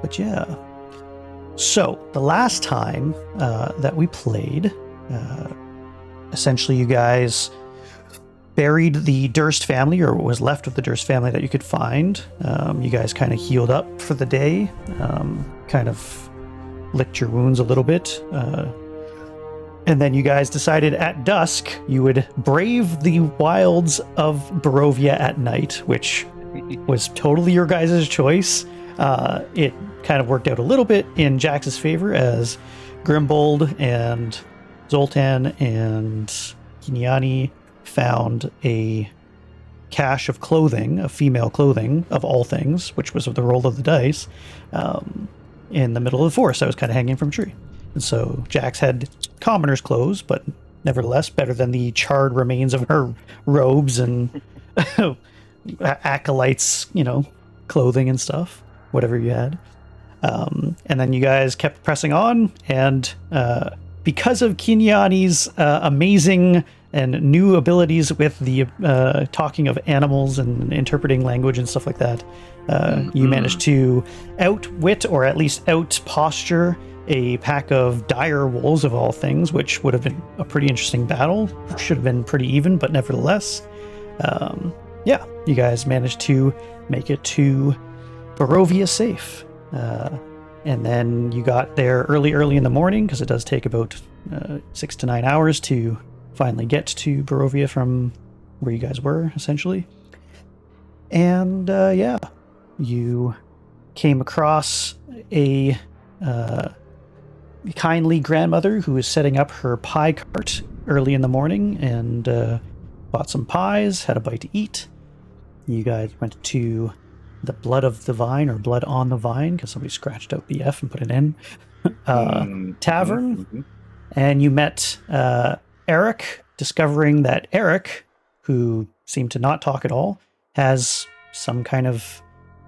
But yeah. So the last time that we played, essentially you guys buried the Durst family, or what was left of the Durst family that you could find. You guys kind of healed up for the day, kind of licked your wounds a little bit. And then you guys decided at dusk you would brave the wilds of Barovia at night, which was totally your guys' choice. It kind of worked out a little bit in Jax's favor, as Grimbold and Zoltan and Kinyani found a cache of clothing, of female clothing, of all things, which was the roll of the dice, in the middle of the forest that was kind of hanging from a tree. And so Jax had commoner's clothes, but nevertheless better than the charred remains of her robes and acolytes, clothing and stuff, whatever you had. And then you guys kept pressing on, and because of Kinyani's amazing and new abilities with the talking of animals and interpreting language and stuff like that, you managed to outwit, or at least out-posture, a pack of dire wolves of all things, which would have been a pretty interesting battle. Should have been pretty even, but nevertheless, you guys managed to make it to Barovia safe. And then you got there early in the morning, because it does take about 6 to 9 hours to finally get to Barovia from where you guys were, essentially. And you came across a kindly grandmother who was setting up her pie cart early in the morning, and bought some pies, had a bite to eat. You guys went to the Blood of the Vine, or Blood on the Vine, because somebody scratched out the F and put it in, tavern. And you met Eric, discovering that Eric, who seemed to not talk at all, has some kind of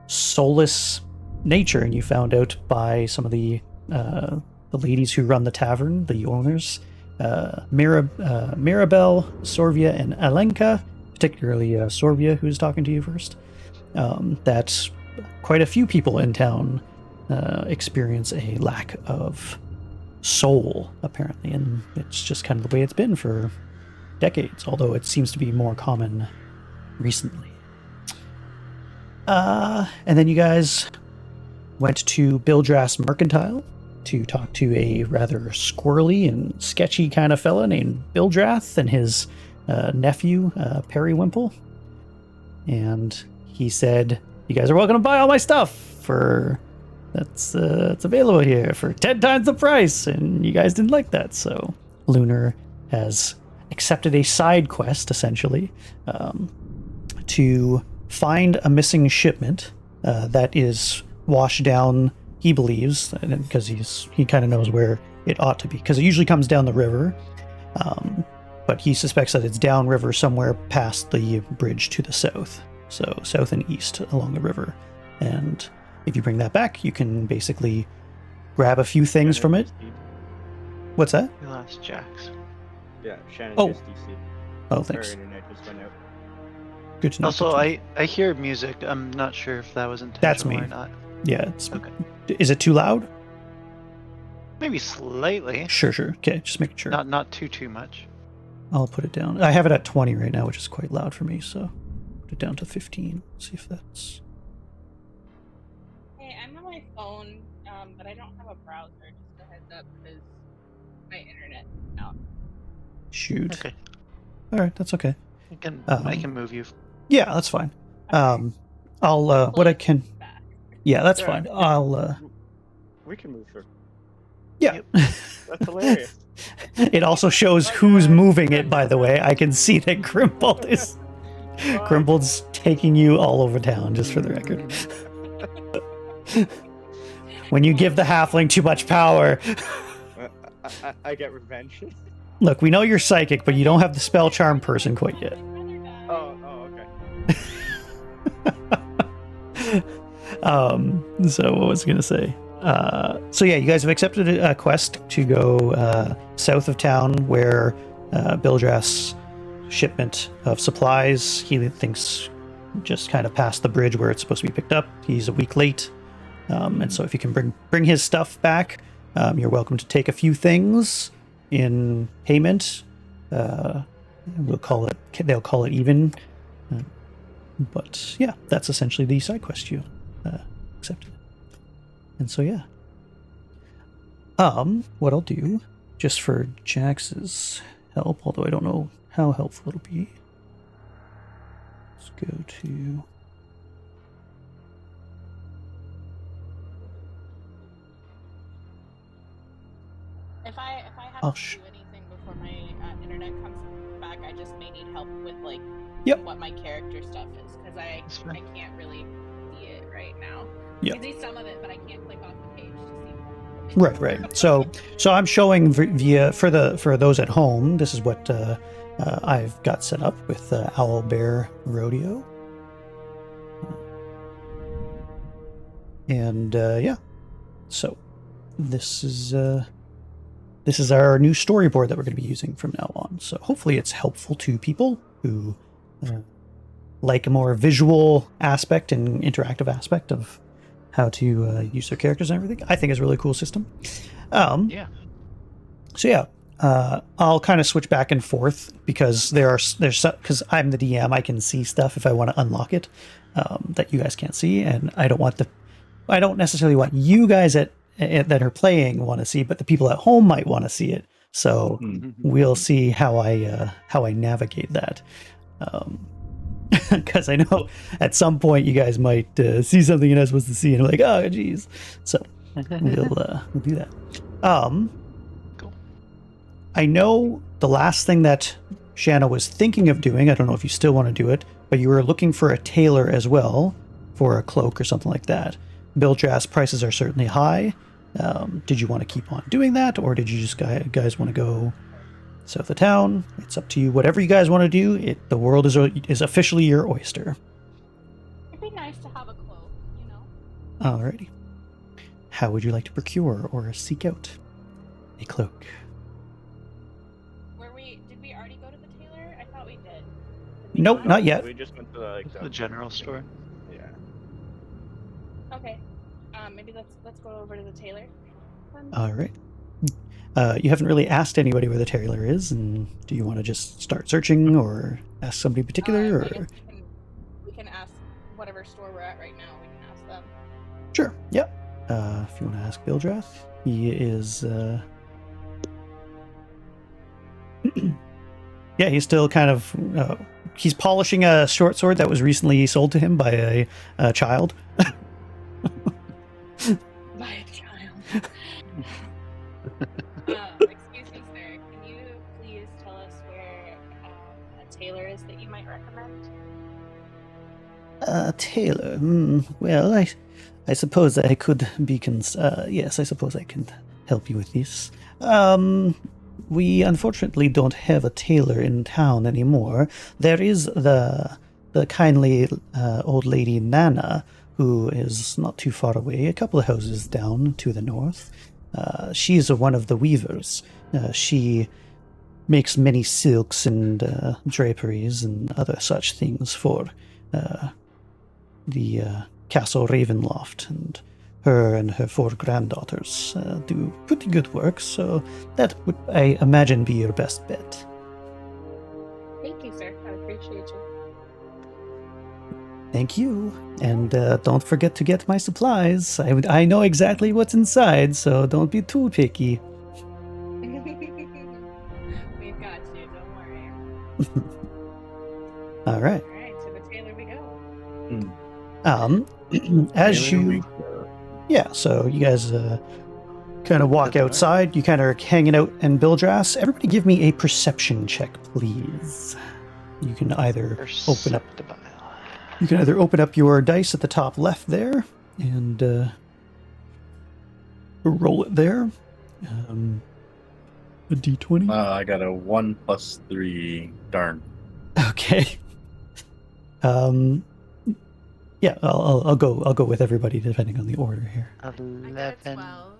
soulless nature, and you found out by some of the ladies who run the tavern, the owners, Mirabelle, Sorvia, and Alenka, particularly Sorvia, who was talking to you first, that quite a few people in town experience a lack of soul, apparently, and it's just kind of the way it's been for decades, although it seems to be more common recently. And then you guys went to Bildras Mercantile to talk to a rather squirrely and sketchy kind of fella named Bildrath and his nephew, Periwimple. And he said, you guys are welcome to buy all my stuff for... It's available here for 10 times the price, and you guys didn't like that, so Lunar has accepted a side quest, essentially, to find a missing shipment that is washed down, he believes, because he kind of knows where it ought to be, because it usually comes down the river, but he suspects that it's downriver somewhere past the bridge to the south, so south and east along the river, and if you bring that back, you can basically grab a few things from it. What's that? We lost Jax. Yeah, Shannon just DC. Oh, thanks. Her internet just went out. Good to know. Also, I hear music. I'm not sure if that was intentional That's me. or not. Yeah, it's Okay. Is it too loud? Maybe slightly. Sure. Okay, just making sure. Not too much. I'll put it down. I have it at 20 right now, which is quite loud for me, so put it down to 15. See if that's... I'm on my phone, but I don't have a browser, just a heads up, because my internet is out. Shoot. Okay. Alright, that's okay. I can move you. Yeah, that's fine. Okay. I'll, what I can... Back. Yeah, that's Yeah. fine. I'll, We can move her. yeah. That's hilarious. It also shows who's moving it, by the way. I can see that Grimbold is... Grimbold's taking you all over town, just for the record. When you give the halfling too much power... I get revenge. Look, we know you're psychic, but you don't have the spell charm person quite yet. Oh, okay. So what was I gonna say? So yeah, you guys have accepted a quest to go south of town, where Bildras' shipment of supplies, he thinks, just kind of past the bridge where it's supposed to be picked up. He's a week late. And so if you can bring his stuff back, you're welcome to take a few things in payment. They'll call it even. But yeah, that's essentially the side quest you accepted. And so yeah. What I'll do, just for Jax's help, although I don't know how helpful it'll be. Let's go to... If I have Oh, to do anything before my internet comes back, I just may need help with like Yep. what my character stuff is, because I can't really see it right now. Yep. I can see some of it, but I can't click off the page to see. Right. So I'm showing via for those at home. This is what I've got set up with Owl Bear Rodeo, and yeah. So this is our new storyboard that we're going to be using from now on. So hopefully it's helpful to people who like a more visual aspect and interactive aspect of how to use their characters and everything. I think it's a really cool system. Yeah. So yeah, I'll kind of switch back and forth because because I'm the DM, I can see stuff if I want to unlock it that you guys can't see, and I don't necessarily want you guys that are playing want to see, but the people at home might want to see it. So we'll see how I navigate that. Because I know at some point you guys might see something you're not supposed to see, and like, oh, geez. So we'll do that. Cool. I know the last thing that Shanna was thinking of doing, I don't know if you still want to do it, but you were looking for a tailor as well for a cloak or something like that. Bildrass prices are certainly high. Did you want to keep on doing that, or did you just guys want to go south of town? It's up to you. Whatever you guys want to do, the world is officially your oyster. It'd be nice to have a cloak, you know. Alrighty. How would you like to procure or seek out a cloak? Did we already go to the tailor? I thought we did. Nope, not yet. We just went to The general store. Yeah. Okay. Maybe let's go over to the tailor. All right. You haven't really asked anybody where the tailor is, and do you want to just start searching or ask somebody in particular? I guess we can ask whatever store we're at right now. We can ask them. Sure. Yep. If you want to ask Bildrath, he is. Yeah, he's still kind of. He's polishing a short sword that was recently sold to him by a child. By a child. Excuse me, sir. Can you please tell us where a tailor is that you might recommend? Tailor. Well, I suppose I could be. Yes, I suppose I can help you with this. We unfortunately don't have a tailor in town anymore. There is the kindly old lady Nana, who is not too far away, a couple of houses down to the north. She's one of the weavers. She makes many silks and draperies and other such things for the Castle Ravenloft, and her 4 granddaughters do pretty good work, so that would, I imagine, be your best bet. Thank you, sir. I appreciate you. Thank you, and don't forget to get my supplies. I know exactly what's inside, so don't be too picky. We've got you, don't worry. All right. Alright, to the tailor we go. As you... Yeah, so you guys kind of walk outside. You kind of are hanging out in Bildrass. Everybody give me a perception check, please. You can either open up your dice at the top left there and roll it there. A d20. I got a 1 + 3. Darn. Okay. Yeah, I'll go with everybody depending on the order here. 11. I got a 12.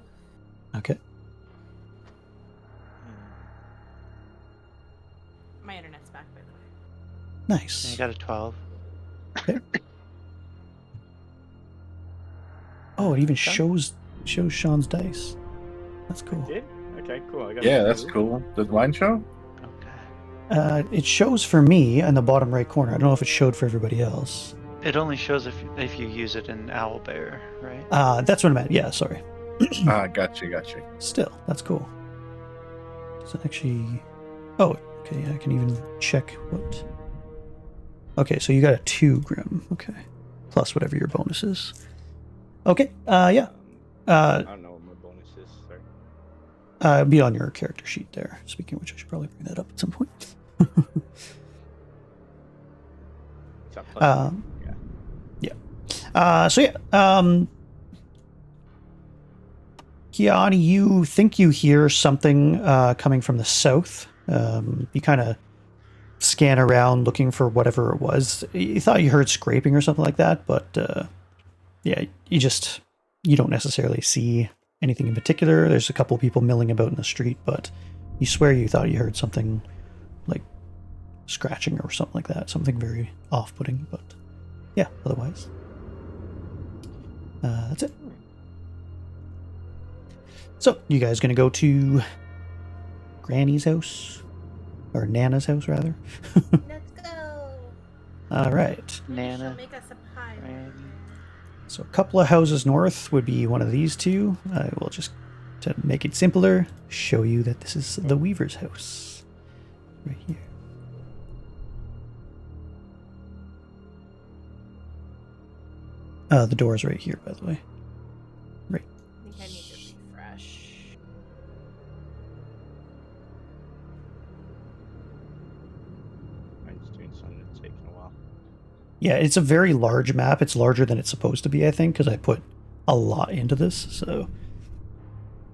Okay. My internet's back, by the way. Nice. I got a 12. Okay. Oh, it even Okay. shows Sean's dice. That's cool. Did? Okay, cool. I got Yeah, a that's two. cool. Does mine show? Okay. It shows for me in the bottom right corner. I don't know if it showed for everybody else. It only shows if you use it in Owlbear, right? That's what I meant. Yeah, sorry. Gotcha. Still, that's cool. Does it actually... Oh, okay, I can even check what... Okay, so you got a 2, Grim. Okay. Plus whatever your bonus is. Okay, yeah. I don't know what my bonus is. Sorry. Be on your character sheet there. Speaking of which, I should probably bring that up at some point. It's up plus two. So yeah, Kiani, you think you hear something coming from the south. You kind of scan around looking for whatever it was. You thought you heard scraping or something like that, but yeah, you don't necessarily see anything in particular. There's a couple of people milling about in the street, but you swear you thought you heard something like scratching or something like that. Something very off-putting, but yeah, otherwise. That's it. So, you guys gonna go to Granny's house? Or Nana's house, rather? Let's go. Alright. Maybe she'll Nana. make us a pie. Granny. So, a couple of houses north would be one of these two. I will just, to make it simpler, show you that this is the Weaver's house. Right here. The door's right here, by the way. Right. I think I need to refresh. Mine's doing something that's taking a while. Yeah, it's a very large map. It's larger than it's supposed to be, I think, because I put a lot into this, so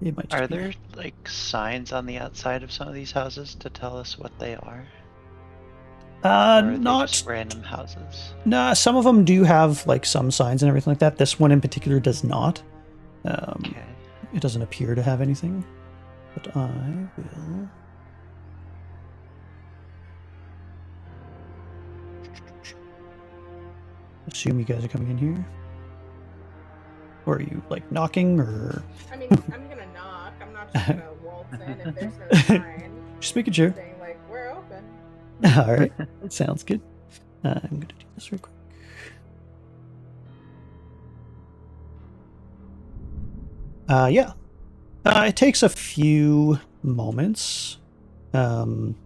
it might just Are be- there like signs on the outside of some of these houses to tell us what they are? Or are they not... just random houses? Nah, some of them do have, like, some signs and everything like that. This one in particular does not. Okay. It doesn't appear to have anything. But I will... assume you guys are coming in here. Or are you, like, knocking, or... I mean, I'm gonna knock. I'm not just gonna waltz in if there's no sign. Just making sure. Saying like, we're open. Alright, sounds good. I'm gonna do this real quick. Yeah. It takes a few moments. There's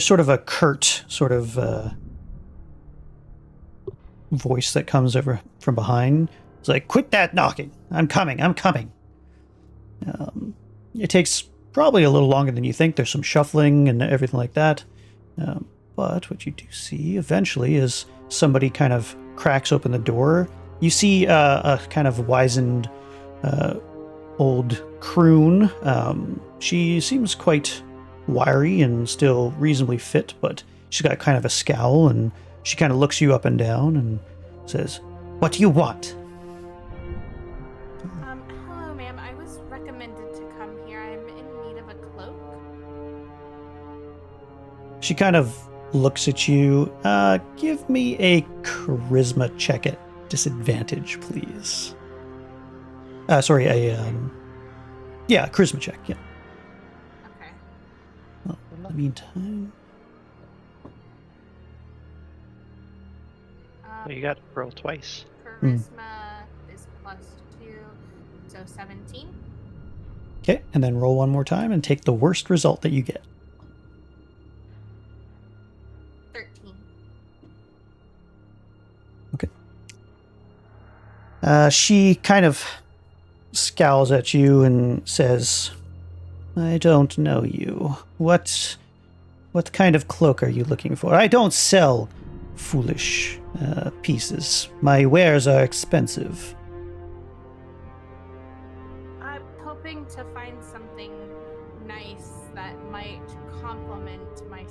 sort of a curt sort of voice that comes over from behind. It's like, quit that knocking. I'm coming. It takes probably a little longer than you think. There's some shuffling and everything like that. But what you do see eventually is somebody kind of cracks open the door. You see a kind of wizened old croon. She seems quite wiry and still reasonably fit, but she's got kind of a scowl, and she kind of looks you up and down and says, "What do you want?" Hello, ma'am. I was recommended to come here. I'm in need of a cloak. She kind of looks at you. Give me a charisma check at disadvantage, please. Sorry, charisma check, yeah. Okay. Well, in the meantime... So you got to roll twice. Charisma is +2, so 17. Okay, and then roll one more time and take the worst result that you get. 13. She kind of scowls at you and says, "I don't know you. What kind of cloak are you looking for? I don't sell foolish pieces. My wares are expensive." I'm hoping to find something nice that might complement my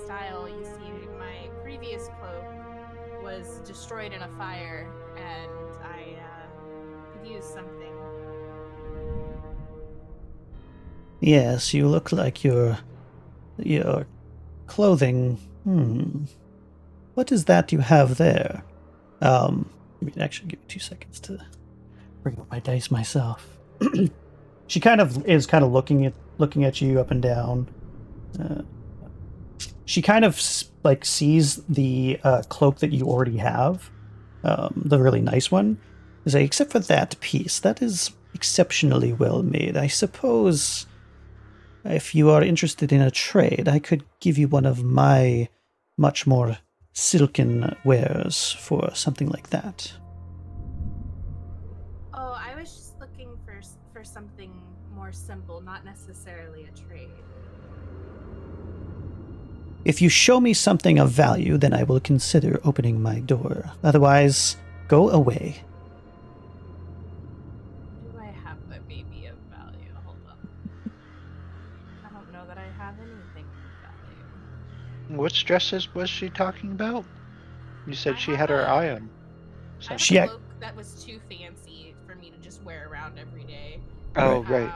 style. You see, my previous cloak was destroyed in a fire, and I could use something. Yes, you look like your clothing. What is that you have there? Actually, give me 2 seconds to bring up my dice myself. She kind of is looking at you up and down. She kind of like sees the cloak that you already have, the really nice one. Is like, except for that piece, that is exceptionally well made. I suppose if you are interested in a trade, I could give you one of my much more silken wares for something like that. Oh, I was just looking for something more simple, not necessarily a trade. If you show me something of value, then I will consider opening my door. Otherwise, go away. Do I have a baby of value? Hold up. I don't know that I have anything of value. Which dresses was she talking about? You said I she have had her a- eye on. I have She a ac- cloak that was too fancy for me to just wear around every day. Oh, right.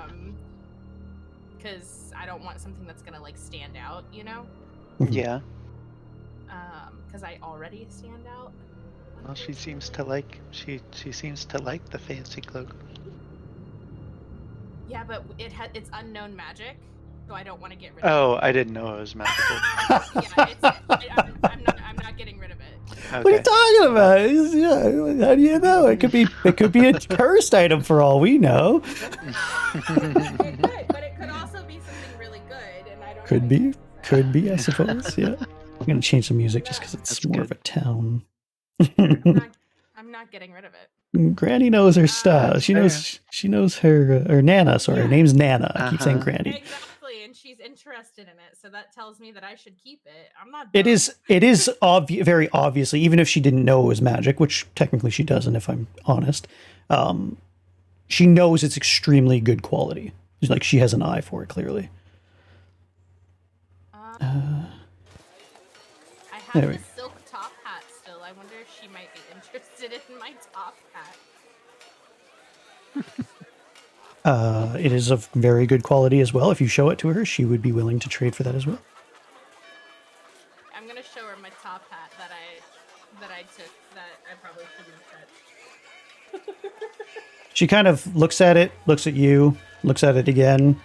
Because I don't want something that's gonna like stand out, you know? Yeah. Because I already stand out. Well, she seems to like the fancy cloak. Yeah, but it's unknown magic, so I don't want to get rid of Oh, I didn't know it was magical. it. Yeah, I'm not getting rid of it. Okay. What are you talking about? Yeah, how do you know? It could be a cursed item for all we know. It could, but it could also be something really good, and I don't Could know be. yet, so. Could be, I suppose. Yeah. I'm gonna change the music just because it's That's more good. of a town. I'm not getting rid of it. Granny knows her style. She fair. knows her or Nana. Sorry, her name's Nana. I keep saying Uh-huh. Granny. Exactly, and she's interested in it, so that tells me that I should keep it. I'm not. It dumb. is very obviously, even if she didn't know it was magic, which technically she doesn't, if I'm honest. She knows it's extremely good quality. It's like she has an eye for it, clearly. I there have we the silk top hat still. I wonder if she might be interested in my top hat. It is of very good quality as well. If you show it to her, she would be willing to trade for that as well. I'm gonna show her my top hat that I took that I probably shouldn't touch. She kind of looks at it, looks at you, looks at it again,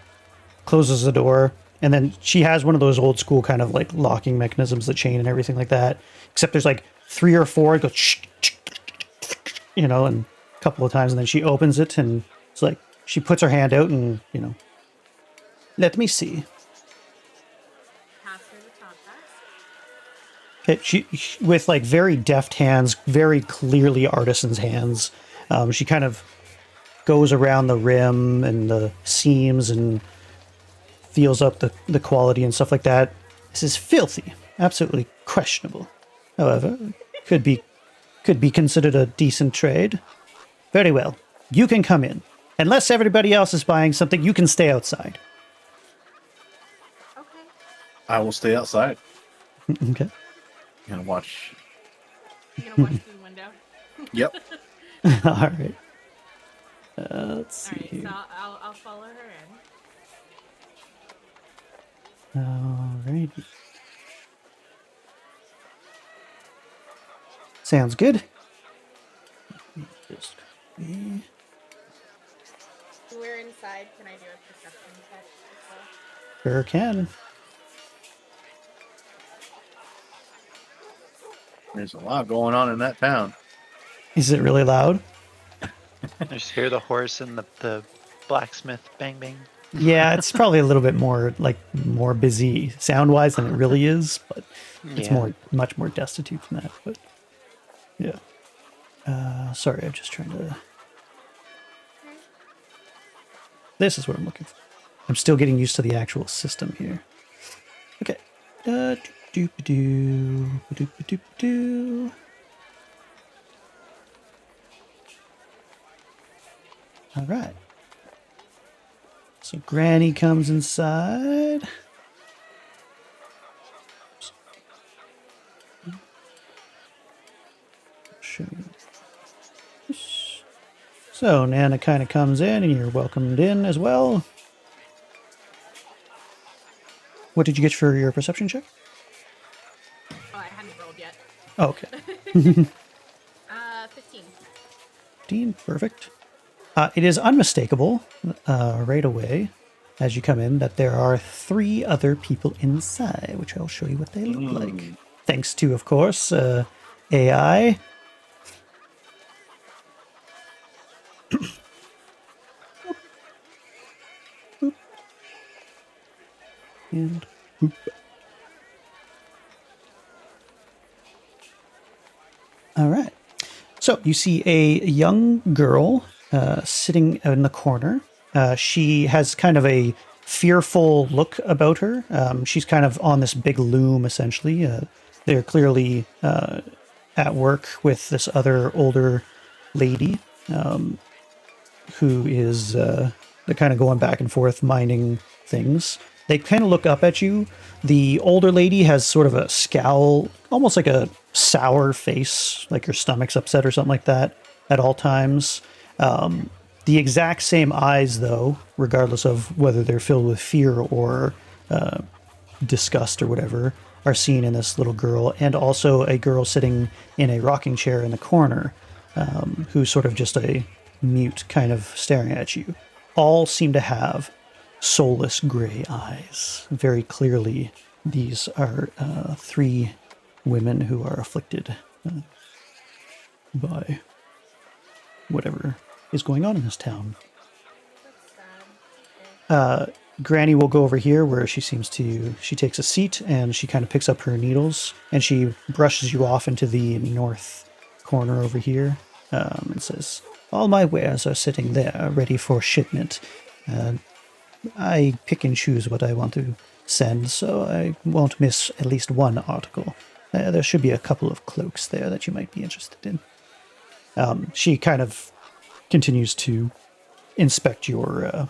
closes the door, and then she has one of those old school kind of like locking mechanisms, the chain and everything like that. Except there's like 3 or 4, it goes, and a couple of times, and then she opens it, and it's like she puts her hand out, and let me see. Pass her the top hat. Okay, she with like very deft hands, very clearly artisan's hands. She kind of goes around the rim and the seams and feels up the quality and stuff like that. This is filthy, absolutely questionable. However, could be considered a decent trade. Very well, you can come in. Unless everybody else is buying something, you can stay outside. Okay. I will stay outside Okay. and watch. You gonna watch through the window? Yep. All right. Let's see Alright, here. so I'll follow her in. Alrighty. Sounds good. Just copy. We're inside. Can I do a perception check as well? Sure can. There's a lot going on in that town. Is it really loud? I just hear the horse and the blacksmith bang bang. Yeah, it's probably a little bit more busy sound wise than it really is, but it's much more destitute than that. But yeah. Sorry, I'm just trying to. This is what I'm looking for. I'm still getting used to the actual system here. Okay. Doop-a-doo. All right. So Granny comes inside. Show you this. So Nana kind of comes in, and you're welcomed in as well. What did you get for your perception check? Oh, I hadn't rolled yet. Oh, okay. 15. 15, perfect. It is unmistakable right away as you come in that there are 3 other people inside, which I'll show you what they look like. Thanks to, of course, AI. Boop. And boop. All right. So you see a young girl sitting in the corner. She has kind of a fearful look about her. She's kind of on this big loom, essentially. They're clearly at work with this other older lady who is they're kind of going back and forth minding things. They kind of look up at you. The older lady has sort of a scowl, almost like a sour face, like her stomach's upset or something like that at all times. The exact same eyes, though, regardless of whether they're filled with fear or disgust or whatever, are seen in this little girl, and also a girl sitting in a rocking chair in the corner, who's sort of just a mute kind of staring at you. All seem to have soulless gray eyes. Very clearly, these are 3 women who are afflicted by whatever is going on in this town. Granny will go over here where she takes a seat and she kind of picks up her needles and she brushes you off into the north corner over here and says, "All my wares are sitting there ready for shipment. I pick and choose what I want to send, so I won't miss at least one article. There should be a couple of cloaks there that you might be interested in." She kind of continues to inspect your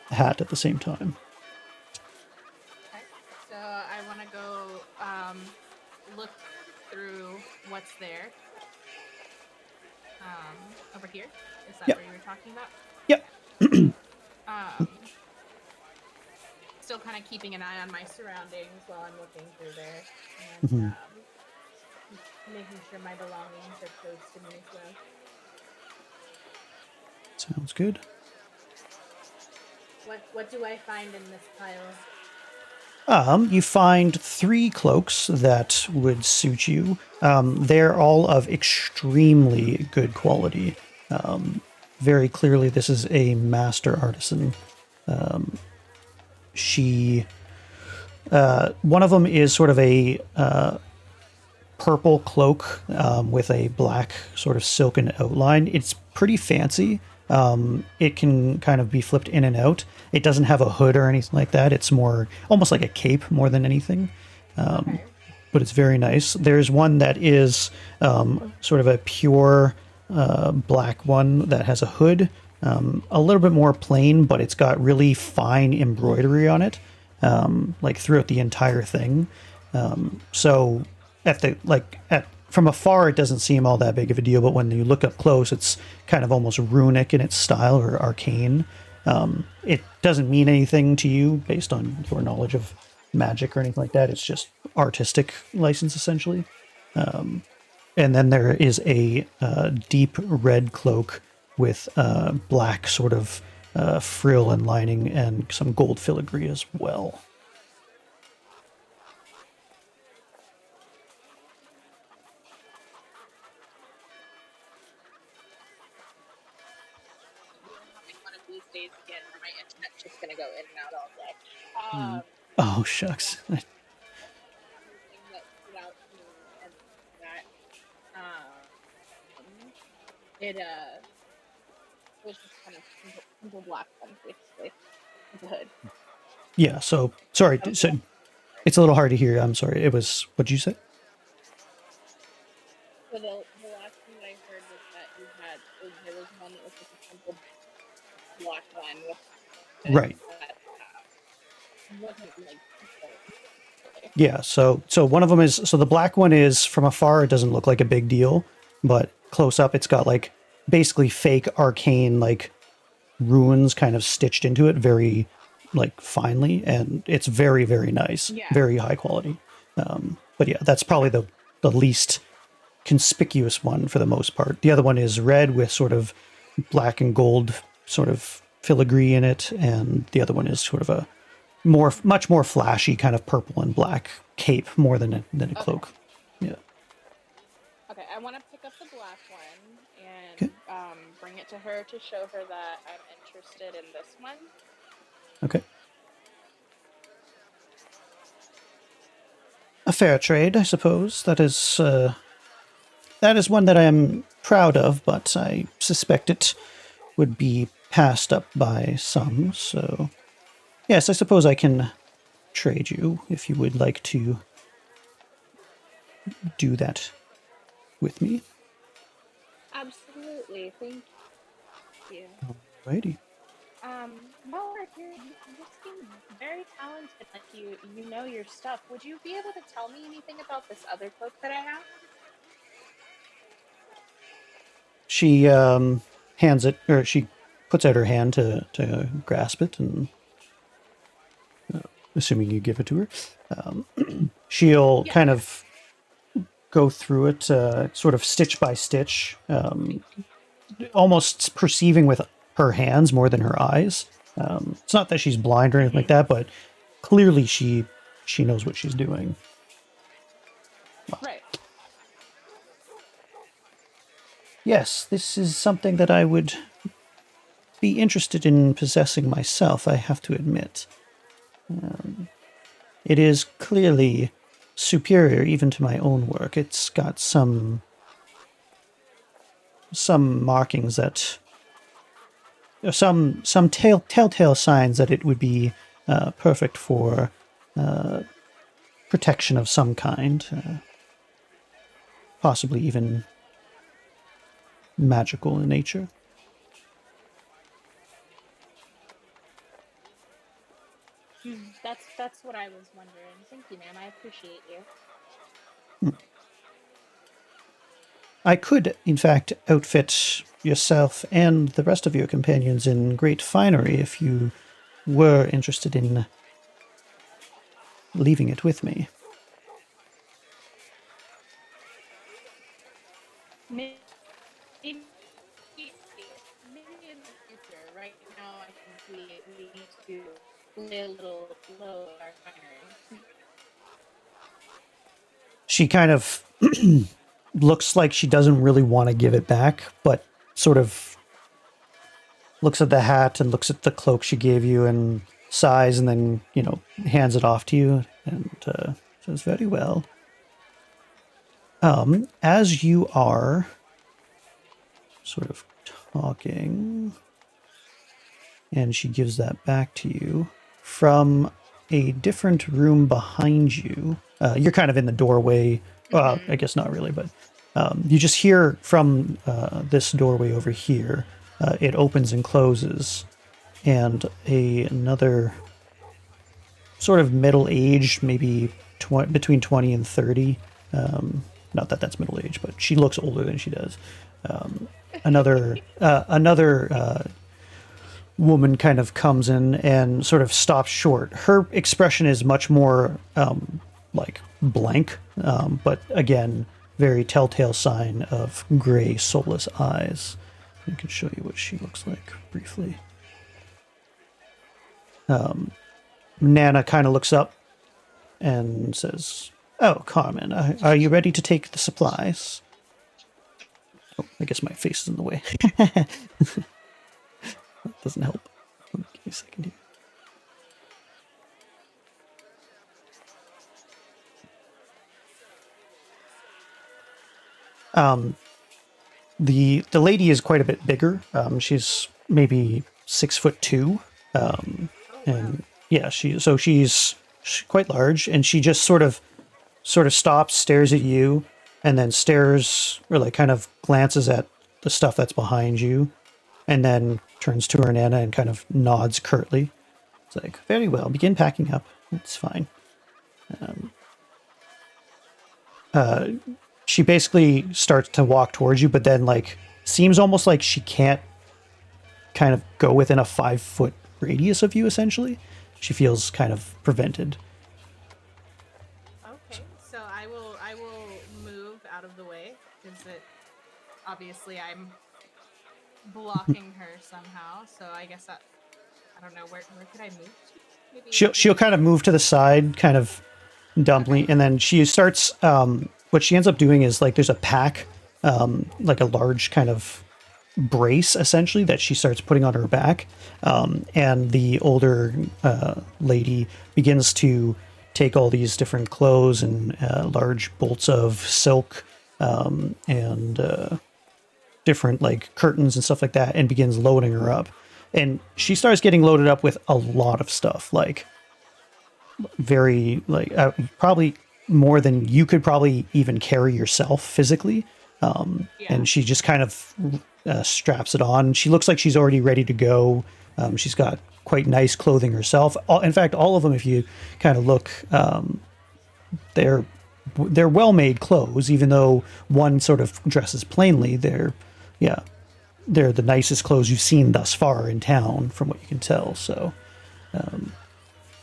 hat at the same time. Okay. So I want to go look through what's there. Over here? Is that Yep. where you were talking about? Yep. Still kind of keeping an eye on my surroundings while I'm looking through there. And making sure my belongings are close to me as well. Sounds good. What do I find in this pile? You find 3 cloaks that would suit you. They're all of extremely good quality. Very clearly, this is a master artisan. One of them is sort of a purple cloak with a black sort of silken outline. It's pretty fancy. It can kind of be flipped in and out. It doesn't have a hood or anything like that. It's more almost like a cape more than anything. But it's very nice. There's one that is sort of a pure black one that has a hood. A little bit more plain, but it's got really fine embroidery on it, like throughout the entire thing. So from afar, it doesn't seem all that big of a deal, but when you look up close, it's kind of almost runic in its style or arcane. It doesn't mean anything to you based on your knowledge of magic or anything like that. It's just artistic license, essentially. And then there is a deep red cloak with black sort of frill and lining and some gold filigree as well. One of these days again where my internet's just gonna go in and out all day. Oh, shucks. That stood out to me and that it was just kind of simple black one basically with the hood. Yeah, so, sorry, so it's a little hard to hear. I'm sorry. It was, what did you say? So the last thing I heard was that there was one that was like a simple black one with Right. wasn't like Yeah, so one of them is, so the black one is, from afar, it doesn't look like a big deal, but close up, it's got like basically fake arcane like runes kind of stitched into it very like finely, and it's very, very nice, Yeah. very high quality. But yeah, that's probably the least conspicuous one for the most part. The other one is red with sort of black and gold sort of filigree in it, and the other one is sort of a much more flashy kind of purple and black cape more than a cloak. Yeah. Okay, I want to pick up the black one and bring it to her to show her that I'm interested in this one. Okay. A fair trade, I suppose. That is one that I am proud of, but I suspect it would be passed up by some. So, yes, I suppose I can trade you if you would like to do that with me. Absolutely, thank you. Alrighty. While we're here, you seem very talented. Like you know your stuff. Would you be able to tell me anything about this other cloak that I have? She hands it, or she puts out her hand to grasp it, and assuming you give it to her, she'll kind of go through it, sort of stitch by stitch, almost perceiving with her hands more than her eyes. It's not that she's blind or anything like that, but clearly she knows what she's doing. Right. Yes, this is something that I would be interested in possessing myself, I have to admit. It is clearly superior even to my own work. It's got some markings that... some telltale signs that it would be perfect for protection of some kind. Possibly even magical in nature. That's what I was wondering. Thank you, ma'am. I appreciate you. I could, in fact, outfit yourself and the rest of your companions in great finery if you were interested in leaving it with me. Maybe in the future. Right now, I think we need to lay a little low with our finery. She kind of looks like she doesn't really want to give it back, but sort of looks at the hat and looks at the cloak she gave you and sighs, and then, hands it off to you and says, very well. As you are sort of talking, and she gives that back to you, from a different room behind you, you're kind of in the doorway. Well, I guess not really, but you just hear from this doorway over here, it opens and closes, and another sort of middle-aged, maybe between 20 and 30, not that that's middle-aged, but she looks older than she does. Another woman kind of comes in and sort of stops short. Her expression is much more like blank, but again, very telltale sign of gray, soulless eyes. I can show you what she looks like briefly. Nana kind of looks up and says, oh, Carmen, are you ready to take the supplies? Oh, I guess my face is in the way. That doesn't help. Give me a second here. The lady is quite a bit bigger. She's maybe 6'2", and yeah, she's quite large, and she just sort of stops, stares at you, and then stares, or like kind of glances at the stuff that's behind you, and then turns to her Nana and kind of nods curtly. It's like, very well, begin packing up. It's fine. She basically starts to walk towards you, but then like seems almost like she can't kind of go within a 5-foot radius of you, essentially. She feels kind of prevented. Okay, so I will move out of the way. obviously I'm blocking her somehow. So I guess I don't know where could I move to? Maybe She'll kind of move to the side, kind of dumbly, Okay. and then she starts. What she ends up doing is like there's a pack, like a large kind of brace essentially that she starts putting on her back, and the older lady begins to take all these different clothes and large bolts of silk and different like curtains and stuff like that, and begins loading her up. And she starts getting loaded up with a lot of stuff, like very like probably more than you could probably even carry yourself physically. Yeah. And she just kind of straps it on. She looks like she's already ready to go. She's got quite nice clothing herself. In fact, all of them, if you kind of look, they're well-made clothes. Even though one sort of dresses plainly, they're the nicest clothes you've seen thus far in town, from what you can tell. So,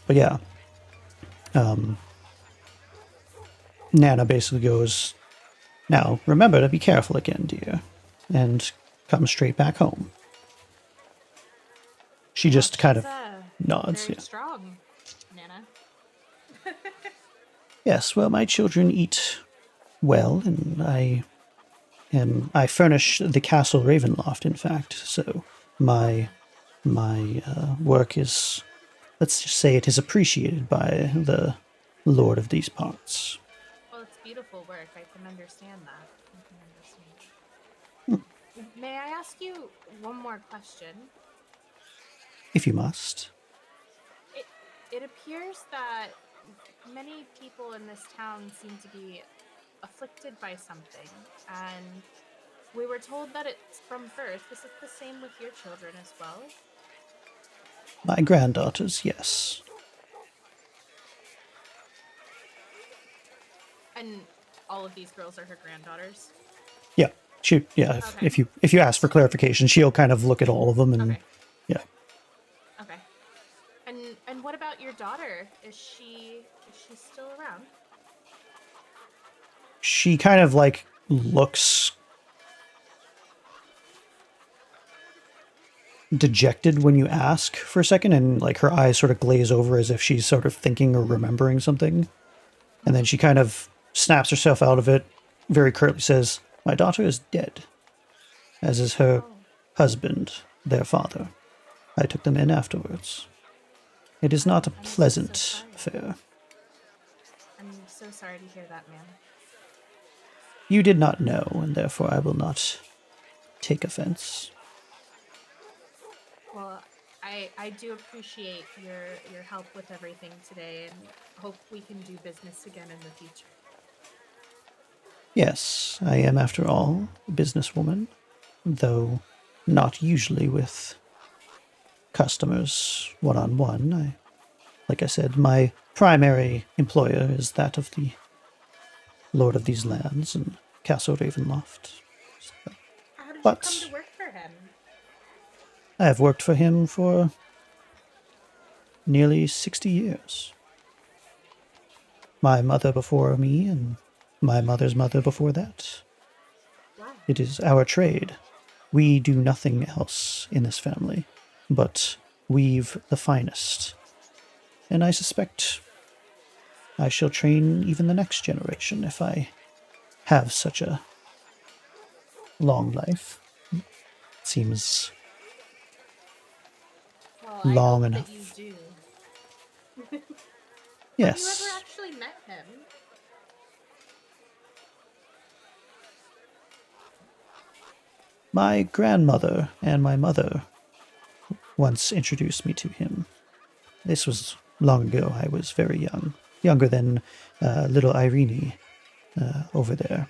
but yeah. Nana basically goes, "Now, remember to be careful again, dear, and come straight back home." She just kind of nods. Very Yeah. strong, Nana. Yes, well, my children eat well, and I furnish the castle Ravenloft, in fact. So my work is, let's just say, it is appreciated by the lord of these parts. Well, it's beautiful work. I can understand that. I can understand. May I ask you one more question? If you must. It appears that many people in this town seem to be afflicted by something, and we were told that it's from birth. Is it the same with your children as well? My granddaughters, yes. And all of these girls are her granddaughters? Yeah. Okay. If you ask for clarification, she'll kind of look at all of them and Okay. yeah. Okay. And what about your daughter? Is she still around? She kind of like looks dejected when you ask for a second, and like her eyes sort of glaze over as if she's sort of thinking or remembering something. And then she kind of snaps herself out of it, very curtly says, "My daughter is dead, as is her husband, their father. I took them in afterwards. It is not a I'm so pleasant sorry. affair. I'm so sorry to hear that, ma'am. You did not know, and therefore I will not take offense." Well, I do appreciate your help with everything today, and hope we can do business again in the future. Yes, I am, after all, a businesswoman, though not usually with customers one-on-one. Like I said, my primary employer is that of the Lord of these lands and Castle Ravenloft. How did But you come to work for him? I have worked for him for nearly 60 years. My mother before me, and my mother's mother before that. Wow. It is our trade. We do nothing else in this family but weave the finest. And I suspect I shall train even the next generation if I have such a long life. Seems Well, long I hope enough. that you do. Yes. Have you ever actually met him? My grandmother and my mother once introduced me to him. This was long ago. I was very young. Younger than little Irene over there.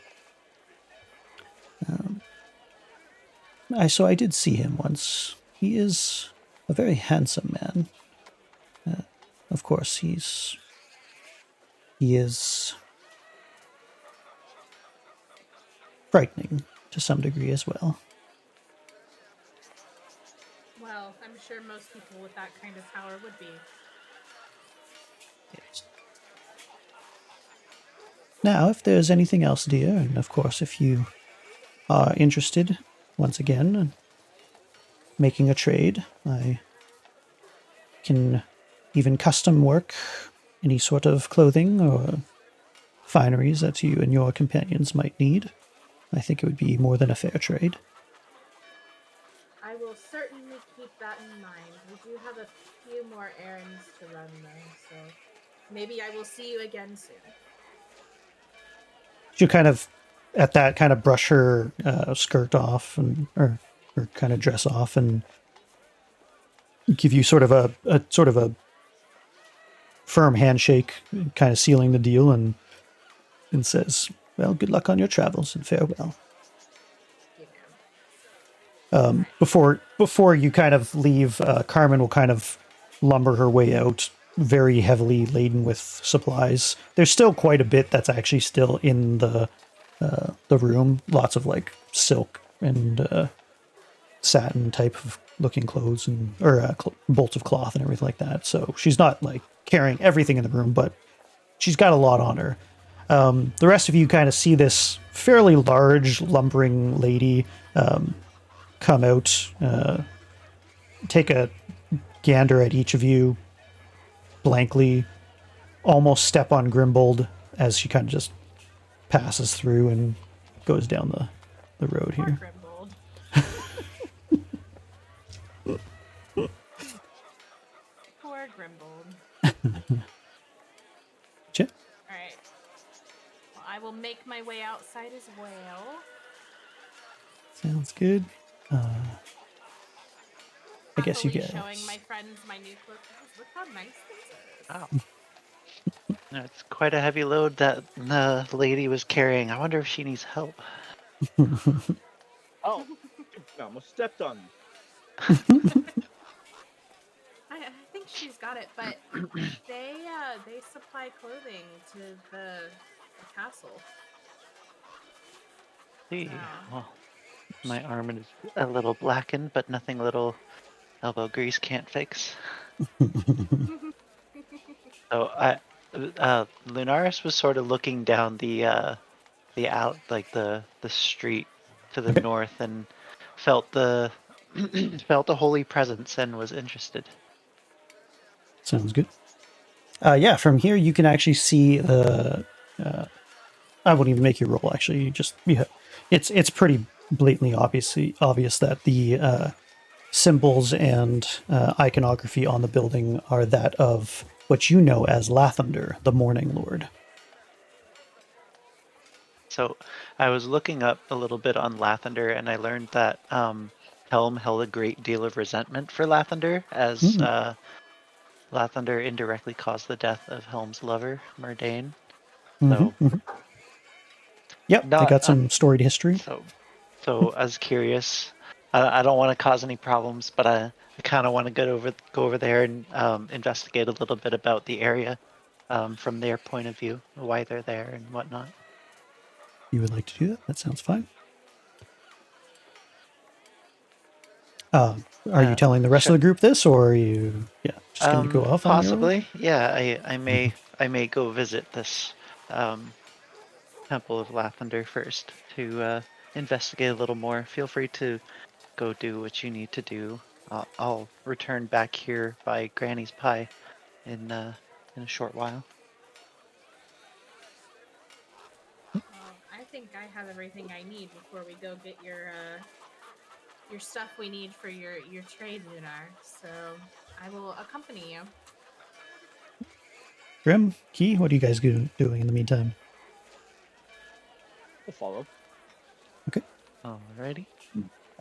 So I did see him once. He is a very handsome man. Of course, he is frightening to some degree as well. Well, I'm sure most people with that kind of power would be. Yes. Now, if there's anything else, dear, and of course, if you are interested, once again, in making a trade, I can even custom work any sort of clothing or fineries that you and your companions might need. I think it would be more than a fair trade. I will certainly keep that in mind. We do have a few more errands to run, though, so maybe I will see you again soon. She'll kind of, at that, kind of brush her skirt off and or kind of dress off and give you sort of a firm handshake, kind of sealing the deal, and says, "Well, good luck on your travels and farewell." You know. Before you kind of leave, Carmen will kind of lumber her way out, very heavily laden with supplies. There's still quite a bit that's actually still in the room. Lots of like silk and satin type of looking clothes and bolts of cloth and everything like that. So she's not like carrying everything in the room, but she's got a lot on her. The rest of you kind of see this fairly large, lumbering lady come out, take a gander at each of you blankly, almost step on Grimbold as she kind of just passes through and goes down the road Poor here. Grimbold. Poor Grimbold. Chip? Alright. Well, I will make my way outside as well. Sounds good. I guess you Happily guys. showing my friends my new clothes. Look how nice this is. Wow. It's quite a heavy load that the lady was carrying. I wonder if she needs help. Oh, I almost stepped on you. I think she's got it, but they supply clothing to the castle. See, So. well, my arm is a little blackened, but nothing little elbow grease can't fix. So Lunaris was sort of looking down the street to the Okay. north and felt the felt the holy presence and was interested. Sounds good. Yeah, from here you can actually see the. I wouldn't even make you roll. Actually, it's pretty blatantly obvious that the symbols and iconography on the building are that of what you know as Lathander, the Morning Lord. So I was looking up a little bit on Lathander, and I learned that Helm held a great deal of resentment for Lathander, as Lathander indirectly caused the death of Helm's lover, Murdain. So, Yep, they got some storied history. So I was curious. I don't want to cause any problems, but I kind of want to go over there and investigate a little bit about the area from their point of view, why they're there and whatnot. You would like to do that? That sounds fine. Are you telling the rest of the group this, or are you just going to go off on your own? Possibly, yeah. I may go visit this Temple of Lathander first to investigate a little more. Feel free to go do what you need to do. I'll return back here by Granny's Pie in a short while. Well, I think I have everything I need before we go get your stuff we need for your trade, Lunar. So I will accompany you. Grim, Key, what are you guys doing in the meantime? We'll follow. Okay. Alrighty.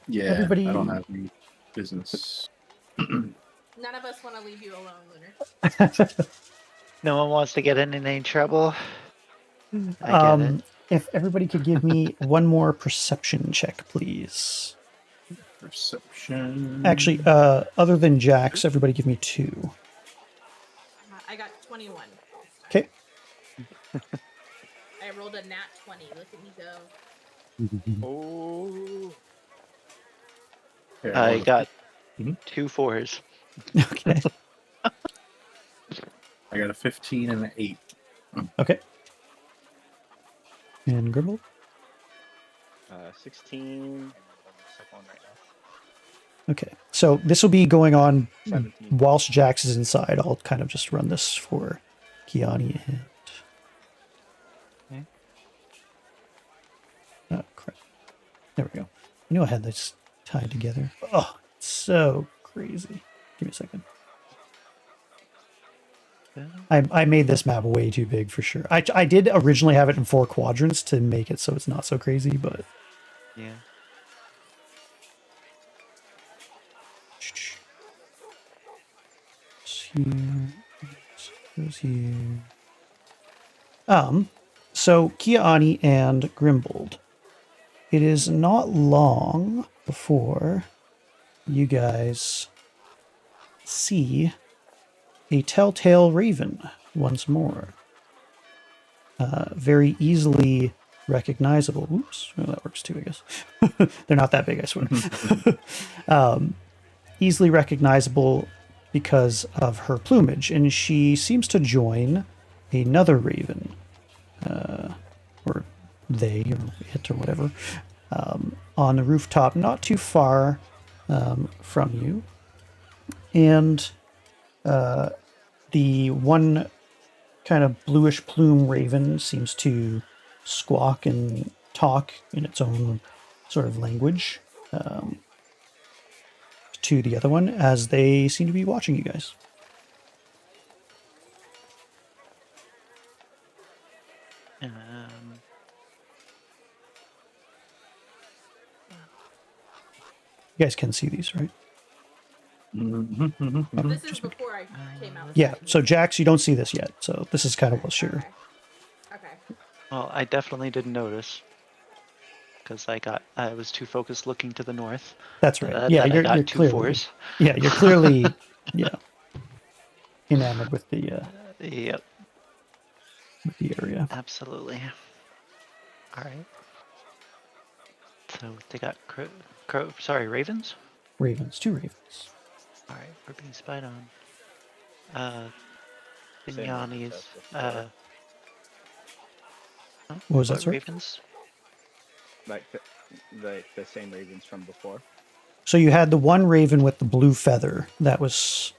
Yeah, Everybody- I don't have any business. None of us want to leave you alone, Lunar. No one wants to get in any trouble. I get it. If everybody could give me one more perception check, please. Perception. Actually, other than Jax, everybody give me 2. I got 21. Okay. I rolled a nat 20. Look at me go. Oh. Okay, I got Mhm. 2 4s. Okay. I got a 15 and an 8. Okay. And Grimble? 16 and the second one right now. Okay, so this will be going on 17. whilst Jax is inside. I'll kind of just run this for Kiani and... Okay. Oh, crap. There we go. I knew I had this tied together. Oh, it's so crazy. Give me a second. I made this map way too big for sure. I did originally have it in 4 quadrants to make it so it's not so crazy, but... Yeah. Here, goes here. So Kiani and Grimbold. It is not long before you guys see a telltale raven once more. Very easily recognizable. Oops, well, that works too, I guess. They're not that big, I swear. Easily recognizable because of her plumage, and she seems to join another raven, or they, or it, or whatever, on the rooftop not too far from you. And the one kind of bluish plume raven seems to squawk and talk in its own sort of language to the other one as they seem to be watching you guys. You guys can see these, right? This is before I came out. Yeah, so Jax, you don't see this yet, so this is kind of what's sure. Okay. Well, I definitely didn't notice because I was too focused looking to the north. That's right. Yeah, that I you're got 2 clearly, fours. yeah, you're clearly, yeah, enamored with the Yep, area. absolutely. All right. So they got ravens. Ravens, 2 ravens. All right, we're being spied on. Same ones Bignani's. as before. What was that, sorry? Ravens? Like the same ravens from before. So you had the one raven with the blue feather that was,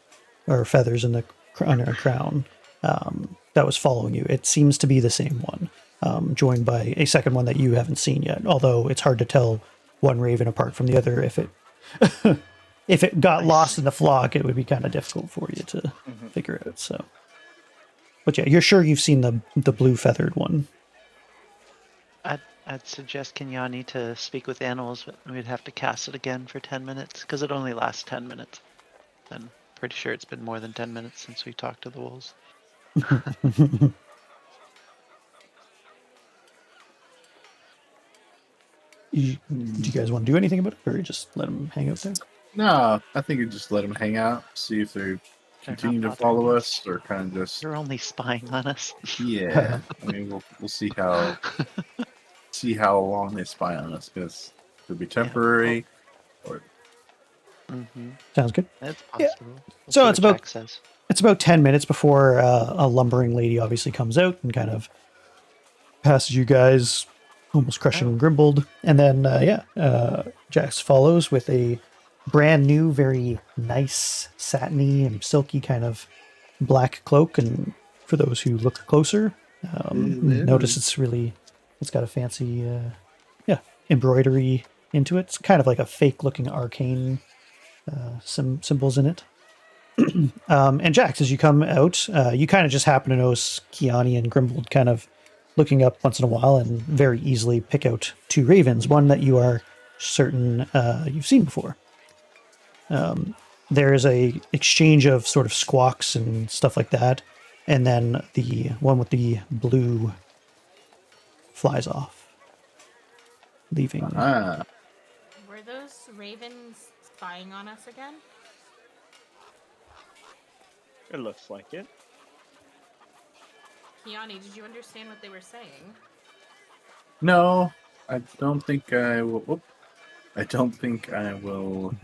or feathers in the on her crown, that was following you. It seems to be the same one, joined by a second one that you haven't seen yet. Although it's hard to tell one raven apart from the other. If it if it got lost in the flock, it would be kind of difficult for you to figure it out. So, but yeah, you're sure you've seen the blue feathered one. I'd suggest Kenyani to speak with animals, but we'd have to cast it again for 10 minutes because it only lasts 10 minutes. And pretty sure it's been more than 10 minutes since we talked to the wolves. Do you guys want to do anything about it, or you just let them hang out there? No, I think you just let them hang out, see if they continue to bothering follow us. us, or kind of just They're only spying on us. yeah. I mean, we'll see how long they spy on us, because it could be temporary, or Sounds good. That's Yeah. possible. We'll So see it's what about- Jack says. It's about 10 minutes before a lumbering lady obviously comes out and kind of passes you guys, almost crushing Grimbold. And then, Jax follows with a brand new, very nice, satiny and silky kind of black cloak. And for those who look closer, notice it's got a fancy, embroidery into it. It's kind of like a fake looking arcane symbols in it. And Jax, as you come out, you kind of just happen to notice Kiani and Grimbold kind of looking up once in a while and very easily pick out 2 ravens, one that you are certain you've seen before. There is a exchange of sort of squawks and stuff like that, and then the one with the blue flies off, leaving. ah, Were those ravens spying on us again? It looks like it. Kiani, did you understand what they were saying? no, I don't think I will. Whoop. I don't think I will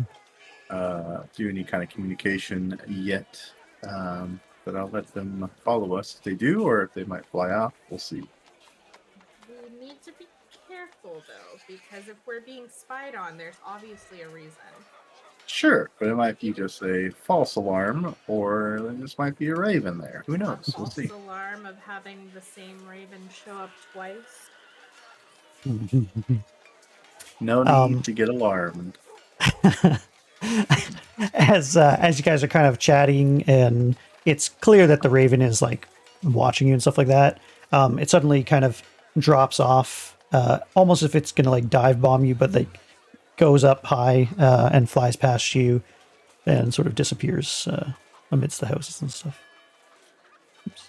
do any kind of communication yet. But I'll let them follow us if they do, or if they might fly off. We'll see. We need to be careful rule, though, because if we're being spied on, there's obviously a reason. Sure, but it might be just a false alarm, or there just might be a raven there. Who A knows? We'll false see. alarm of having the same raven show up twice. No need to get alarmed. As you guys are kind of chatting, and it's clear that the raven is like watching you and stuff like that, it suddenly kind of drops off, almost as if it's gonna like dive bomb you, but like goes up high and flies past you and sort of disappears amidst the houses and stuff.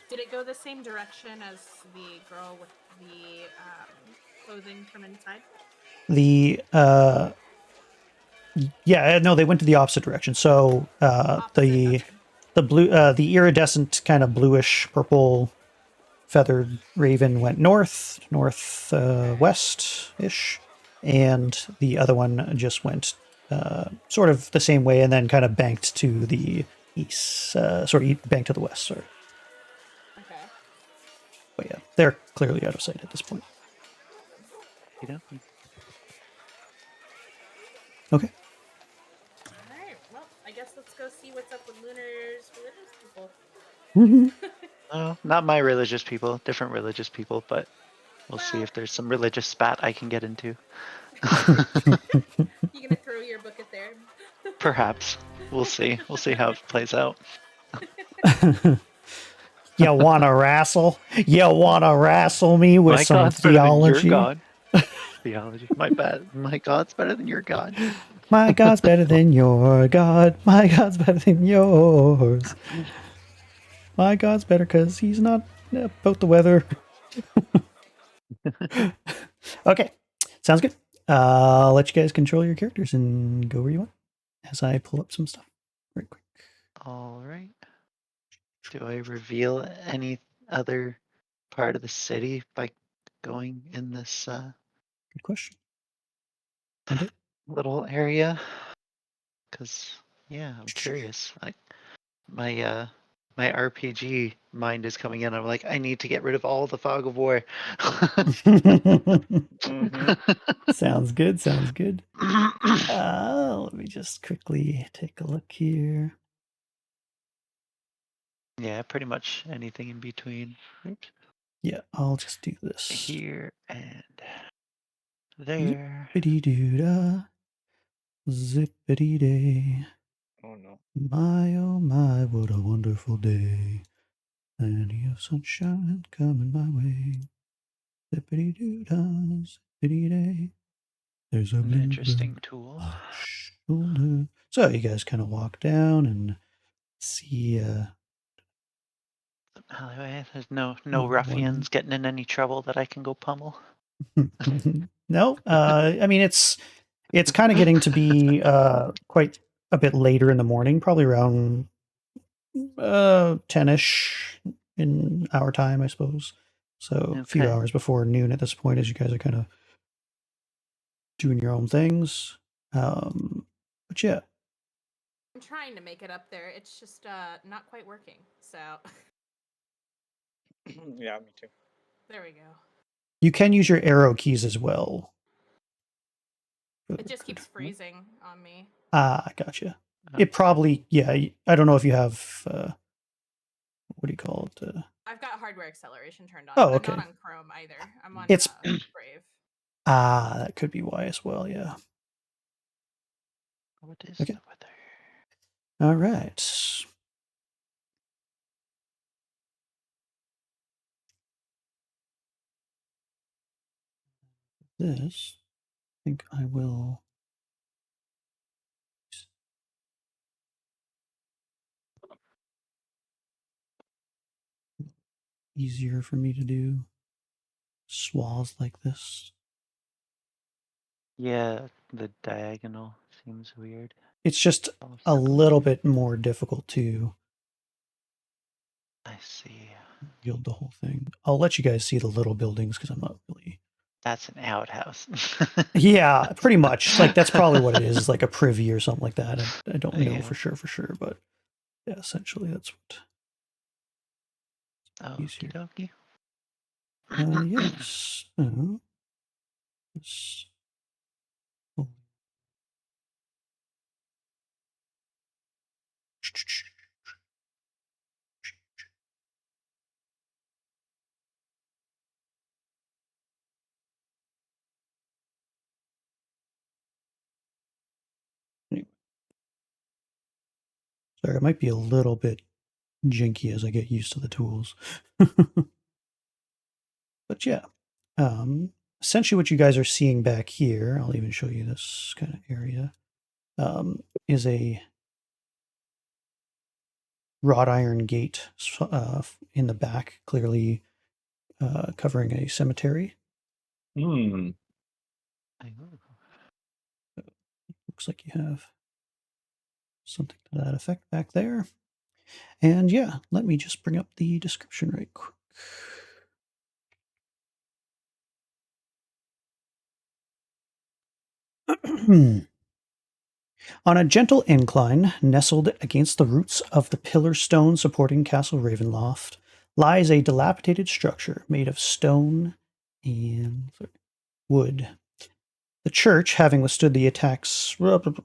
Did it go the same direction as the girl with the clothing from inside? The yeah, no, they went to the opposite direction. So Opposite, okay. the blue the iridescent kind of bluish purple feathered raven went west ish, and the other one just went sort of the same way and then kind of banked to the east, banked to the west. Sorry, Okay. but yeah, they're clearly out of sight at this point. You know? Okay. Alright, well, I guess let's go see what's up with Lunar's religious people. No, not my religious people. Different religious people, but we'll see Well- if there's some religious spat I can get into. You gonna throw your book at there? Perhaps. We'll see. We'll see how it plays out. You wanna wrestle? You wanna wrestle me with some theology? Better than your God. Theology. My bad. My God's better than your God. My God's better than your God. My God's better than yours. My God's better because he's not about the weather. Okay, sounds good. I'll let you guys control your characters and go where you want as I pull up some stuff right quick. All right. Do I reveal any other part of the city by going in this Good question. And it, little area? Because yeah, I'm curious. Like my my RPG mind is coming in. I'm like, I need to get rid of all the fog of war. sounds good. Sounds good. Let me just quickly take a look here. Yeah, pretty much anything in between. Oops. Yeah, I'll just do this. Here and there. Zippity doo da, zippity day. Oh no. My, oh my, what a wonderful day. Plenty of sunshine coming my way. Zippity doo da, zippity day. There's a An bluebird interesting tool. on my shoulder. So you guys kind of walk down and see Alleyway. There's no one- ruffians getting in any trouble that I can go pummel. no, I mean it's kind of getting to be quite a bit later in the morning, probably around 10ish in our time, I suppose. So a few Okay. hours before noon at this point, as you guys are kind of doing your own things. But yeah, I'm trying to make it up there. It's just not quite working. So Yeah, me too. there we go. you can use your arrow keys as well. It just keeps freezing on me. Ah, gotcha. It probably, yeah. I don't know if you have, what do you call it? I've got hardware acceleration turned on. Oh, but okay. I'm not on Chrome either. I'm on It's- Brave. That could be why as well. Yeah. What is Okay. the weather? All right. This, I think I will. Easier for me to do swaths like this. Yeah, the diagonal seems weird. It's just All a circles. little bit more difficult to I see. build the whole thing. I'll let you guys see the little buildings because I'm not really. That's an outhouse. Yeah, pretty much. Like that's probably what it is like a privy or something like that. I don't know Yeah. for sure, but yeah, essentially that's what. Okie dokie. Yes. This- Anyway. Sorry, it might be a little bit jinky as I get used to the tools. But yeah, essentially what you guys are seeing back here, I'll even show you this kind of area, is a wrought iron gate in the back, clearly covering a cemetery. Hmm. Looks like you have something to that effect back there. And yeah, let me just bring up the description right quick. On a gentle incline, nestled against the roots of the pillar stone supporting Castle Ravenloft, lies a dilapidated structure made of stone and wood. The church, having withstood the attacks, withstood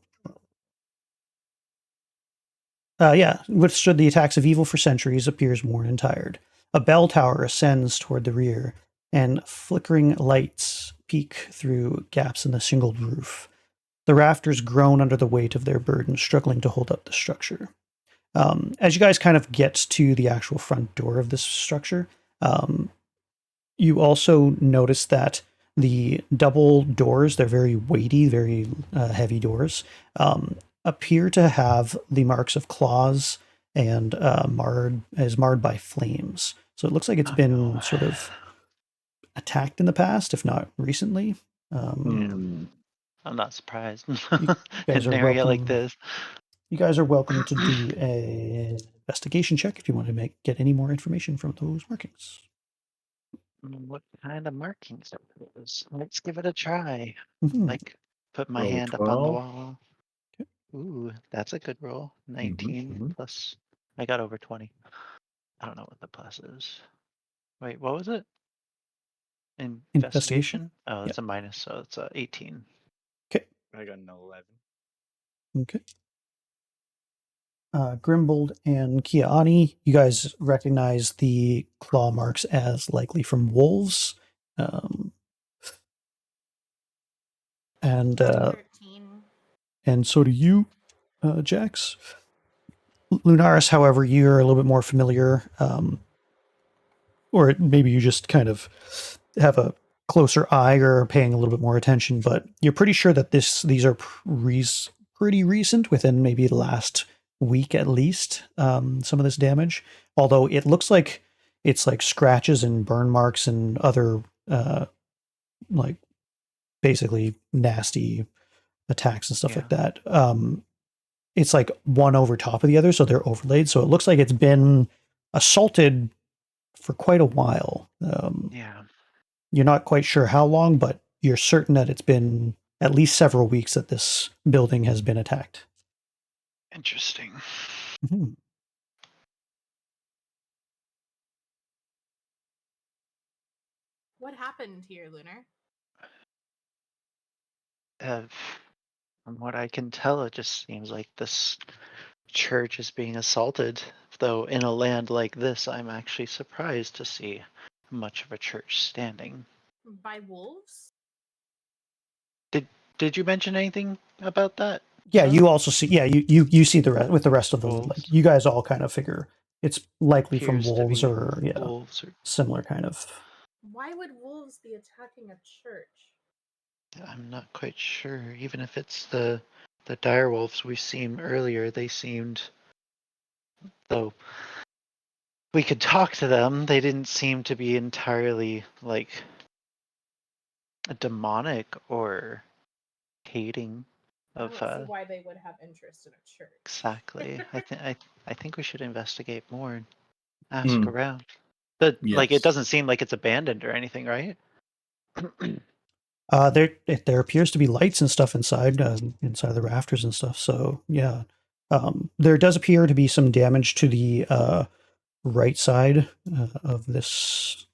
the attacks of evil for centuries, appears worn and tired. A bell tower ascends toward the rear, and flickering lights peek through gaps in the shingled roof. The rafters groan under the weight of their burden, struggling to hold up the structure. As you guys kind of get to the actual front door of this structure, you also notice that the double doors, they're very weighty, very heavy doors, appear to have the marks of claws and marred by flames. So it looks like it's been sort of attacked in the past, if not recently. I'm not surprised. You guys In are an area like welcome. this. You guys are welcome to do an investigation check if you want to get any more information from those markings. What kind of markings are those? Let's give it a try. Mhm. Like, put my Roll a hand up on the 12. wall. Okay. Ooh, that's a good roll. 19 mhm. plus. I got over 20. I don't know what the plus is. Wait, what was it? Investigation? Investigation? Oh, Yeah. that's a minus, so it's 18. Okay. I got an 11. Okay. Grimbold and Kiani, you guys recognize the claw marks as likely from wolves. And 13. so do you, Jax. Lunaris, however, you're a little bit more familiar, or maybe you just kind of have a closer eye or are paying a little bit more attention, but you're pretty sure that these are pretty recent, within maybe the last week at least, some of this damage. Although it looks like it's like scratches and burn marks and other like basically nasty attacks and stuff like that. It's like one over top of the other, so they're overlaid. So it looks like it's been assaulted for quite a while. Yeah. You're not quite sure how long, but you're certain that it's been at least several weeks that this building has been attacked. Interesting. Mhm. What happened here, Lunar? From what I can tell, it just seems like this church is being assaulted. Though in a land like this, I'm actually surprised to see much of a church standing. By wolves? Did you mention anything about that? Yeah, you also see. Yeah, you see the rest with the rest of them. Like Wolves. you guys all kind of figure it's likely from Appears to wolves be or wolves. Or, similar kind of. Why would wolves be attacking a church? I'm not quite sure. Even if it's the dire wolves we've seen earlier, they seemed, though we could talk to them, they didn't seem to be entirely like demonic or hating I of don't see why they would have interest in a church. exactly. I think we should investigate more and ask Mm, around. But like, it yes. doesn't seem like it's abandoned or anything, right? There appears to be lights and stuff inside inside the rafters and stuff. So yeah, there does appear to be some damage to the right side of this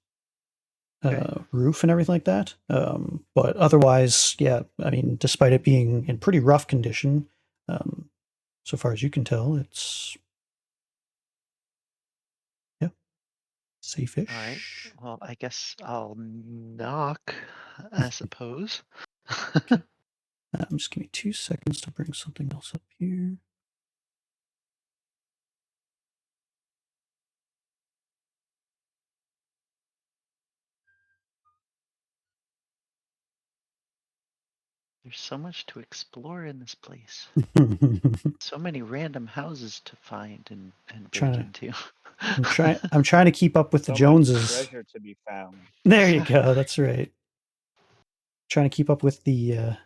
roof and everything like that. But otherwise, yeah, I mean, despite it being in pretty rough condition, so far as you can tell, it's safe-ish. All right. Well, I guess I'll knock, I suppose. Just give me 2 seconds to bring something else up here. There's so much to explore in this place. So many random houses to find and break Trying into. I'm trying to keep up with the So much Joneses. treasure to be found. There you go. That's right. Trying to keep up with the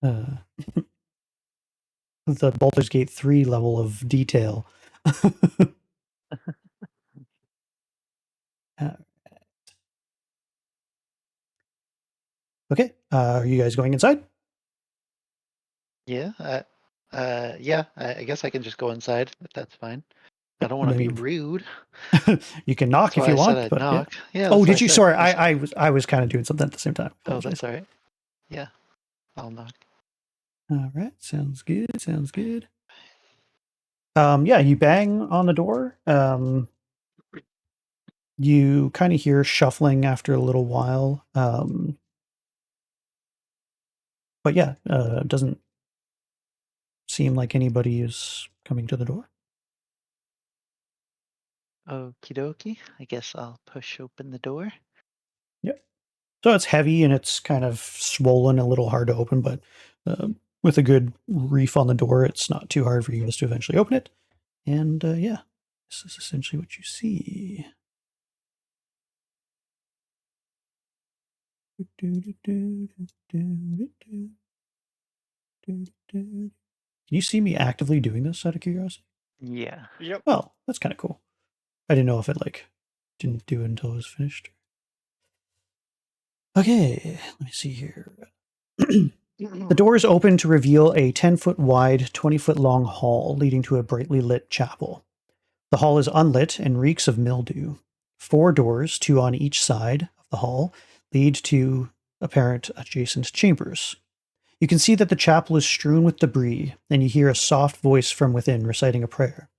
the Baldur's Gate 3 level of detail. Okay. Are you guys going inside? Yeah. I guess I can just go inside if that's fine. I don't want to be rude. You can knock That's if why you I said want, I'd but knock. yeah. Yeah. Oh, that's why did you? said- Sorry, I said- I was kind of doing something at the same time. Oh, Apologize. that's all right. Yeah. I'll knock. All right. Sounds good. Sounds good. Yeah, you bang on the door. You kind of hear shuffling after a little while. But yeah, it doesn't seem like anybody is coming to the door. Okie dokie. I guess I'll push open the door. Yep. So it's heavy and it's kind of swollen, a little hard to open, but with a good reef on the door, it's not too hard for you guys to eventually open it. And yeah, this is essentially what you see. Can you see me actively doing this out of curiosity? Yeah. Yep. Oh, that's kind of cool. I didn't know if it like didn't do it until it was finished. Okay, let me see here. The doors open to reveal a 10-foot wide, 20-foot long hall leading to a brightly lit chapel. The hall is unlit and reeks of mildew. 4 doors, 2 on each side of the hall, lead to apparent adjacent chambers. You can see that the chapel is strewn with debris, and you hear a soft voice from within reciting a prayer.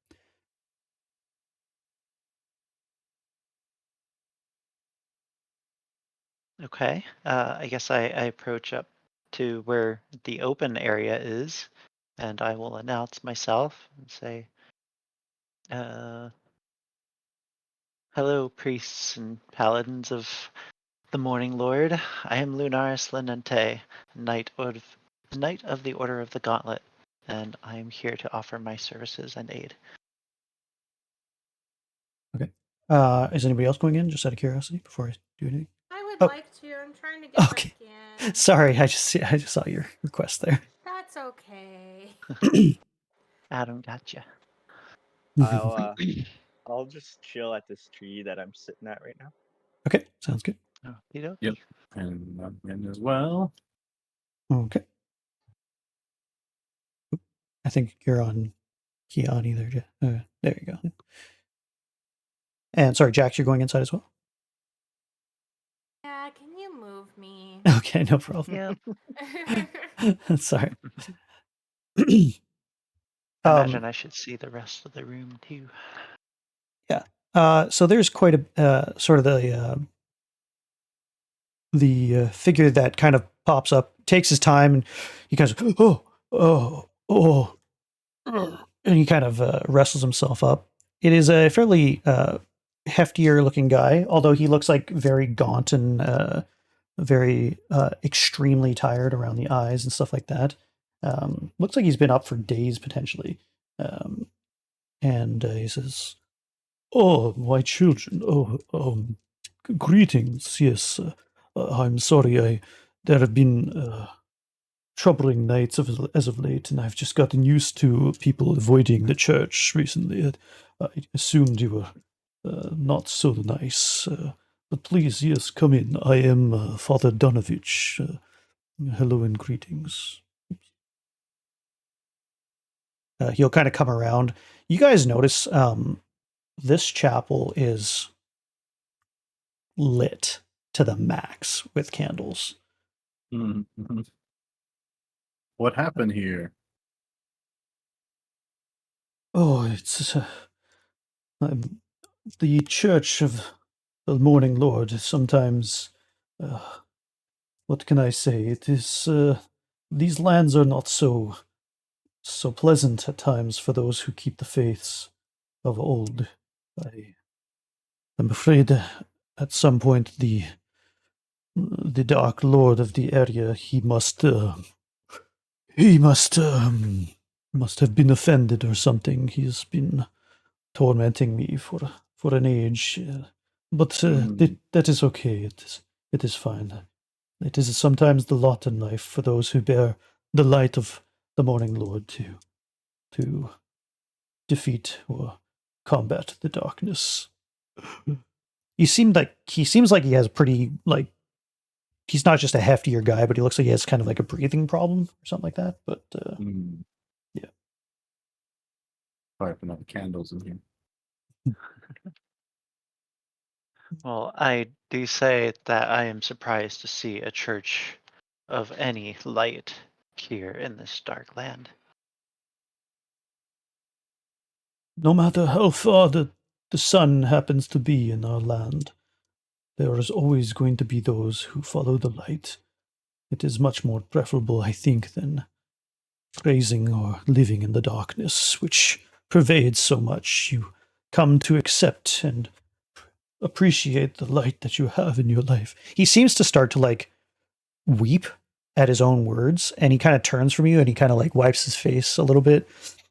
Okay. I guess I approach up to where the open area is, and I will announce myself and say, hello, priests and paladins of the Morning Lord. I am Lunaris Lenente, Knight of the Order of the Gauntlet, and I am here to offer my services and aid. Okay. Is anybody else going in, just out of curiosity, before I do anything? I would Oh. like to. I'm trying to get Okay. back in. Sorry, I just saw your request there. That's okay. Adam, gotcha. I'll just chill at this tree that I'm sitting at right now. Okay, sounds good. Okey-dokey. Yep. And I'm in as well. Okay. I think you're on Kiani there. There you go. And sorry, Jax, you're going inside as well? Yeah, can you move me? Okay, no problem. Yeah. Sorry. I imagine I should see the rest of the room too. So there's quite a sort of the figure that kind of pops up, takes his time, and he kind of and he kind of wrestles himself up. It is a fairly heftier looking guy, although he looks like very gaunt and very extremely tired around the eyes and stuff like that. Looks like he's been up for days potentially. And he says, "Oh, my children! Greetings. Yes, I'm sorry. There have been troubling nights as of late, and I've just gotten used to people avoiding the church recently. I assumed you were not so nice. But please, yes, come in. I am Father Donovich. Hello and greetings." He'll kind of come around. You guys notice this chapel is lit to the max with candles. Mm-hmm. What happened here? Oh, it's the Church of the Morning Lord. Sometimes, what can I say? It is these lands are not so pleasant at times for those who keep the faiths of old. I'm afraid at some point the Dark Lord of the area he must have been offended or something. He's been tormenting me for an age, but that is okay. It is fine. It is sometimes the lot in life for those who bear the light of the Morning Lord to defeat or combat the darkness. He seems like he has pretty like he's not just a heftier guy, but he looks like he has kind of like a breathing problem or something like that. But yeah. Sorry for not the candles in here. Well, I do say that I am surprised to see a church of any light here in this dark land. No matter how far the sun happens to be in our land, there is always going to be those who follow the light. It is much more preferable, I think, than praising or living in the darkness, which pervades so much. You come to accept and appreciate the light that you have in your life. He seems to start to like weep at his own words, and he kind of turns from you and he kind of like wipes his face a little bit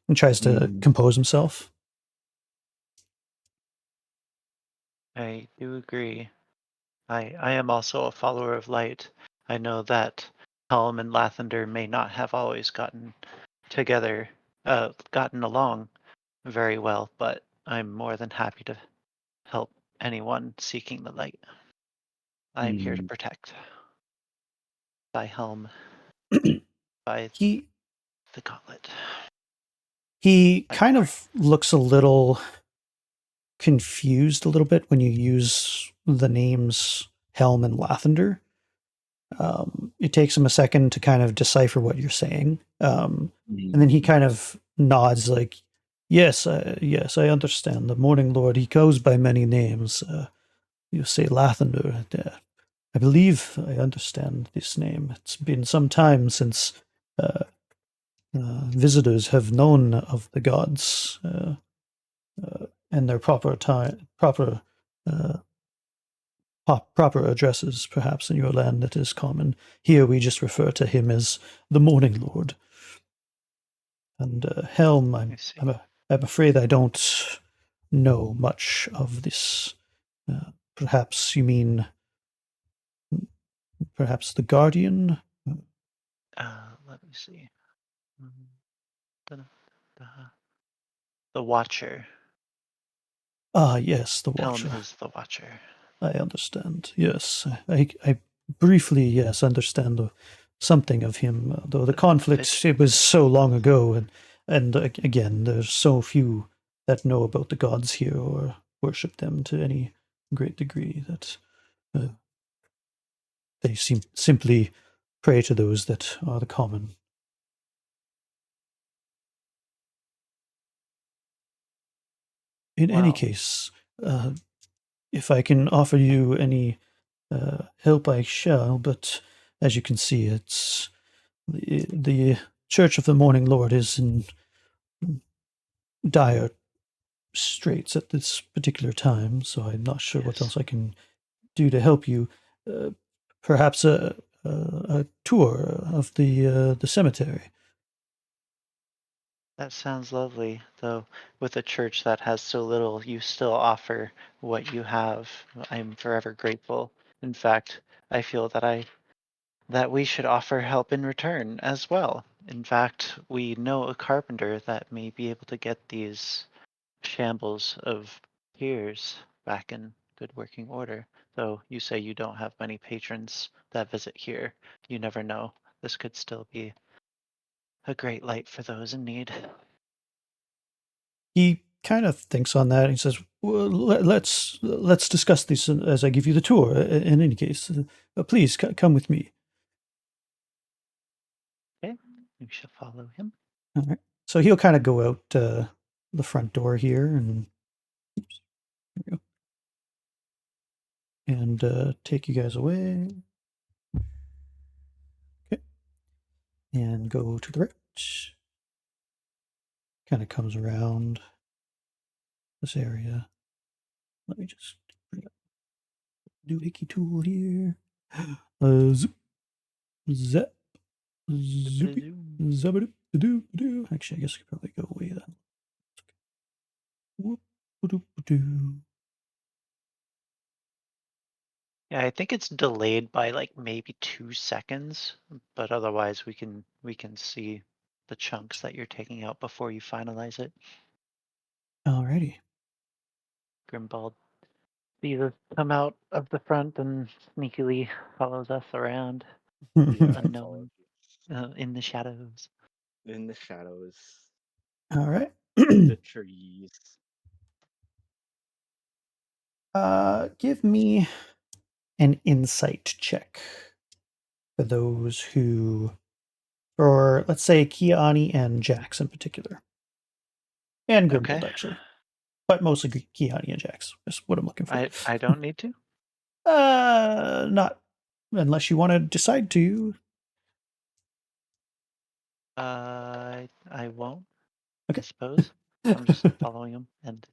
and tries to compose himself. I do agree. I am also a follower of light. I know that Helm and Lathander may not have always gotten together, gotten along very well, but I'm more than happy to help anyone seeking the light. I am here to protect. By Helm, by He the gauntlet. he By kind Bard. of looks a little confused a little bit when you use the names Helm and Lathander. It takes him a second to kind of decipher what you're saying. And then he kind of nods like, yes, yes, I understand. The Morning Lord, he goes by many names. You say Lathander. I believe I understand this name. It's been some time since visitors have known of the gods and their proper time, proper addresses, perhaps in your land that is common. Here we just refer to him as the Morning Lord. And Helm, I'm afraid I don't know much of this. Perhaps you mean perhaps the Guardian? Let me see. The Watcher. Ah, yes, the Helm Watcher. is the Watcher. I understand. Yes, I briefly, yes, understand something of him. Though the conflict, it was so long ago, and again, there's so few that know about the gods here or worship them to any great degree that they simply pray to those that are the common. In any case, if I can offer you any help, I shall. But as you can see, it's the Church of the Morning Lord is in dire straits at this particular time, so I'm not sure what else I can do to help you. Perhaps a tour of the cemetery. That sounds lovely, though with a church that has so little, you still offer what you have. I'm forever grateful. In fact, I feel that we should offer help in return as well. In fact, we know a carpenter that may be able to get these shambles of piers back in good working order. Though you say you don't have many patrons that visit here, you never know. This could still be a great light for those in need. He kind of thinks on that. He says, well, let's discuss this as I give you the tour. In any case, please come with me. Okay, we shall follow him. All right. So he'll kind of go out the front door here and take you guys away. Okay. And go to the right. Kind of comes around this area. Let me just bring up the doohickey tool here. Zoop, zap, zoopy, zabadoo. Actually, I guess I could probably go away then. Whoop-a-doop-a-doo. Yeah, I think it's delayed by like maybe 2 seconds, but otherwise we can see the chunks that you're taking out before you finalize it. Alrighty. Grimbald sees us come out of the front and sneakily follows us around Yeah, unknown in the shadows. in the shadows, All right. the trees. Give me an insight check for those who, or let's say Kiani and Jax in particular, and Grimbold Okay. actually, but mostly Kiani and Jax is what I'm looking for. I don't need to. Not unless you want to decide to. I won't. I Okay. suppose I'm just following him and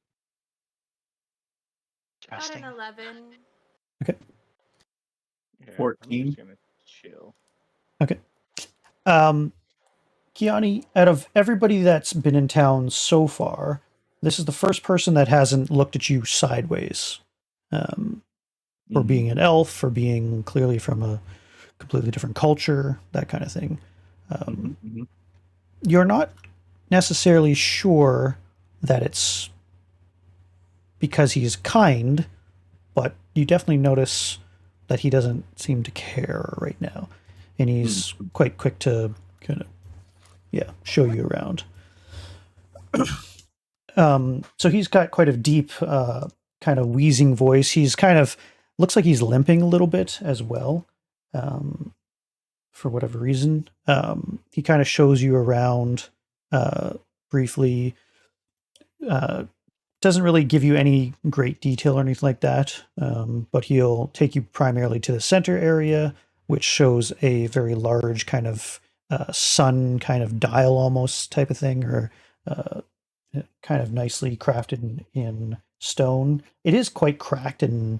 Got trusting. an 11. Yeah, I'm 14. just gonna chill. Okay. Kiani, out of everybody that's been in town so far, this is the first person that hasn't looked at you sideways. For being an elf, for being clearly from a completely different culture, that kind of thing. You're not necessarily sure that it's because he's kind, but you definitely notice that he doesn't seem to care right now. And he's quite quick to kind of, show you around. So he's got quite a deep, kind of wheezing voice. He's kind of, looks like he's limping a little bit as well. For whatever reason. He kind of shows you around briefly. Doesn't really give you any great detail or anything like that, but he'll take you primarily to the center area, which shows a very large kind of sun kind of dial almost type of thing, or kind of nicely crafted in stone. It is quite cracked and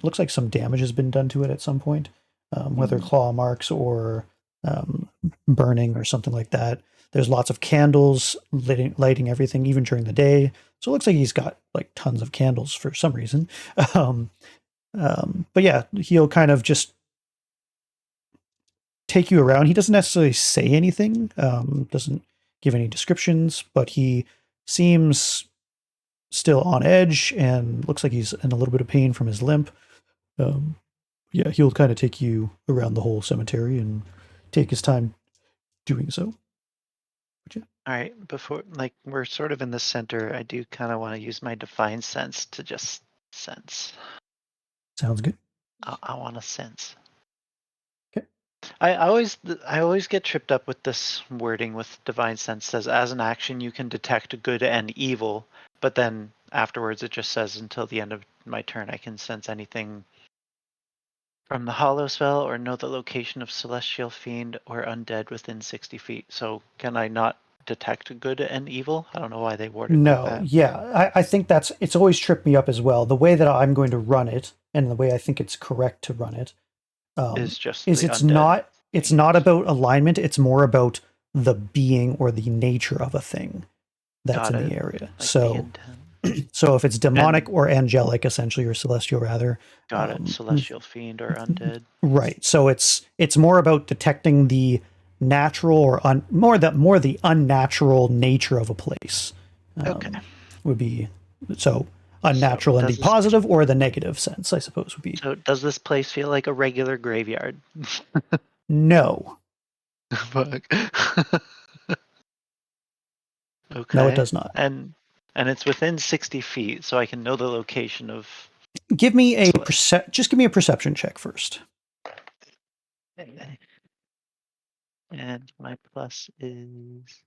looks like some damage has been done to it at some point, whether claw marks or burning or something like that. There's lots of candles lighting everything, even during the day. So it looks like he's got like tons of candles for some reason. But yeah, he'll kind of just take you around. He doesn't necessarily say anything, doesn't give any descriptions, but he seems still on edge and looks like he's in a little bit of pain from his limp. Yeah, he'll kind of take you around the whole cemetery and take his time doing so. All right, before like we're sort of in the center, I do kind of want to use my divine sense to just sense. Sounds good. I want to sense. Okay. I always get tripped up with this wording with divine sense. Says as an action you can detect good and evil, but then afterwards it just says until the end of my turn I can sense anything from the hollow spell or know the location of celestial fiend or undead within 60 feet. So can I not detect good and evil? I don't know why they word it like that. Yeah, I think it's always tripped me up as well. The way that I'm going to run it and the way I think it's correct to run it Is just is the it's undead not about alignment. It's more about the being or the nature of a thing that's Got in it. the area. Like So the intent. so if it's demonic or angelic, essentially, or celestial rather. Got it. Celestial fiend or undead. Right. So it's more about detecting the natural or more the unnatural nature of a place. Okay. Would be so unnatural in the does this- positive or the negative sense, I suppose would be. So does this place feel like a regular graveyard? No. Fuck. Okay. No, it does not. And and it's within 60 feet, so I can know the location of. Give me a So- just give me a perception check first. And my plus is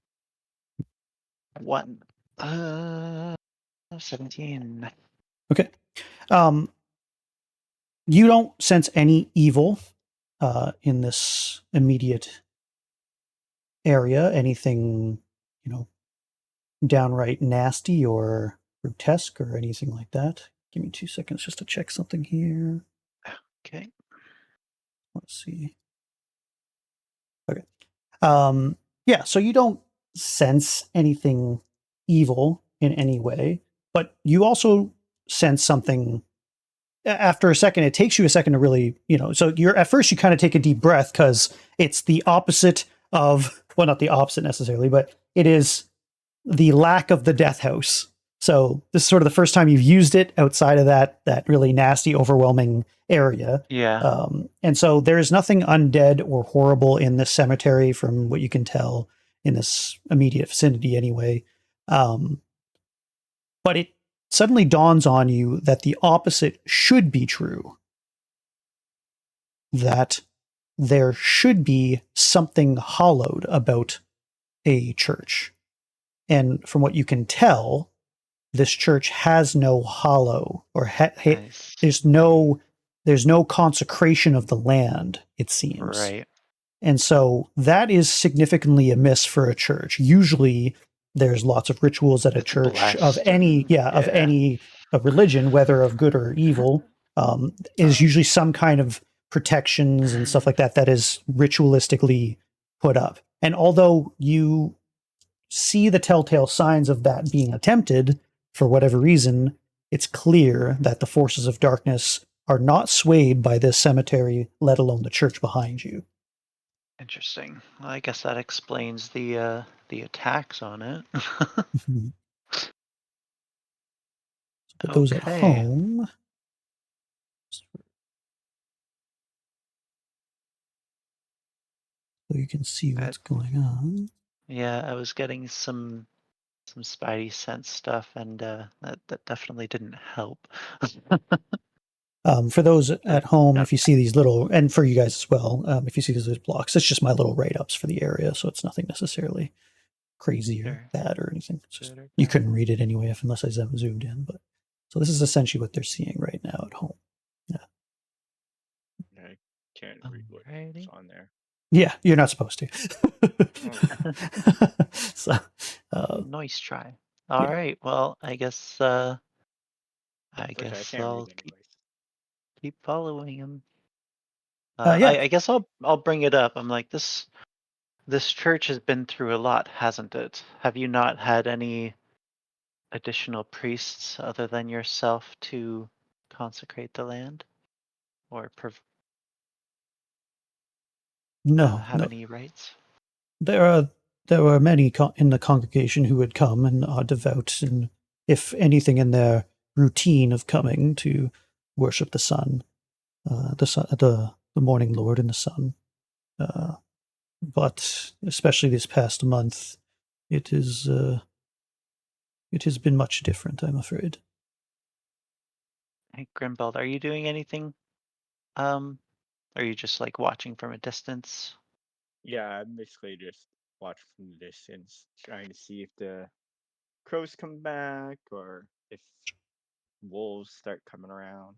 1. 17. Okay. You don't sense any evil in this immediate area. Anything, downright nasty or grotesque or anything like that. Give me 2 seconds just to check something here. Okay. Let's see. Okay. Yeah, so you don't sense anything evil in any way, but you also sense something. After a second, it takes you a second to really, so you're at first you kind of take a deep breath because it's the opposite of, well, not the opposite necessarily, but it is the lack of the death house. So this is sort of the first time you've used it outside of that really nasty, overwhelming area. Yeah. And so there's nothing undead or horrible in this cemetery from what you can tell in this immediate vicinity anyway. But it suddenly dawns on you that the opposite should be true. That there should be something hallowed about a church. And from what you can tell, this church has no hollow or Nice. there's no consecration of the land, it seems. Right. And so that is significantly amiss for a church. Usually there's lots of rituals at a It's church of blessed any and- of any religion, whether of good or evil, is usually some kind of protections and stuff like that is ritualistically put up. And although you see the telltale signs of that being attempted for whatever reason, it's clear that the forces of darkness are not swayed by this cemetery, let alone the church behind you. Interesting. Well, I guess that explains the attacks on it. Put those at Okay. home. So you can see what's going on. Yeah, I was getting some spidey sense stuff, and that definitely didn't help. For those at home, No. if you see these little, and for you guys as well, if you see these blocks, it's just my little write-ups for the area, so it's nothing necessarily crazy or Sure. bad or anything. It's just, Good or you bad. couldn't read it anyway unless I zoomed in. But so this is essentially what they're seeing right now at home. I can't read what's Alrighty. on there. Yeah, you're not supposed to. So, Nice try. All right. Well, I guess It's okay, I guess can't I'll read anyways. keep following him. yeah. I guess I'll bring it up. I'm like, this church has been through a lot, hasn't it? Have you not had any additional priests other than yourself to consecrate the land, or No, have no. any rites? There were many in the congregation who would come and are devout, and if anything, in their routine of coming to worship the sun, the morning Lord and the sun. But especially this past month, it has been much different, I'm afraid. Hey, Grimbald, are you doing anything? Are you just like watching from a distance? Yeah, I'm basically just watching from the distance, trying to see if the crows come back or if wolves start coming around.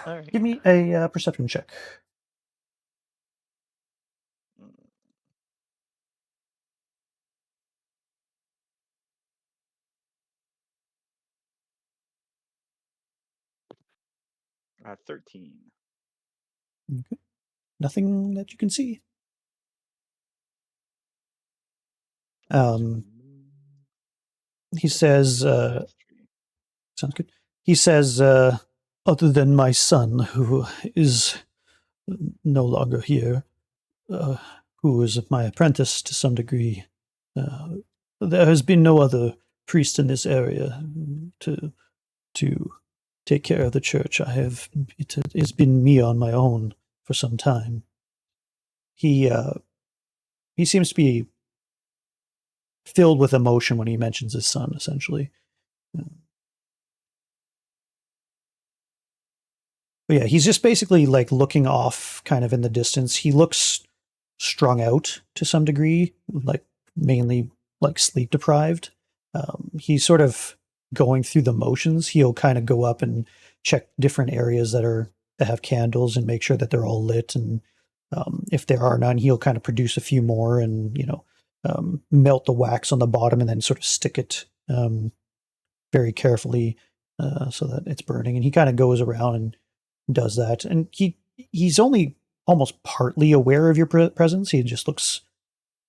All right. Give me a perception check. Mm. 13. Okay. Nothing that you can see. He says, sounds good. He says, other than my son, who is no longer here, who is my apprentice to some degree, there has been no other priest in this area to take care of the church. It's been me on my own for some time. He seems to be filled with emotion when he mentions his son, essentially. But yeah, he's just basically like looking off kind of in the distance. He looks strung out to some degree, like mainly like sleep deprived. He's sort of going through the motions. He'll kind of go up and check different areas that have candles and make sure that they're all lit. And if there are none, he'll kind of produce a few more and, melt the wax on the bottom and then sort of stick it very carefully so that it's burning. And he kind of goes around and does that. And he's only almost partly aware of your presence. He just looks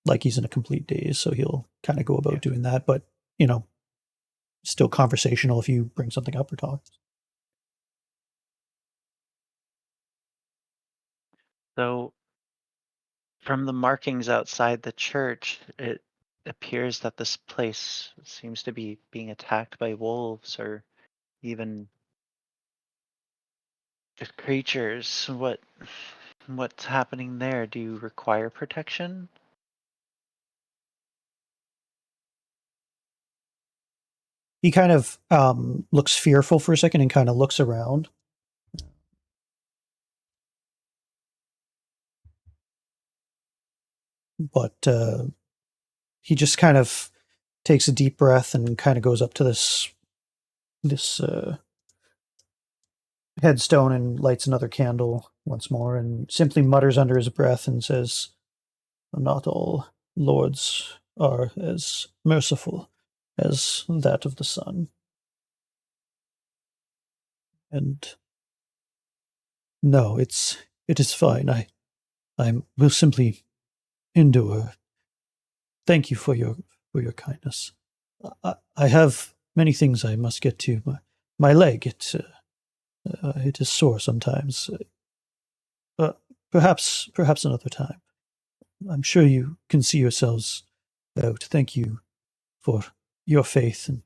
like he's in a complete daze. So he'll kind of go about doing that. But, still conversational if you bring something up or talk. So, from the markings outside the church, it appears that this place seems to be being attacked by wolves or even just creatures. What's happening there? Do you require protection? He kind of looks fearful for a second and kind of looks around. But he just kind of takes a deep breath and kind of goes up to this headstone and lights another candle once more and simply mutters under his breath and says, "Not all lords are as merciful as that of the sun. And no, it is fine. I will simply endure. Thank you for your kindness. I have many things I must get to. My leg, it is sore sometimes. Perhaps another time. I'm sure you can see yourselves out. Thank you for your faith and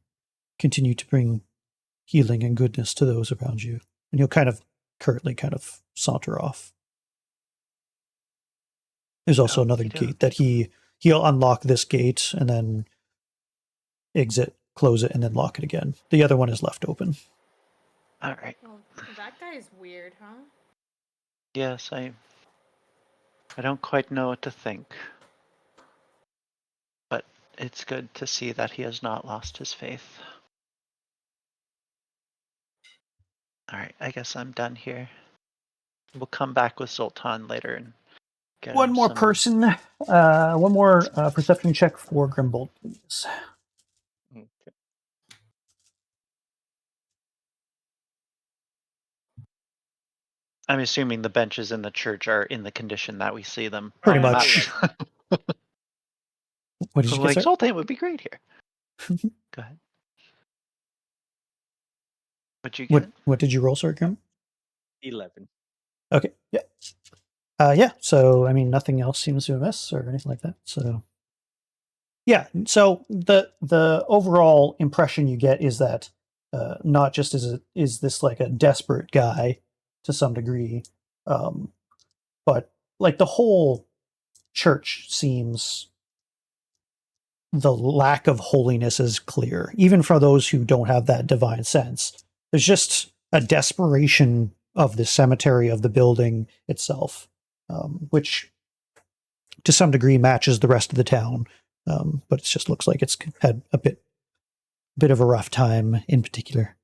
continue to bring healing and goodness to those around you." And he'll kind of curtly kind of saunter off. There's also another gate that he'll unlock this gate and then exit, close it, and then lock it again. The other one is left open. All right. Well, that guy's weird, huh? Yes, I don't quite know what to think. But it's good to see that he has not lost his faith. All right, I guess I'm done here. We'll come back with Zoltan later and get One him more some... person. One more perception check for Grimbold, please. Okay. I'm assuming the benches in the church are in the condition that we see them. Pretty on the much. map. What did you I'm get, like, sir? Zoltan would be great here. Go ahead. What'd you get? What did you roll, sir, Grim? 11. Okay, yeah. Yeah, so, I mean, nothing else seems to miss or anything like that, so... Yeah, so the overall impression you get is that not just is this like a desperate guy to some degree, but like the whole church seems, the lack of holiness is clear, even for those who don't have that divine sense. There's just a desperation of the cemetery, of the building itself, which to some degree matches the rest of the town, but it just looks like it's had a bit of a rough time in particular.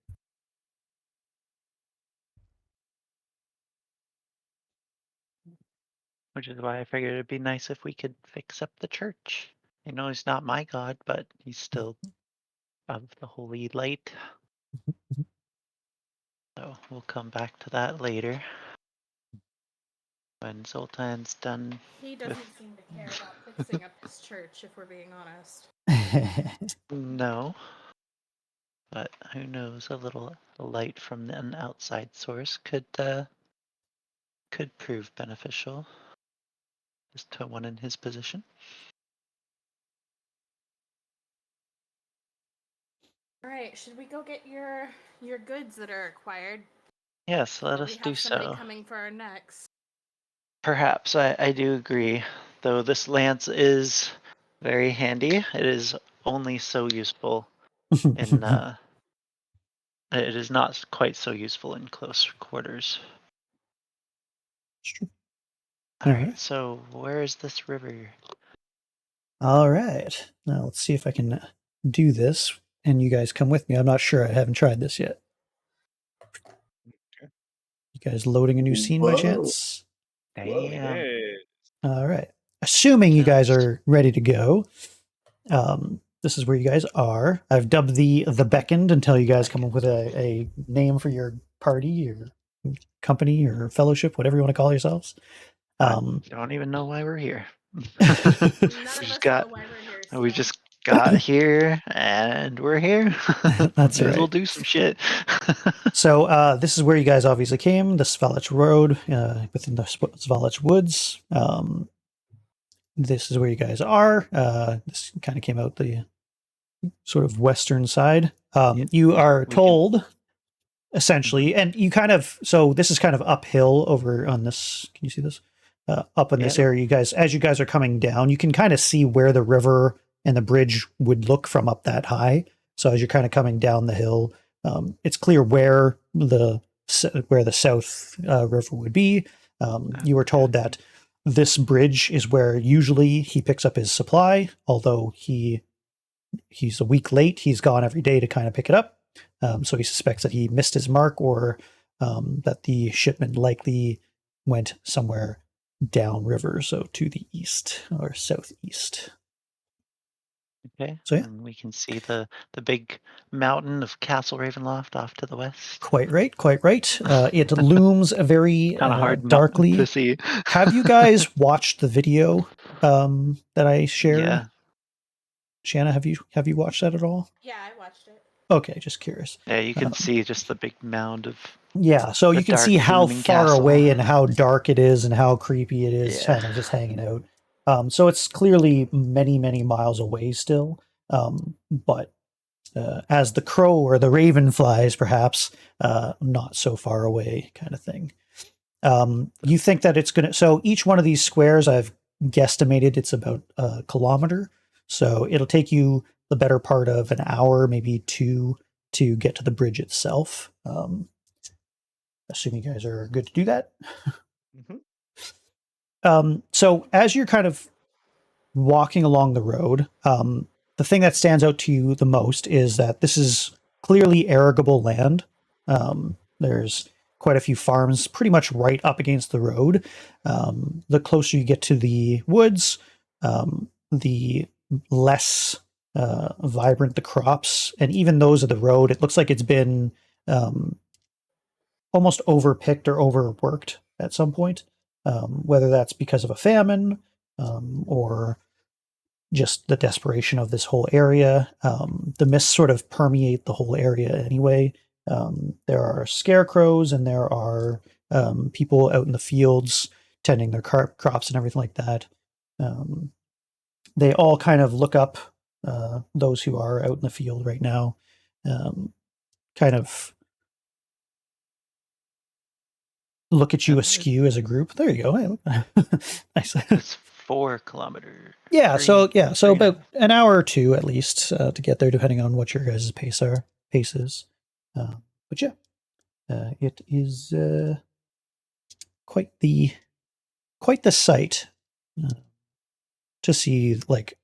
Which is why I figured it'd be nice if we could fix up the church. I know he's not my god, but he's still of the holy light. So we'll come back to that later. When Zoltan's done. He doesn't seem to care about fixing up his church, if we're being honest. No. But who knows, a little light from an outside source could prove beneficial. Just to one in his position. Alright, should we go get your goods that are acquired? Yes, let Or us we do have somebody so. coming for our necks. Perhaps, I do agree. Though this lance is very handy. It is only so useful in It is not quite so useful in close quarters. All All right. right. So where is this river? All right. Now let's see if I can do this, and you guys come with me. I'm not sure. I haven't tried this yet. Okay. You guys loading a new scene by Whoa. chance? Whoa. Damn. Hey. All right. Assuming you guys Just- are ready to go, this is where you guys are. I've dubbed the Beckoned until you guys come up with a name for your party or company or fellowship, whatever you want to call yourselves. I don't even know why we're here. None of just us got- know why we're here. We still. just got here and we're here. That's May as well right. do some shit. So this is where you guys obviously came, the Svalich Road, within the Svalich Woods. This is where you guys are. This kind of came out the sort of western side. You are told, essentially, and you kind of, so this is kind of uphill over on this, can you see this? Up in this Yeah. area, you guys, as you guys are coming down, you can kind of see where the river and the bridge would look from up that high. So as you're kind of coming down the hill, it's clear where the south river would be. You were told that this bridge is where usually he picks up his supply, although he's a week late. He's gone every day to kind of pick it up. So he suspects that he missed his mark, or that the shipment likely went somewhere downriver, so to the east or southeast. Okay. So yeah. And we can see the big mountain of Castle Ravenloft off to the west. Quite right, quite right. It looms very Kind of hard not darkly. to see. Have you guys watched the video that I shared? Yeah. Shanna, have you watched that at all? Yeah, I watched it. Okay, just curious. Yeah, you can see just the big mound of. Yeah, so The you can dark see how looming far castle. away and how dark it is and how creepy it is, Yeah. kind of just hanging out. So it's clearly many, many miles away still. But as the crow or the raven flies, perhaps not so far away, kind of thing. You think that it's going to, so each one of these squares, I've guesstimated it's about a kilometer. So it'll take you the better part of an hour, maybe two, to get to the bridge itself. Assuming you guys are good to do that. Mhm. So as you're kind of walking along the road, the thing that stands out to you the most is that this is clearly arable land. There's quite a few farms pretty much right up against the road. The closer you get to the woods, the less vibrant the crops, and even those of the road, it looks like it's been almost overpicked or overworked at some point, whether that's because of a famine or just the desperation of this whole area. The mists sort of permeate the whole area anyway. There are scarecrows and there are people out in the fields tending their crops and everything like that. They all kind of look up, those who are out in the field right now, kind of look at you askew as a group. There you go. Nice. It's 4 kilometers. Yeah, so three about and an hour or two at least to get there, depending on what your guys' pace is. But yeah, it is quite the sight to see, like,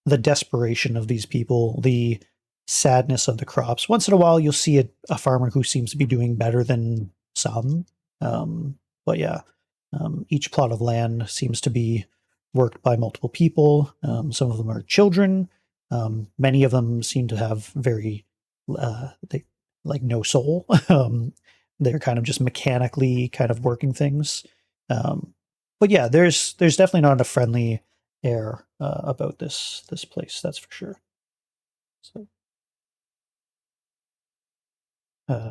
the desperation of these people, the sadness of the crops. Once in a while, you'll see a farmer who seems to be doing better than some. But yeah, each plot of land seems to be worked by multiple people. Some of them are children. Many of them seem to have very, they like no soul. They're kind of just mechanically kind of working things. But yeah, there's definitely not a friendly air about this place. That's for sure. So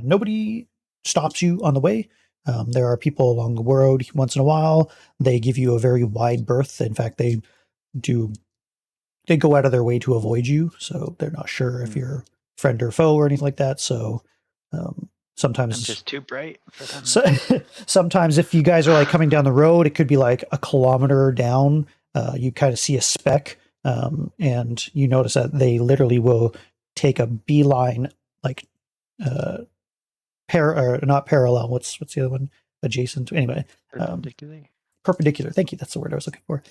nobody stops you on the way. There are people along the road once in a while. They give you a very wide berth. In fact, they go out of their way to avoid you, so they're not sure if you're friend or foe or anything like that. So sometimes I'm just too bright for them. So, sometimes if you guys are like coming down the road, it could be like a kilometer down. You kind of see a speck, and you notice that they literally will take a beeline, like not parallel. What's the other one? Adjacent. Anyway, Perpendicular. perpendicular. Thank you. That's the word I was looking for.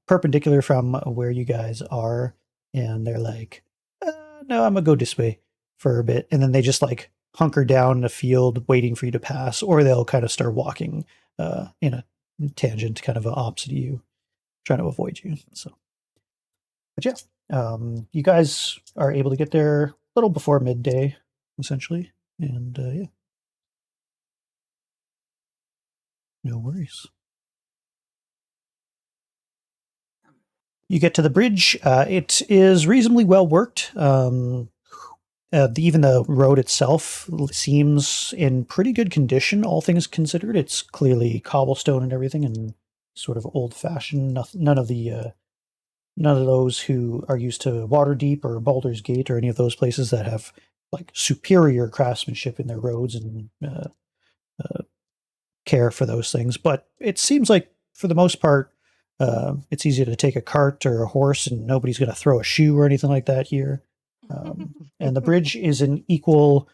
Perpendicular from where you guys are, and they're like, "No, I'm gonna go this way for a bit," and then they just like hunker down in a field, waiting for you to pass, or they'll kind of start walking in a tangent, kind of opposite of you, trying to avoid you. So, but yeah, you guys are able to get there a little before midday, essentially, and yeah, no worries. You get to the bridge. It is reasonably well worked. Even the road itself seems in pretty good condition, all things considered. It's clearly cobblestone and everything, and sort of old-fashioned. None of those who are used to Waterdeep or Baldur's Gate or any of those places that have like superior craftsmanship in their roads and care for those things. But it seems like, for the most part, it's easy to take a cart or a horse, and nobody's going to throw a shoe or anything like that here. And the bridge is in equal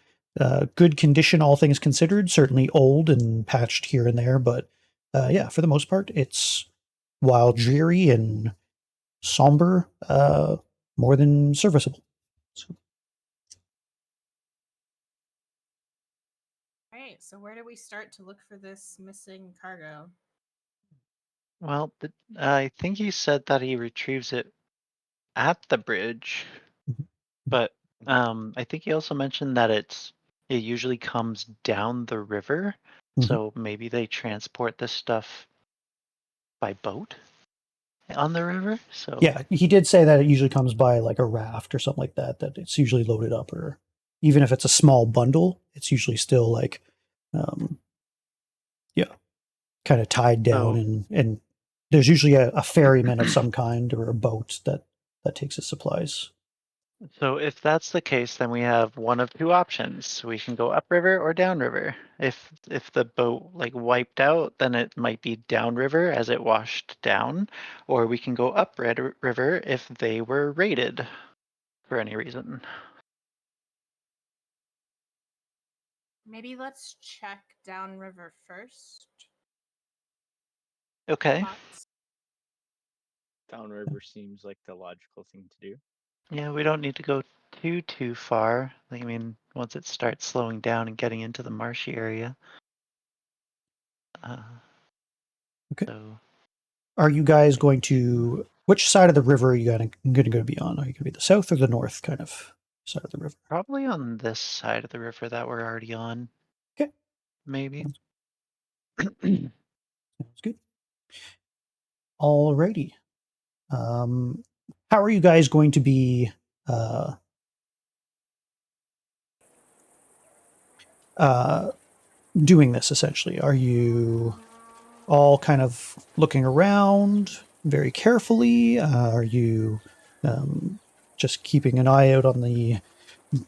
good condition, all things considered. Certainly old and patched here and there, but yeah, for the most part, it's, while dreary and somber, more than serviceable. So, All right, so where do we start to look for this missing cargo? Well, I think he said that he retrieves it at the bridge, but I think he also mentioned that it usually comes down the river, so maybe they transport this stuff by boat on the river. So yeah, he did say that it usually comes by like a raft or something like that. That it's usually loaded up, or even if it's a small bundle, it's usually still like, yeah, kind of tied down, and there's usually a ferryman of some kind or a boat that takes his supplies. So if that's the case, then we have one of two options. We can go upriver or downriver. If the boat like wiped out, then it might be downriver as it washed down, or we can go upriver if they were raided for any reason. Maybe let's check downriver first. Okay. Thoughts? Downriver seems like the logical thing to do. Yeah, we don't need to go too far. I mean, once it starts slowing down and getting into the marshy area. Okay. So Are you guys going to, which side of the river are you going to be on? Are you going to be the south or the north kind of side of the river? probably on this side of the river that we're already on. Okay. Maybe. Sounds good. Alrighty. How are you guys going to be doing this, essentially? Are you all kind of looking around very carefully? Are you just keeping an eye out on the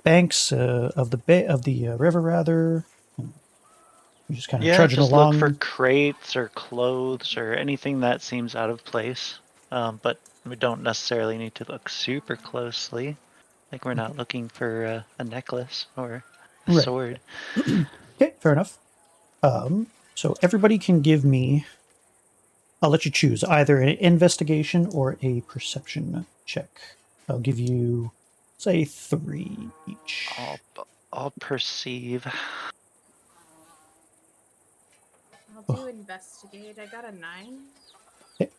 banks of the river, rather? You're just kind of Yeah, trudging just look for along. crates or clothes or anything that seems out of place. But we don't necessarily need to look super closely. Like we're not looking for a necklace or a Right. sword. Okay, fair enough. So everybody can give me, I'll let you choose either an investigation or a perception check. I'll give you, say, 3 each. I'll perceive. I'll do investigate. I got a 9. Okay.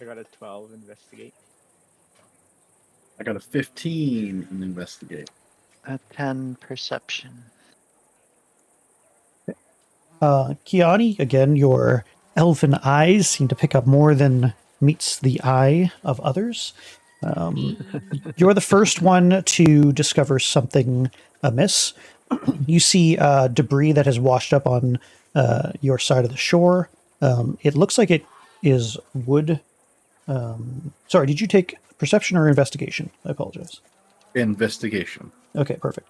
I got a 12 investigate. I got a 15 in investigate. A 10 perception. Kiani, again, your elfin eyes seem to pick up more than meets the eye of others. You're the first one to discover something amiss. You see debris that has washed up on your side of the shore. It looks like it is wood. Sorry, did you take perception or investigation? I apologize. Investigation. Okay, perfect.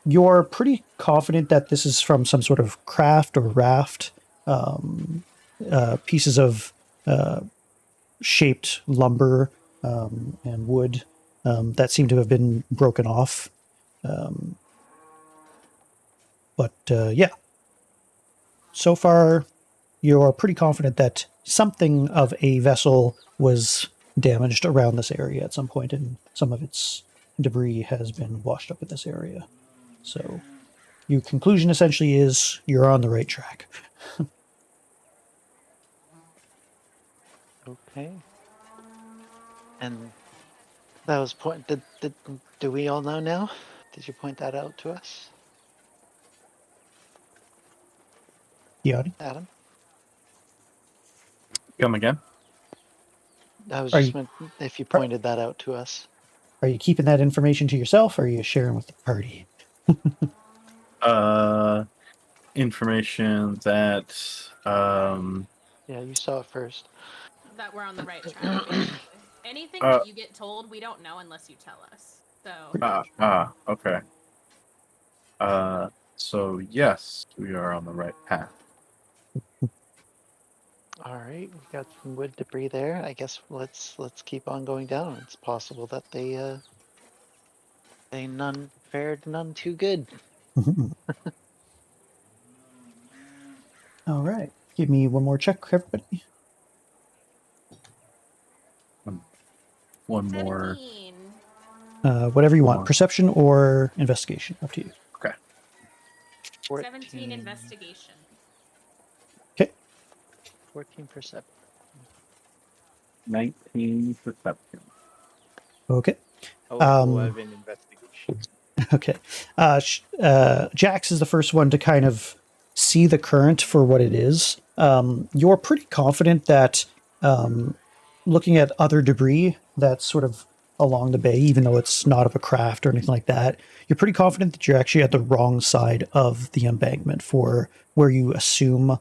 You're pretty confident that this is from some sort of craft or raft. Pieces of shaped lumber and wood that seem to have been broken off. But yeah, so far you're pretty confident that something of a vessel was damaged around this area at some point, and some of its debris has been washed up in this area. So your conclusion essentially is you're on the right track. Okay. And that was point. Do we all know now? Did you point that out to us, Yadi, Adam? Come again? I was are just you meant if you are, pointed that out to us. are you keeping that information to yourself, or are you sharing with the party? Information that Yeah, you saw it first. That we're on the right track, basically. Anything uh that you get told, we don't know unless you tell us. So Pretty much. okay. So yes, we are on the right path. All right, we got some wood debris there. I guess let's keep on going down. It's possible that they none fared none too good. Mhm. All right. Give me one more check, everybody. One more. 17. Whatever you want. More. Perception or investigation. Up to you. Okay. 17 14, investigation. Okay. 14 perception. 19 perception. Okay. 11 investigation. Okay. Jax is the first one to kind of see the current for what it is. You're pretty confident that looking at other debris that's sort of along the bay, even though it's not of a craft or anything like that, you're pretty confident that you're actually at the wrong side of the embankment for where you assume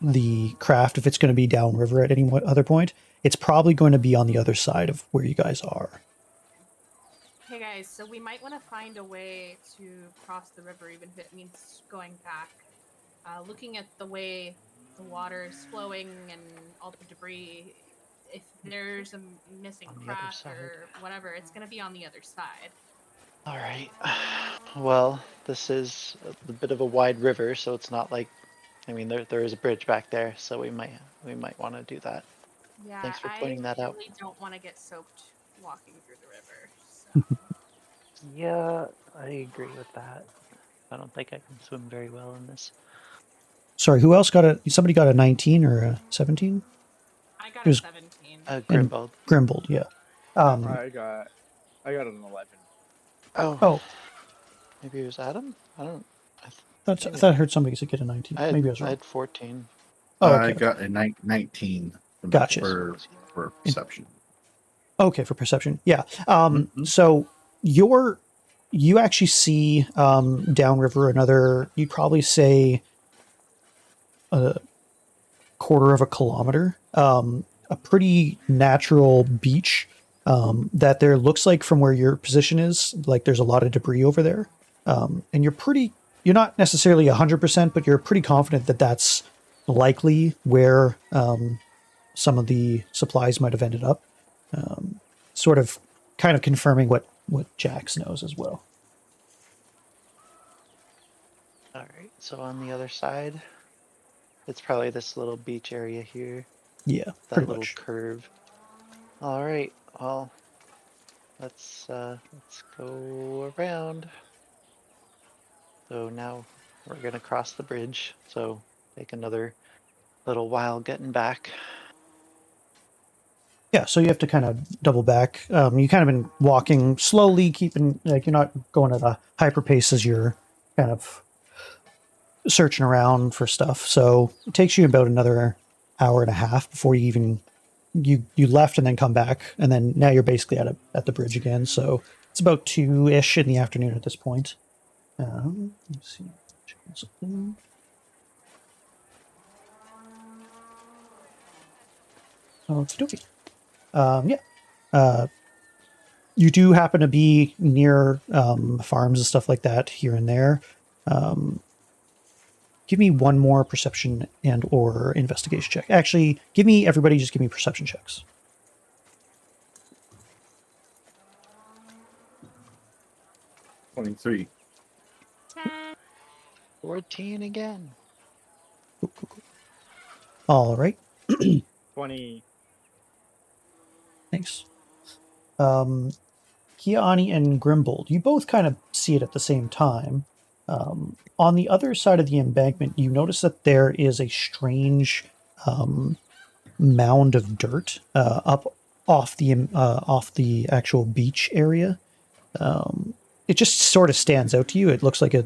the craft, if it's going to be downriver at any other point, it's probably going to be on the other side of where you guys are. Hey guys, so we might want to find a way to cross the river, even if it means going back. Looking at the way the water is flowing and all the debris, if there's a missing On the other craft side. or whatever, it's going to be on the other side. All right. Well, this is a bit of a wide river, so it's not like. I mean, there is a bridge back there, so we might want to do that. Yeah, Thanks for I pointing that out. really don't want to get soaked walking through the river. So Yeah, I agree with that. I don't think I can swim very well in this. Sorry, who else got somebody got a 19 or a 17? I got It a was 17. And Grimbold. Grimbold, yeah. I got an 11. Oh, Maybe it was Adam. I don't. I thought I heard somebody get a 19. I had, Maybe I was I wrong. had 14. Oh, I okay. got a 19 Gotcha. for perception. Okay, for perception. Yeah. Mhm. So you actually see downriver another, you'd probably say a quarter of a kilometer, a pretty natural beach that there looks like from where your position is, like there's a lot of debris over there. And you're not necessarily 100%, but you're pretty confident that that's likely where some of the supplies might have ended up. Sort of kind of confirming what Jax knows as well. All right. So on the other side, it's probably this little beach area here. Yeah, That pretty little much. curve. All right. Well, let's go around. So now we're gonna cross the bridge. So take another little while getting back. Yeah, so you have to kind of double back. You kind of been walking slowly, keeping like you're not going at a hyper pace as you're kind of searching around for stuff. So it takes you about another hour and a half before you left and then come back, and then now you're basically at the bridge again. So it's about 2-ish in the afternoon at this point. Let's see. Checking something. Okey-dokey. Yeah. You do happen to be near farms and stuff like that here and there. Give me one more perception and or investigation check. Actually, just give me perception checks. 23. 10. 14 again. Cool, cool, cool. All right. 20. Thanks. Kiani and Grimbold, you both kind of see it at the same time. On the other side of the embankment, you notice that there is a strange mound of dirt up off the actual beach area. It just sort of stands out to you. It looks like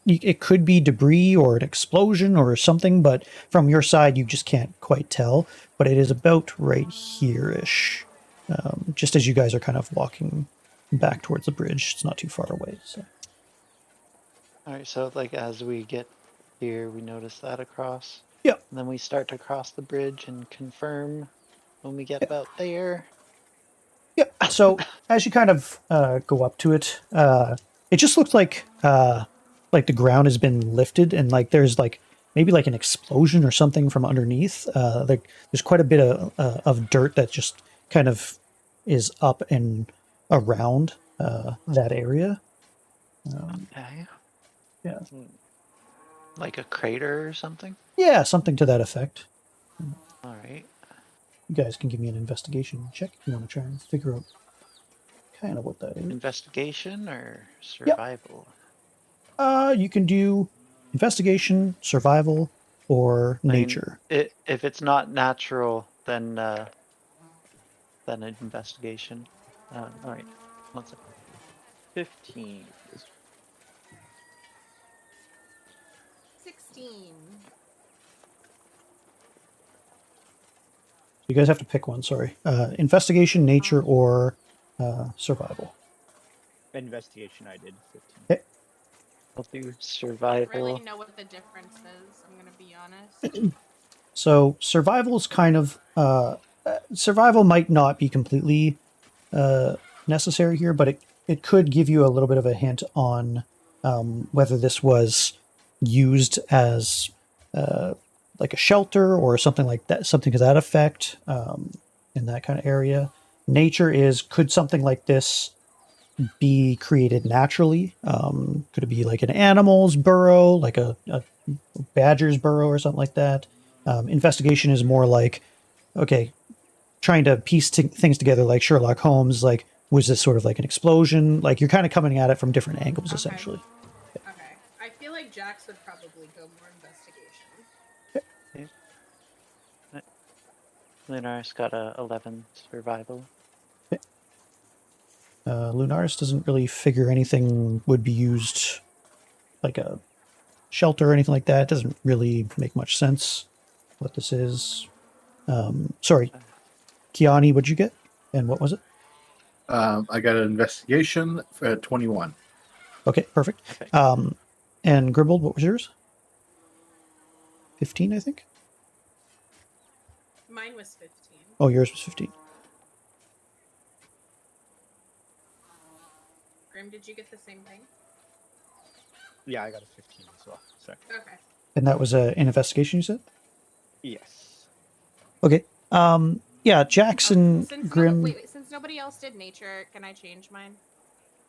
it could be debris or an explosion or something, but from your side, you just can't quite tell. But it is about right here-ish, just as you guys are kind of walking back towards the bridge. It's not too far away. So All right, so like as we get here, we notice that across. yeah, And then we start to cross the bridge and confirm when we get yeah. about there. Yeah. So as you kind of go up to it, it just looks like the ground has been lifted and like there's like maybe like an explosion or something from underneath. There's quite a bit of dirt that just kind of is up and around that area. Okay. Yeah. Like a crater or something? Yeah, something to that effect. All right. You guys can give me an investigation check if you want to try and figure out kind of what that is. Investigation or Yep. survival? You can do investigation, survival, or I mean, nature. if it's not natural, then an investigation. All right. 1 second. 15. 16. You guys have to pick one, sorry. Investigation, nature, or survival. Investigation I did. 15. Okay. I'll do I don't survival. really know what the difference is, I'm gonna be honest. So survival is kind of survival might not be completely necessary here, but it could give you a little bit of a hint on whether this was used as like a shelter or something like that, something to that effect in that kind of area. Nature is, could something like this be created naturally? Could it be like an animal's burrow, like a badger's burrow or something like that? Investigation is more like, okay, trying to piece things together like Sherlock Holmes, like, was this sort of like an explosion? Like, you're kind of coming at it from different angles, Okay. essentially. Okay. I feel like Jax would probably go more investigation. Lunaris got a 11 survival. Lunaris doesn't really figure anything would be used like a shelter or anything like that. It doesn't really make much sense what this is. Sorry, Kiani, what'd you get? And what was it? I got an investigation at 21. Okay, perfect. Okay. And Gribbled, what was yours? 15, I think? Mine was 15. Oh, yours was 15. Grim, did you get the same thing? Yeah, I got a 15 as well. Sorry. Okay. And that was an investigation, you said? Yes. Okay. Yeah, Jackson, Since Grim. wait, since nobody else did nature, can I change mine?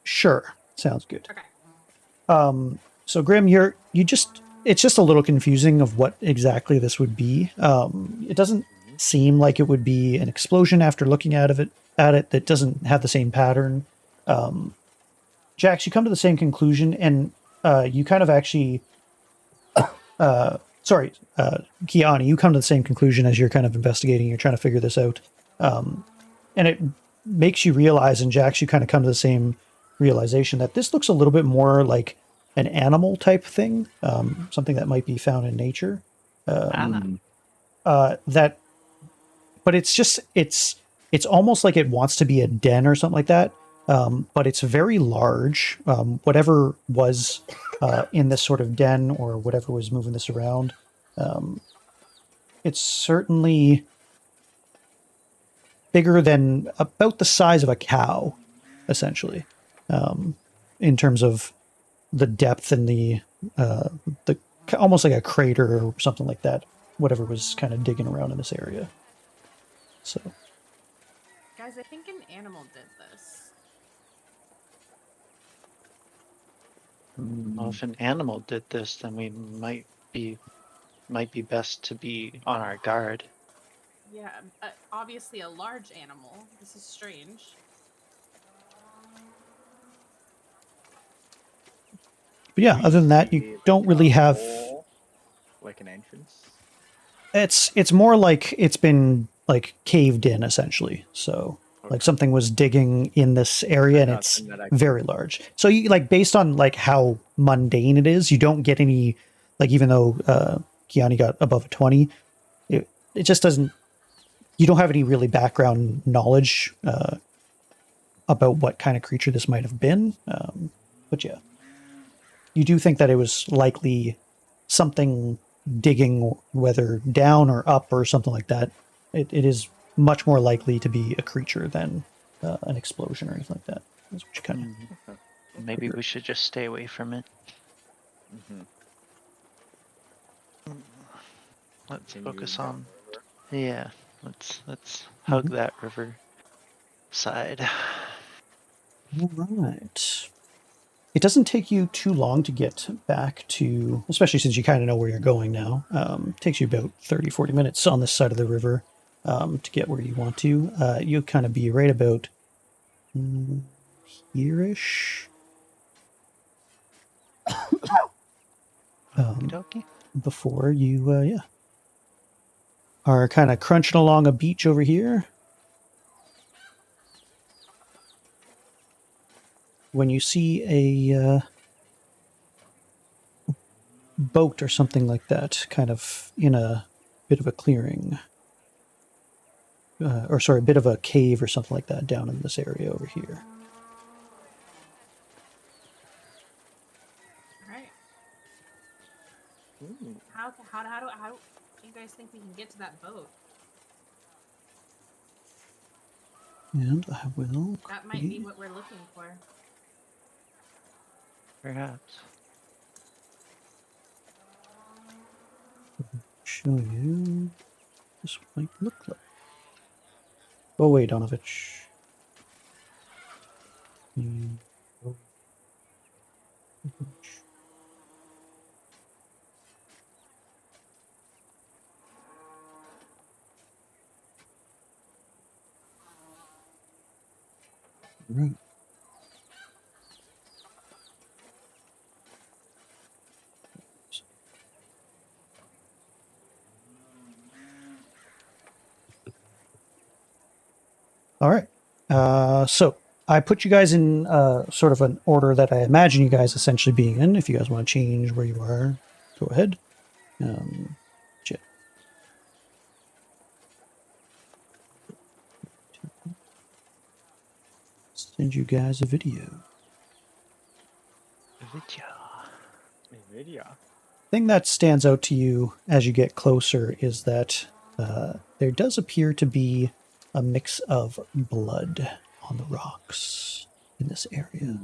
Sure. Sounds good. Okay. So Grim, it's just a little confusing of what exactly this would be. It doesn't seem like it would be an explosion after looking at it that doesn't have the same pattern. Jax, you come to the same conclusion, and you kind of actually, Kiani, you come to the same conclusion as you're kind of investigating. You're trying to figure this out, and it makes you realize, and Jax, you kind of come to the same realization that this looks a little bit more like an animal type thing, something that might be found in nature. That, but it's almost like it wants to be a den or something like that. But it's very large. Whatever was in this sort of den or whatever was moving this around, it's certainly bigger than about the size of a cow, essentially, in terms of the depth and the almost like a crater or something like that. Whatever was kind of digging around in this area. So. Guys, I think an animal did this. Well, if an animal did this, then we might be best to be on our guard. Yeah, obviously a large animal. This is strange. But yeah, Do we other than that, you see, don't like, really a have. hole, like an entrance? It's more like it's been like caved in essentially. So like Okay. something was digging in this area, and it's Nothing that I very large. So you like based on like how mundane it is, you don't get any like even though Kiani got above a 20, it just doesn't. You don't have any really background knowledge about what kind of creature this might have been. But yeah, you do think that it was likely something digging, whether down or up or something like that. It is much more likely to be a creature than an explosion or anything like that. That's what you kind of. Mhm. Maybe we should just stay away from it. Mm-hmm. Let's Continue focus down on. the river. Yeah, let's hug that river side. All right. It doesn't take you too long to get back to, especially since you kind of know where you're going now. It takes you about 30, 40 minutes on this side of the river to get where you want to. You'll kind of be right about here-ish. Okie Before you, are kind of crunching along a beach over here. When you see a boat or something like that, kind of in a bit of a clearing, or sorry, a bit of a cave or something like that down in this area over here. All right. Ooh. How do you guys think we can get to that boat? And I will That might be quickly what we're looking for. Perhaps. show you what this might look like. Oh wait, Donovich. Right. All right. So I put you guys in sort of an order that I imagine you guys essentially being in. If you guys want to change where you are, go ahead. Jet. Send you guys a video. Nvidia. Thing that stands out to you as you get closer is that there does appear to be a mix of blood on the rocks in this area.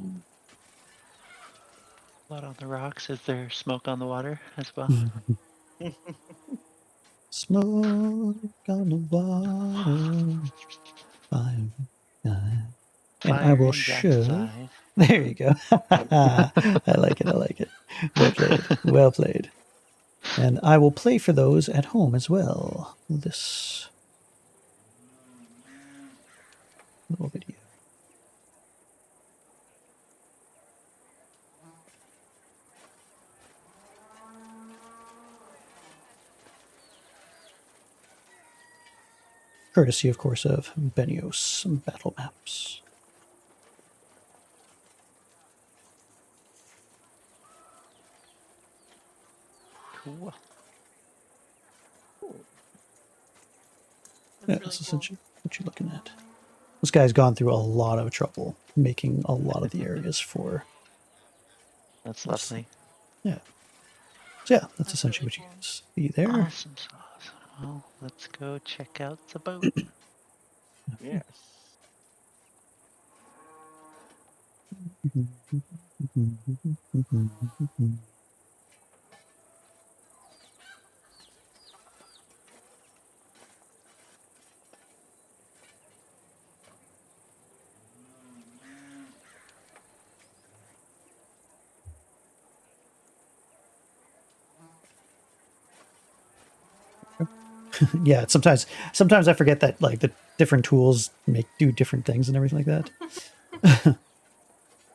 Blood on the rocks. Is there smoke on the water as well? Smoke on the water, fire. And I Fire will in Jack's shove. eyes. There you go. I like it. I like it. Well played. Well played. And I will play for those at home as well. This little video. Courtesy, of course, of Benios Battle Maps. Cool. Yeah, that's essentially what you're looking at. This guy's gone through a lot of trouble making a lot of the areas for. That's this. lovely. Yeah. So yeah, that's That's essentially really what you cool. guys see there. Awesome sauce. Well, let's go check out the boat. Yes. Yeah, sometimes I forget that like the different tools do different things and everything like that.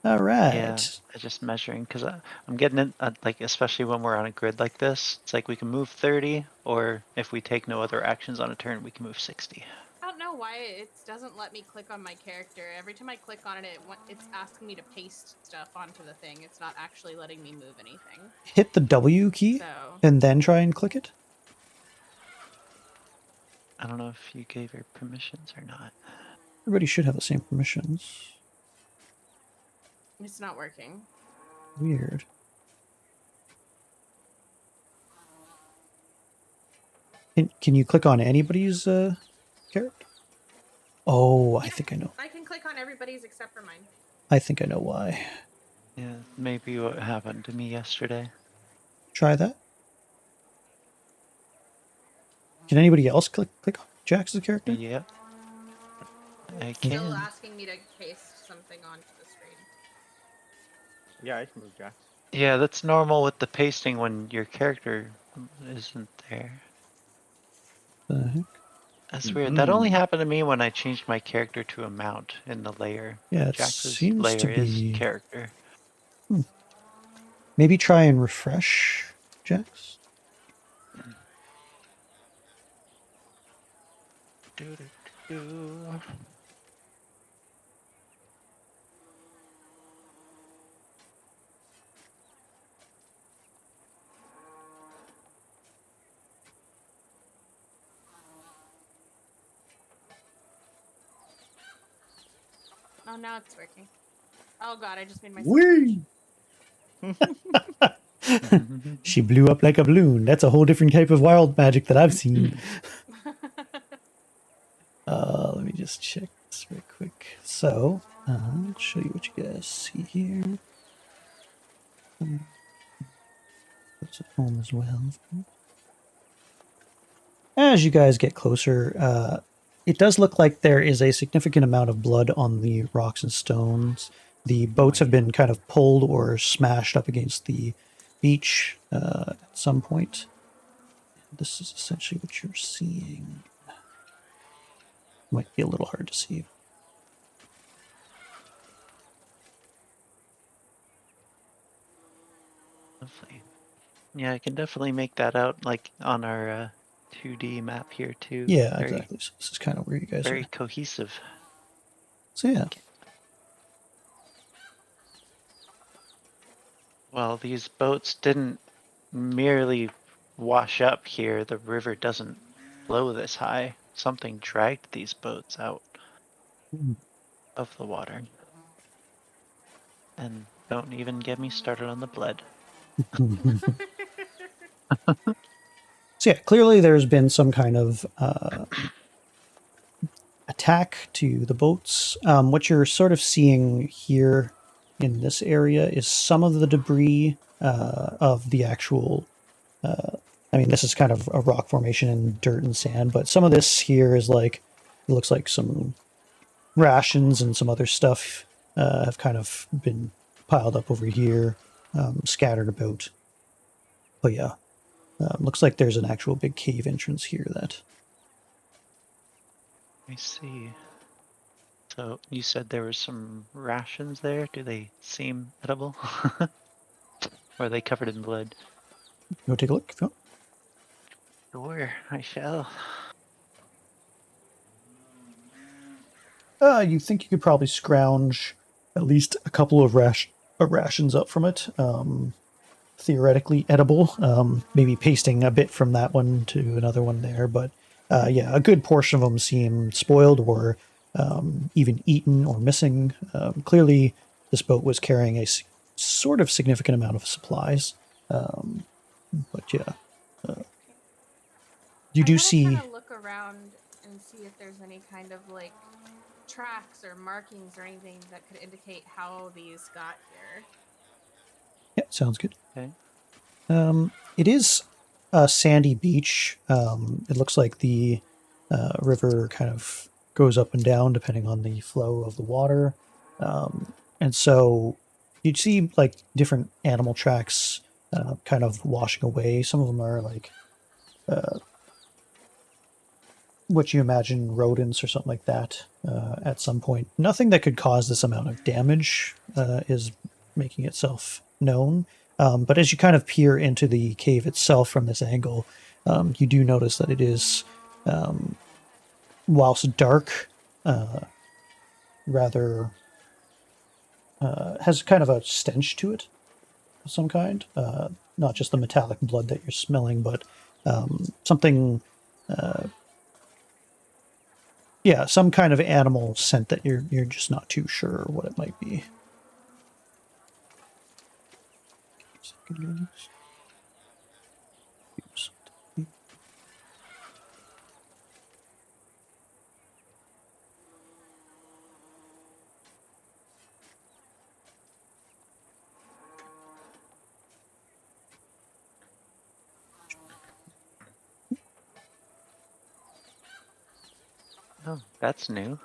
All Yeah, right. I just measuring because I'm getting it like especially when we're on a grid like this. It's like we can move 30, or if we take no other actions on a turn, we can move 60. I don't know why it doesn't let me click on my character. Every time I click on it, it's asking me to paste stuff onto the thing. It's not actually letting me move anything. Hit the W key So and then try and click it. I don't know if you gave her permissions or not. Everybody should have the same permissions. it's not working. Weird. Can you click on anybody's character? Oh, I think I know. I can click on everybody's except for mine. I think I know why. Yeah, maybe what happened to me yesterday. Try that. Can anybody else click on Jax's character? Yep, I It's still can. asking me to paste something onto the screen. Yeah, I can move Jax. Yeah, that's normal with the pasting when your character isn't there. The heck? That's weird. That only Mhm. happened to me when I changed my character to a mount in the layer. Yeah, it Jax's seems to layer is be. character. Maybe try and refresh Jax. Doo-doo-doo. Oh, now it's working. Oh god, I just made myself. Whee! She blew up like a balloon. That's a whole different type of wild magic that I've seen. Let me just check this real quick. So, I'll show you what you guys see here. Puts it home as well. As you guys get closer, it does look like there is a significant amount of blood on the rocks and stones. The boats have been kind of pulled or smashed up against the beach at some point. This is essentially what you're seeing. Might be a little hard to see. Lovely. Yeah, I can definitely make that out, like on our 2D map here too. Yeah, very, exactly. So this is kind of where you guys very are. cohesive. So yeah. Well, these boats didn't merely wash up here. The river doesn't flow this high. Something dragged these boats out of the water. And don't even get me started on the blood. So yeah, clearly there's been some kind of attack to the boats. What you're sort of seeing here in this area is some of the debris of the actual. I mean, this is kind of a rock formation and dirt and sand, but some of this here is like it looks like some rations and some other stuff have kind of been piled up over here, scattered about. But yeah, looks like there's an actual big cave entrance here that. Let me see. So you said there were some rations there. Do they seem edible? Or are they covered in blood? Go take a look if you want. Sure, I shall. You think you could probably scrounge at least a couple of rations up from it. Theoretically edible. Maybe pasting a bit from that one to another one there, but yeah, a good portion of them seem spoiled or even eaten or missing. Clearly, this boat was carrying a sort of significant amount of supplies. But yeah, you do see. Kind of look around and see if there's any kind of like tracks or markings or anything that could indicate how these got here. Yeah, sounds good. Okay. It is a sandy beach. It looks like the river kind of goes up and down depending on the flow of the water. And so you'd see like different animal tracks kind of washing away. Some of them are like what you imagine rodents or something like that at some point. Nothing that could cause this amount of damage is making itself known. But as you kind of peer into the cave itself from this angle, you do notice that it is, whilst dark, rather has kind of a stench to it of some kind. Not just the metallic blood that you're smelling, but something, yeah, some kind of animal scent that you're just not too sure what it might be. Oh, that's new.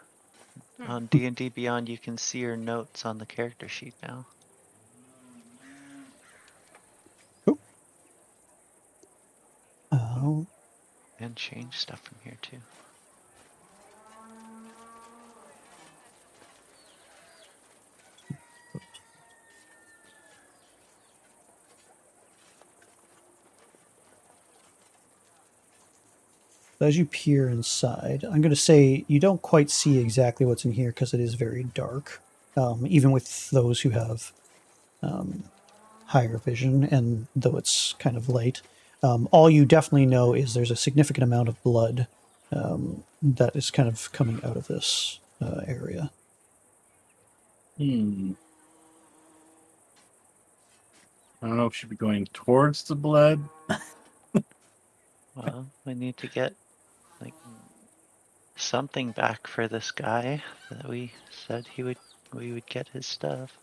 On D&D Beyond, you can see your notes on the character sheet now. Oh, And change stuff from here too. as you peer inside, I'm going to say you don't quite see exactly what's in here because it is very dark, even with those who have higher vision, and though it's kind of light. All you definitely know is there's a significant amount of blood that is kind of coming out of this area. I don't know if we should be going towards the blood. Well, we need to get like something back for this guy that we said we would get his stuff.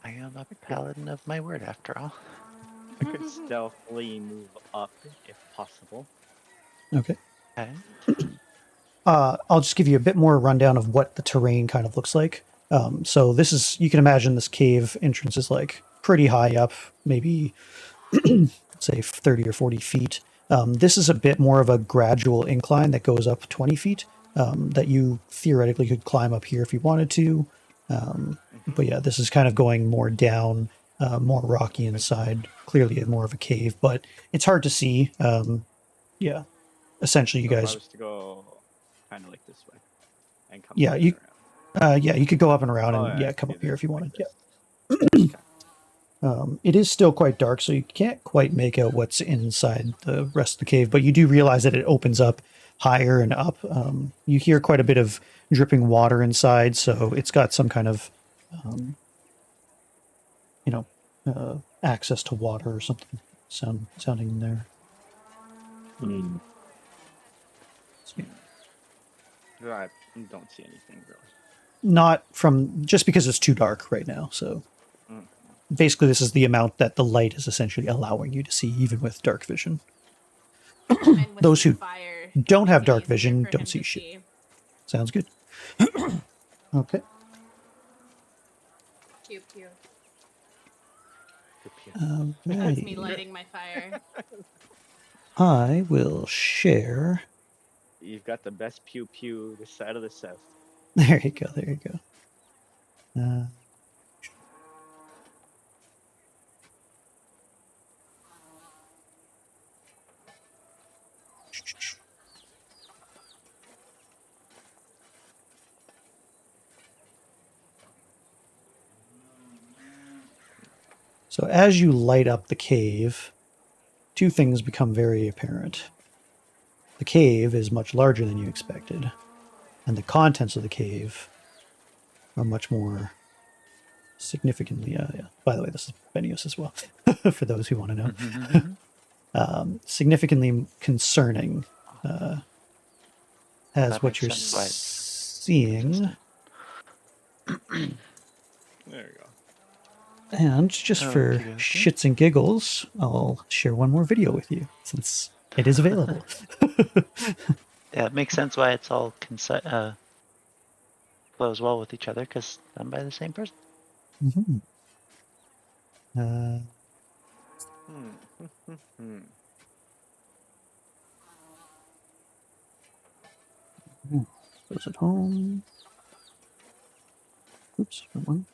I am a paladin of my word after all. I could stealthily move up if possible. Okay. Okay. I'll just give you a bit more rundown of what the terrain kind of looks like. So this is, you can imagine this cave entrance is like pretty high up, maybe say 30 or 40 feet. This is a bit more of a gradual incline that goes up 20 feet that you theoretically could climb up here if you wanted to. But yeah, this is kind of going more down, more rocky inside, clearly more of a cave, but it's hard to see. Yeah, essentially you So if guys... I was to go kind of like this way and come Yeah, up you... and around. yeah, you could go up and around Oh, and I come see up here this if you like wanted. this. Yeah. Okay. It is still quite dark, so you can't quite make out what's inside the rest of the cave, but you do realize that it opens up higher and up. You hear quite a bit of dripping water inside, so it's got some kind of, access to water or something sounding in there. I don't see anything really. Not from, just because it's too dark right now, so basically this is the amount that the light is essentially allowing you to see, even with dark vision. And with Those the who fire, don't it'll have make it dark easier vision for don't him see to shit. see. Sounds good. Okay. Pew pew. That's me Alrighty. lighting my fire. I will share. You've got the best pew pew this side of the south. There you go. There you go. So as you light up the cave, two things become very apparent. The cave is much larger than you expected, and the contents of the cave are much more significantly... yeah. By the way, this is Benios as well, for those who want to know. Significantly concerning, as That what makes you're sense why it's seeing. There you go. And just for Okey-dokey. shits and giggles, I'll share one more video with you, since it is available. Yeah, it makes sense why it's all flows well with each other because done by the same person. Mm-hmm. Close at home. Oops, wrong one.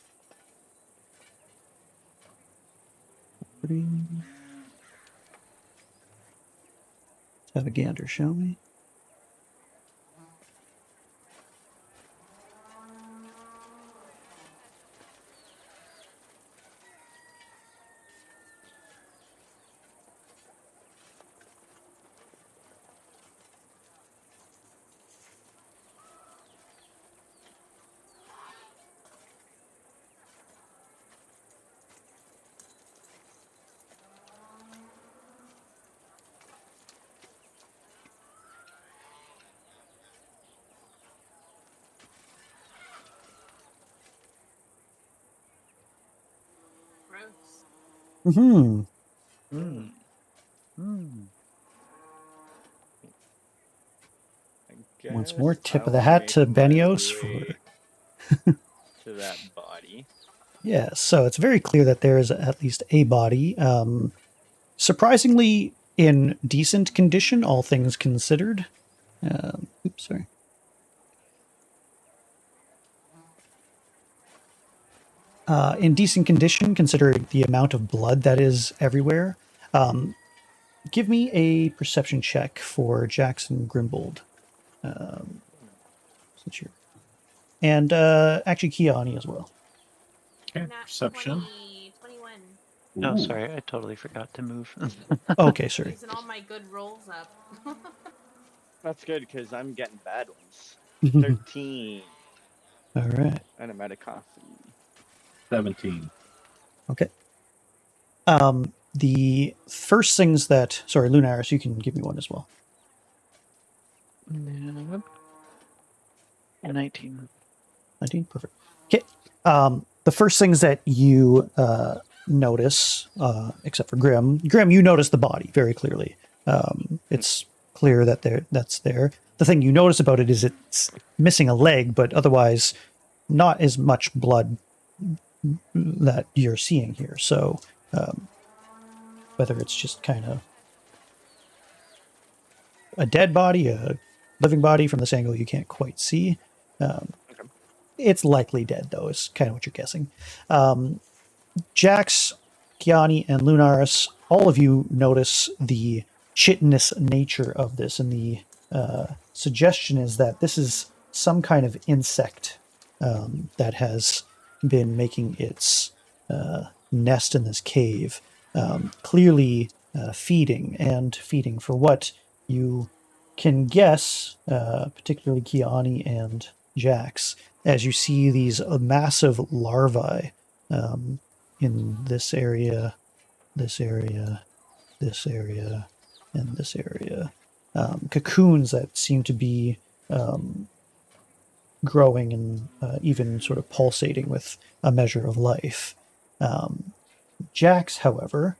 Property. Let's have a gander, shall we? Gross. Mm-hmm. Mm. Mm. I Once more, guess tip of I'll the hat to make my Benios for... way to that body. Yeah, so it's very clear that there is at least a body. Surprisingly, in decent condition, all things considered. Oops, sorry. In decent condition, considering the amount of blood that is everywhere. Give me a perception check for Jackson Grimbold. Since you're... And actually, Kiani as well. Okay, Nat perception. 21. Oh, Ooh. sorry, I totally forgot to move. Okay, sorry. Using all my good rolls up. That's good because I'm getting bad ones. All 13. right. And I'm out of coffee. 17. Okay. The first things that... Sorry, Lunaris, you can give me one as well. 19. 19, perfect. Okay. The first things that you notice, except for Grim, you notice the body very clearly. It's clear that that's there. The thing you notice about it is it's missing a leg, but otherwise not as much blood that you're seeing here. So whether it's just kind of a dead body, a living body from this angle you can't quite see. It's likely dead, though, is kind of what you're guessing. Jax, Kiani, and Lunaris, all of you notice the chitinous nature of this, and the suggestion is that this is some kind of insect that has been making its nest in this cave, clearly feeding, and feeding for what you can guess, particularly Kiani and Jax, as you see these massive larvae in this area, this area, this area, and this area. Cocoons that seem to be growing and even sort of pulsating with a measure of life. Jax, however,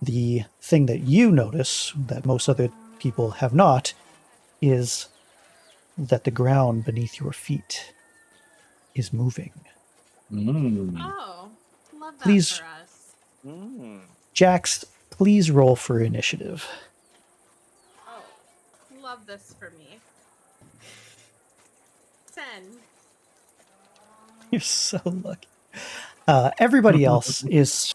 the thing that you notice that most other people have not is that the ground beneath your feet is moving. Oh, love that Please, for us. Jax, please roll for initiative. Oh, love this for me. 10. You're so lucky. Everybody else is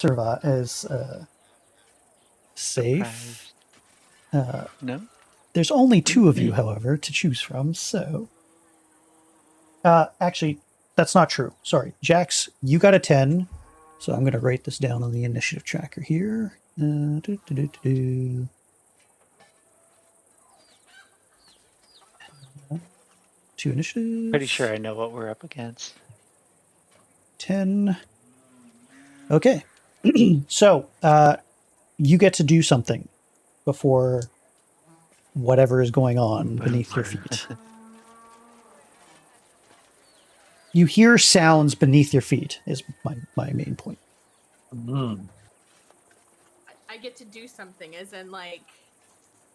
safe. No? There's only two of you, however, to choose from. So, actually, that's not true. Sorry, Jax, you got a 10. So I'm going to write this down on the initiative tracker here. Two initiative. Pretty sure I know what we're up against. 10. Okay. So, you get to do something before whatever is going on beneath your feet. You hear sounds beneath your feet is my main point. I get to do something, as in, like...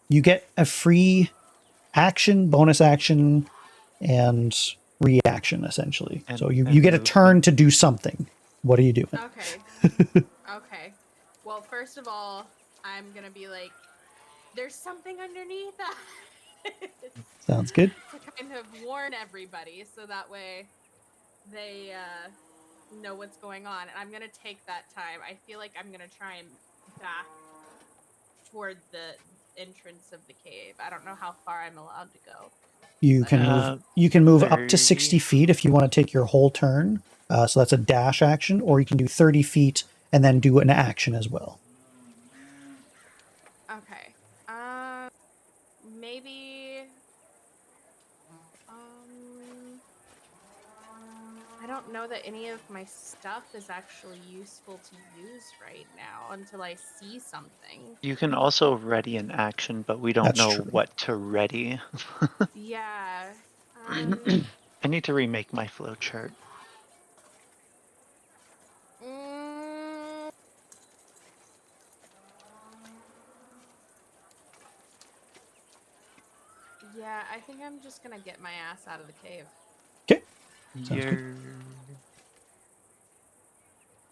You get a free action, bonus action, and reaction, essentially. And- so you and get a movement. turn to do something. What are you doing? Okay. Okay. Well, first of all, I'm gonna be like, there's something underneath us. Sounds good. To kind of warn everybody, so that way they know what's going on. And I'm gonna take that time. I feel like I'm gonna try and back toward the entrance of the cave. I don't know how far I'm allowed to go. You can move. Uh, You can move up to 30. 60 feet if you want to take your whole turn. So that's a dash action, or you can do 30 feet and then do an action as well. Okay. Maybe. I don't know that any of my stuff is actually useful to use right now until I see something. You can also ready an action, but we don't That's know true. what to ready. Yeah. I need to remake my flow chart. Mm, yeah, I think I'm just gonna get my ass out of the cave. Okay. Sounds good.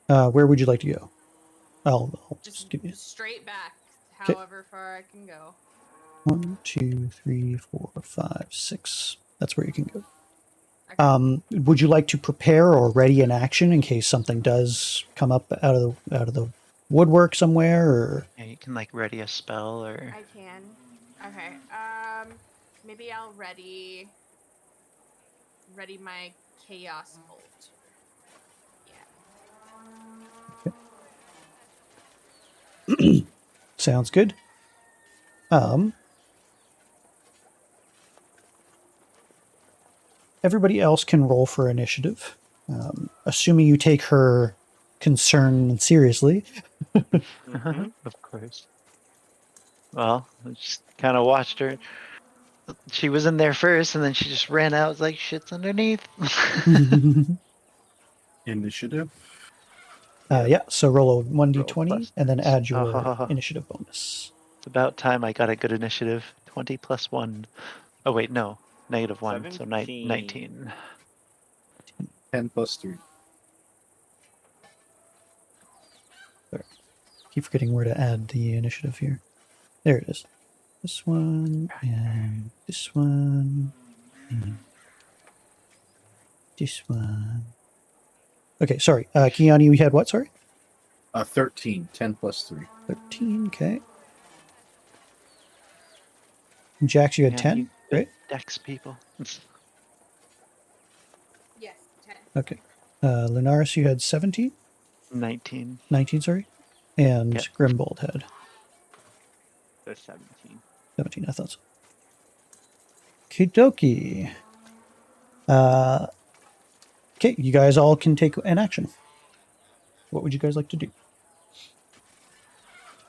You're... Where would you like to go? I'll Just give you straight back, 'Kay. however far I can go. 1, 2, 3, 4, 5, 6. That's where you can go. Okay. Would you like to prepare or ready an action in case something does come up out of the woodwork somewhere? Or Yeah, you can like ready a spell or... I can. Okay. Maybe I'll ready my chaos bolt. Yeah. sounds good. Everybody else can roll for initiative, assuming you take her concern seriously. Mm-hmm. Of course. Well, I just kind of watched her. She was in there first, and then she just ran out. Like, shit's underneath. Initiative. Yeah, so roll a Roll 1d20 plus and then dice. add your initiative bonus. It's about time I got a good initiative. 20 plus 1. Oh, wait, no. -1, so 17. 19. 10 plus 3. Keep forgetting where to add the initiative here. There it is. This one, and this one, and this one. Okay, sorry. Kiani, we had what? Sorry? 13. 10 plus 3. 13, okay. And Jax, you had Yeah, 10, you good right? Dex people. Yes, 10. Okay. Lunaris, you had 17? 19. 19, sorry. And Yep. Grimbold had The 17. 17, I thought so. Okie dokie. Okay, you guys all can take an action. What would you guys like to do?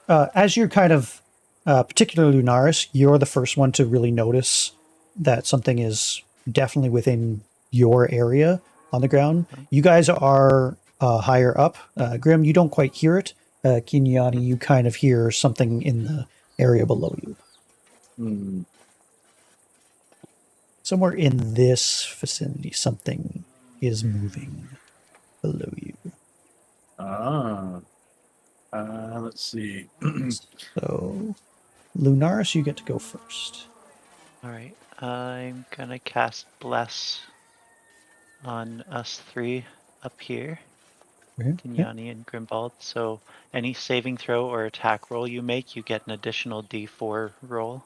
As you're kind of, particularly Lunaris, you're the first one to really notice that something is definitely within your area on the ground. You guys are higher up. Grim, you don't quite hear it. Kinyani, you kind of hear something in the area below you. Somewhere in this vicinity, something is moving below you. Let's see. So, Lunaris, you get to go first. Alright, I'm gonna cast Bless on us 3 up here. Okay. Kenyani and Grimbald. So any saving throw or attack roll you make, you get an additional d4 roll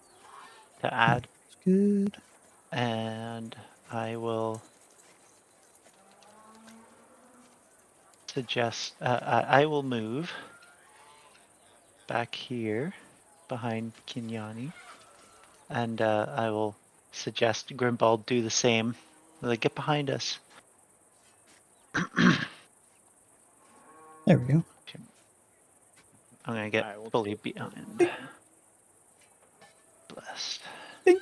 to add. That's good. And I will suggest, I will move back here behind Kenyani. And I will suggest Grimbald do the same. Like, get behind us. There we go. I'm gonna get I will fully take behind. Blessed. Bing.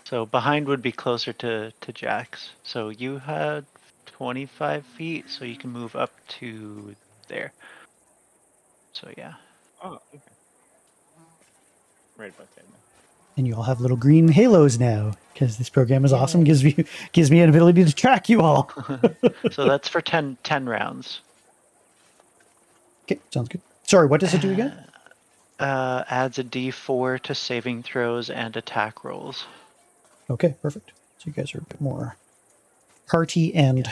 So behind would be closer to Jax. So you had 25 feet, so you can move up to there. So yeah. Oh, okay. Right about there then. And you all have little green halos now because this program is awesome. Yay. Gives me an ability to track you all. So that's for 10 rounds. Okay, sounds good. Sorry, what does it do again? Adds a D4 to saving throws and attack rolls. Okay, perfect. So you guys are a bit more hearty and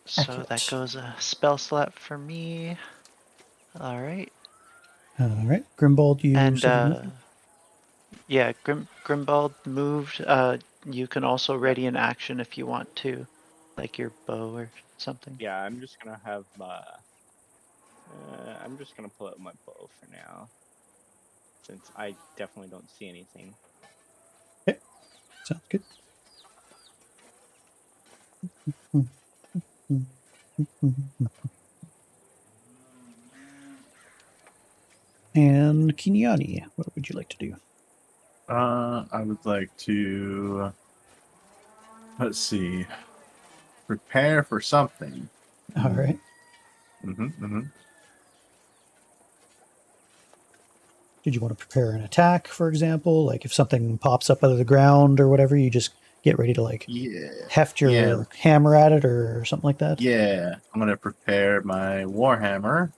So accurate. that goes a spell slot for me. All right. All right, Grimbald, you And said you moved? yeah, Grimbald moved. You can also ready an action if you want to, like your bow or something. Yeah, I'm just gonna have I'm just gonna pull out my bow for now, since I definitely don't see anything. Okay, sounds good. And Kinyani, what would you like to do? I would like to, let's see, prepare for something. All right. Did you want to prepare an attack, for example? Like if something pops up out of the ground or whatever, you just get ready to like heft your hammer at it or something like that? Yeah, I'm going to prepare my Warhammer.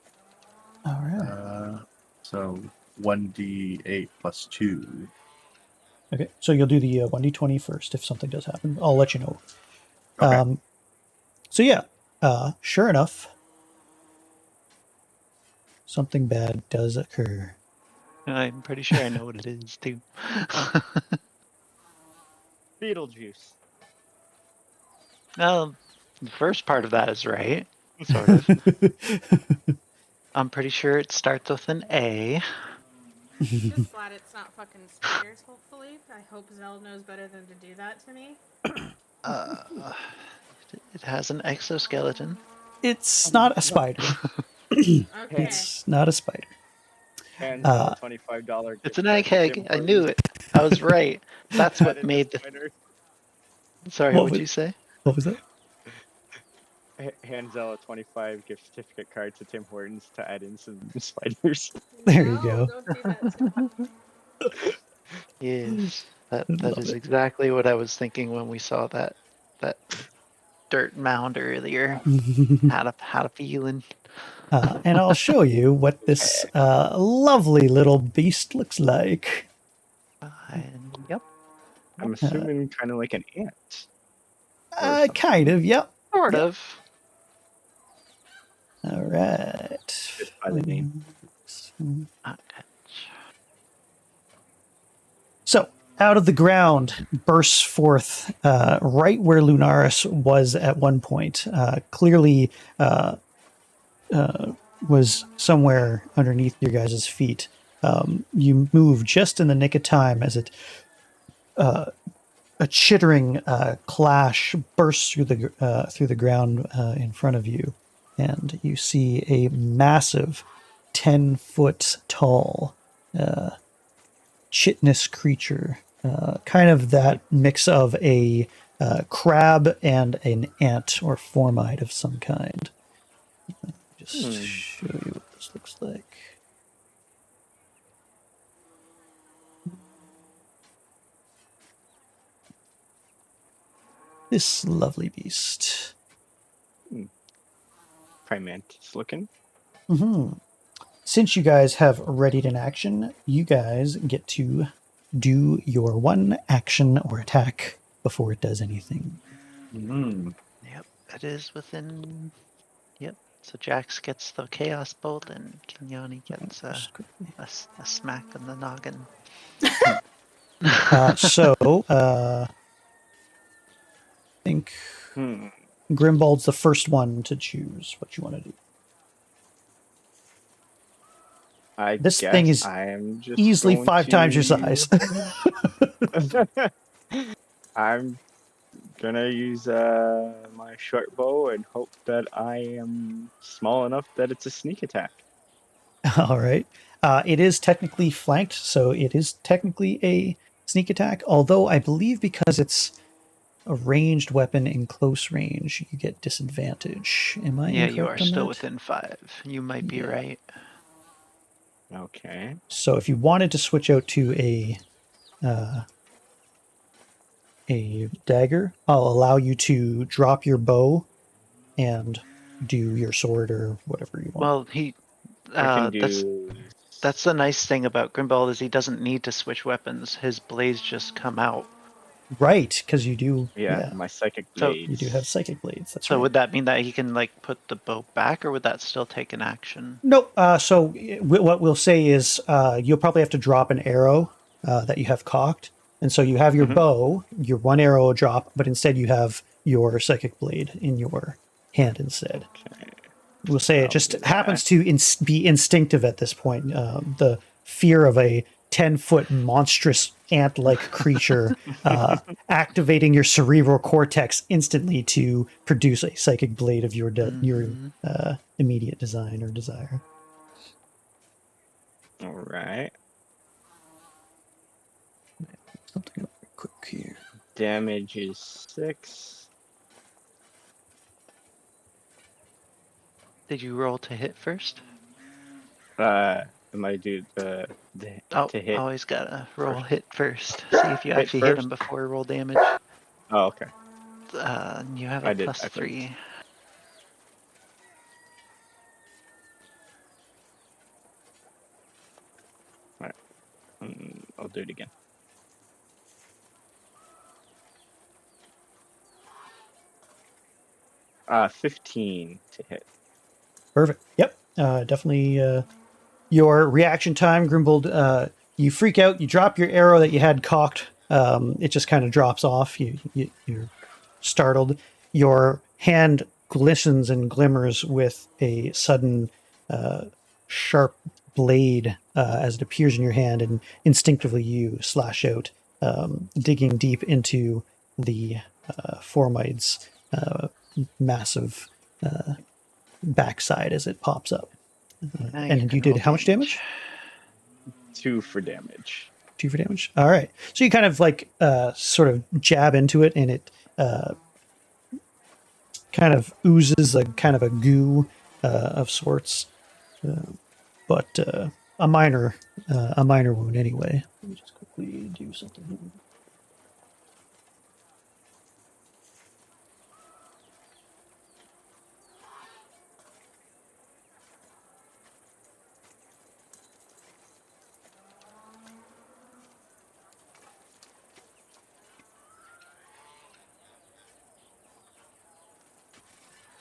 All right. So 1d8 plus 2. Okay, so you'll do the 1d20 first if something does happen. I'll let you know. Okay. So yeah, sure enough, something bad does occur. I'm pretty sure I know what it is too. Beetlejuice. No, the first part of that is right, sort of. I'm pretty sure it starts with an A. Just glad it's not fucking spiders, hopefully. I hope Zell knows better than to do that to me. It has an exoskeleton. It's not a spider. Okay. It's not a spider. And $25. It's an egghead. I knew it. I was right. That's what made the. Sorry, What what'd was- you say? What was that? Hands out a 25 gift certificate card to Tim Hortons to add in some spiders. There you No, go. Don't do that to me. Yes, that Love is it. exactly what I was thinking when we saw that dirt mound earlier. Had a feeling. And I'll show you what this lovely little beast looks like. Yep. I'm assuming kind of like an ant. Kind of, yep. Sort Yep. of. All right. Just by the name. So, out of the ground bursts forth right where Lunaris was at one point. Clearly was somewhere underneath your guys' feet. You move just in the nick of time as it a chittering clash bursts through the ground in front of you, and you see a massive 10-foot tall chitinous creature, kind of that mix of a crab and an ant or formite of some kind. Just show you what this looks like. This lovely beast. Primantis looking. Since you guys have readied an action, you guys get to do your one action or attack before it does anything. Yep, it is within. Yep. So Jax gets the Chaos Bolt, and Kinyani gets a smack in the noggin. I think Grimbald's the first one to choose what you want to do. This thing is easily 5 times your size. I'm gonna use my short bow and hope that I am small enough that it's a sneak attack. All right. It is technically flanked, so it is technically a sneak attack, although I believe because it's a ranged weapon in close range, you get disadvantage. Am I incorrect you are on still that? within 5. You might be right. Okay. So if you wanted to switch out to a a dagger, I'll allow you to drop your bow and do your sword or whatever you want. Well, I can that's do. the nice thing about Grimbald is he doesn't need to switch weapons. His blades just come out. Right, because you do. Yeah, my psychic So- blades. You do have psychic blades. That's So right. would that mean that he can like put the bow back, or would that still take an action? No, so what we'll say is you'll probably have to drop an arrow that you have cocked. And so you have your bow, your one arrow will drop, but instead you have your psychic blade in your hand instead. Okay. We'll say I'll it just do that. happens to be instinctive at this point. The fear of a 10-foot monstrous ant-like creature activating your cerebral cortex instantly to produce a psychic blade of your immediate design or desire. All right. Something quick here. Damage is 6. Did you roll to hit first? Am I do the Oh, to hit? always gotta roll first. hit first. See if you Hit actually hit him first? before roll damage. Oh, okay. You have I a did, plus actually. 3. I'll do it again. Uh, 15 to hit. Perfect. Yep. Definitely your reaction time, Grimbold. You freak out. You drop your arrow that you had cocked. It just kind of drops off. You're startled. Your hand glistens and glimmers with a sudden sharp blade as it appears in your hand, and instinctively you slash out, digging deep into the Formide's massive backside as it pops up. Now And can you did roll how much damage? 2 for damage. 2 for damage. All right. So you kind of like sort of jab into it, and it kind of oozes a kind of a goo of sorts, but a minor wound anyway. Let me just quickly do something here.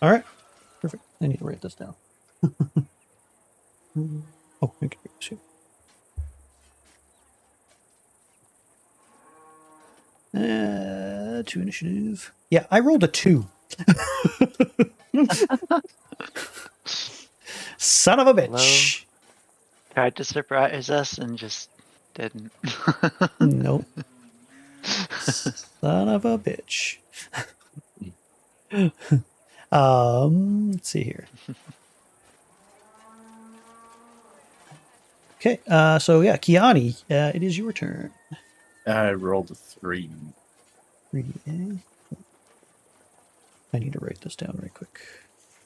All right, perfect. I need to write this down. Oh, okay. Shoot. 2 initiative. Yeah, I rolled a 2. Son of a bitch. Tried to surprise us and just didn't. Nope. Son of a bitch. Let's see here. Okay, so yeah, Kiani, it is your turn. I rolled a 3. 3D. I need to write this down right quick.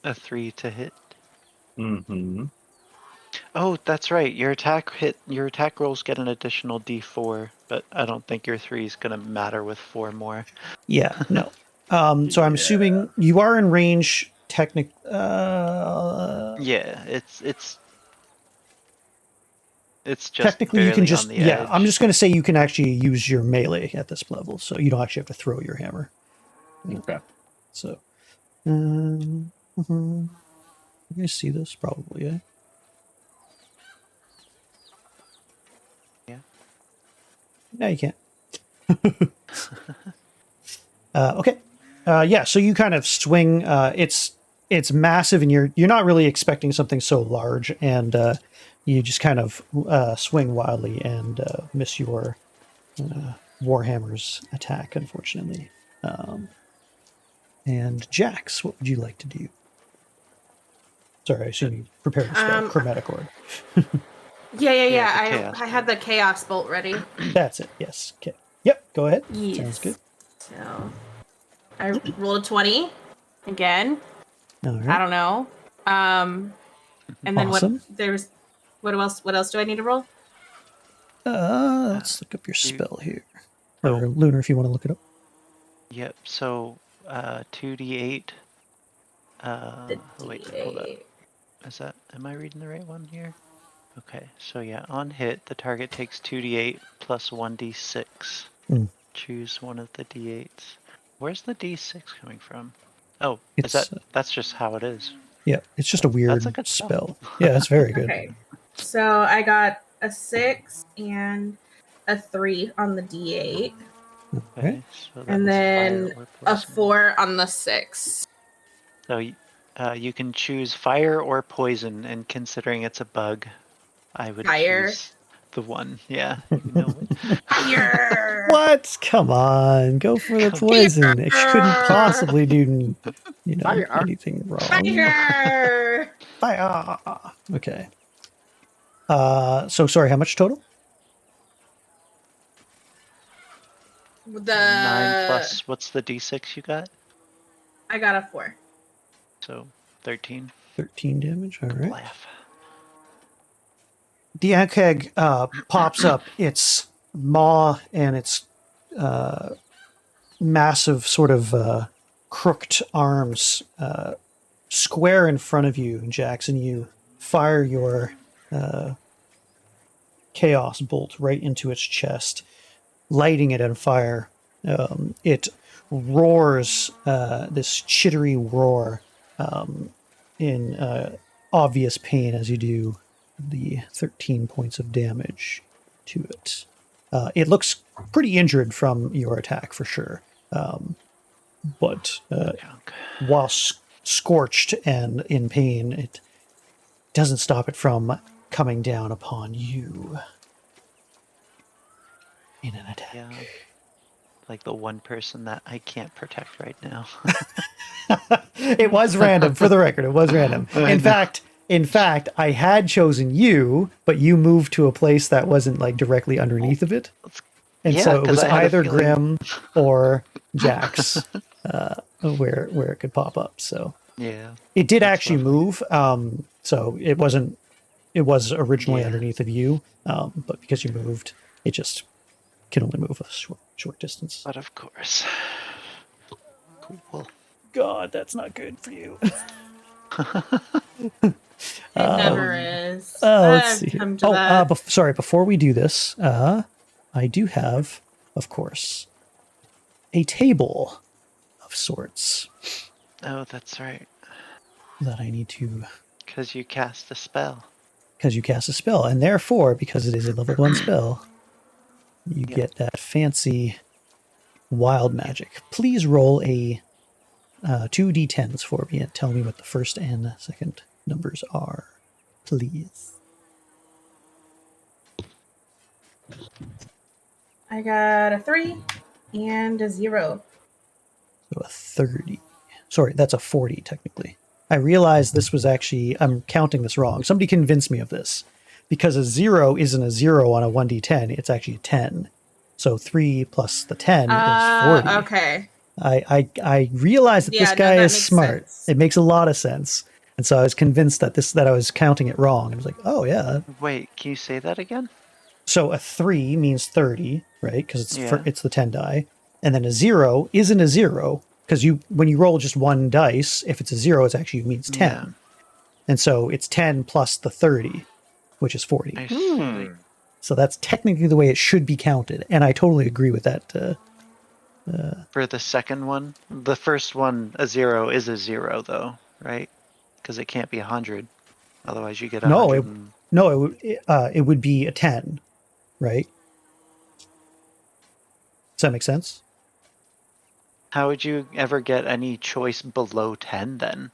A 3 to hit. Mm-hmm. Oh, that's right. Your attack rolls get an additional D4, but I don't think your 3 is gonna matter with 4 more. Yeah, no. So I'm assuming you are in range. Yeah, it's just Technically, you can barely just on the edge. I'm just going to say you can actually use your melee at this level, so you don't actually have to throw your hammer. Okay. So, you guys see this probably, eh? Yeah. No, you can't. Okay. Yeah. So you kind of swing. It's massive, and you're not really expecting something so large, and you just kind of swing wildly and miss your Warhammer's attack, unfortunately. And Jax, what would you like to do? Sorry, I assume you prepared to spell Chromatic Orb. Yeah. the I had the Chaos Bolt ready. That's it. Yes. Okay. Yep. Go ahead. Yes. Sounds good. So I rolled a 20 again. All right. I don't know. And then Awesome. what else do I need to roll? Let's look up your you- spell here. Oh. Or Lunar, if you want to look it up. Yep. So 2d8. The Wait, hold up. D8. Am I reading the right one here? Okay, so yeah, on hit, the target takes 2d8 plus 1d6. Mm. Choose one of the d8s. Where's the d6 coming from? Oh, It's that's just how it is. yeah, it's just a weird That's a good spell. Yeah, it's very good. Okay. So I got a 6 and a 3 on the D8. Okay, so that And was then fire or a poison. 4 on the 6. So you can choose fire or poison, and considering it's a bug, I would Fire. choose the one. Yeah, you know it. Fire! What? Come on, go for the poison. It couldn't possibly do, Fire. anything wrong. Fire! Fire. Okay. So sorry, how much total? The 9 plus, what's the d6 you got? I got a 4. So 13. 13 damage. All right. Laugh. The Ankeg pops up its maw and its massive sort of crooked arms square in front of you, Jackson. You fire your chaos bolt right into its chest, lighting it on fire. It roars this chittery roar in obvious pain as you do the 13 points of damage to it. It looks pretty injured from your attack for sure. But Junk. while scorched and in pain, it doesn't stop it from coming down upon you in an attack. Yeah. Like the one person that I can't protect right now. It was random, for the record. It was random. In fact, I had chosen you, but you moved to a place that wasn't like directly underneath of it, and Yeah, so it 'cause was I had a either feeling- Grim or Jax where it could pop up. So Yeah. it did That's actually lovely. move. So it wasn't. It was originally Yeah. underneath of you, but because you moved, it just can only move a short distance. But of course. Cool. God, that's not good for you. It never is. Let's I've see. come to that. Sorry. Before we do this, I do have, of course, a table of sorts Oh, that's right. that I need to, Because you cast a spell. because you cast a spell, and therefore, because it is a level 1 spell, you Yep. get that fancy wild magic. Please roll a 2d10s for me and tell me what the first and second numbers are, please. I got a 3 and a 0. So a 30. Sorry, that's a 40 technically. I realized this was actually, I'm counting this wrong. Somebody convinced me of this. Because a 0 isn't a 0 on a 1d10, it's actually a 10. So 3 plus the 10 is 40. Okay. I realized that Yeah, this no, guy that is makes smart. sense. It makes a lot of sense. And so I was convinced that I was counting it wrong. I was like, oh yeah. Wait, can you say that again? So a 3 means 30, right? Because Yeah. it's the 10 die. And then a 0 isn't a 0, because when you roll just one dice, if it's a 0, it actually means 10. Yeah. And so it's 10 plus the 30, which is 40. I see. So that's technically the way it should be counted. And I totally agree with that. For the second one, the first one, a 0 is a 0 though, right? Because it can't be 100. Otherwise, you get 100. No, it would be a 10, right? Does that make sense? How would you ever get any choice below 10 then?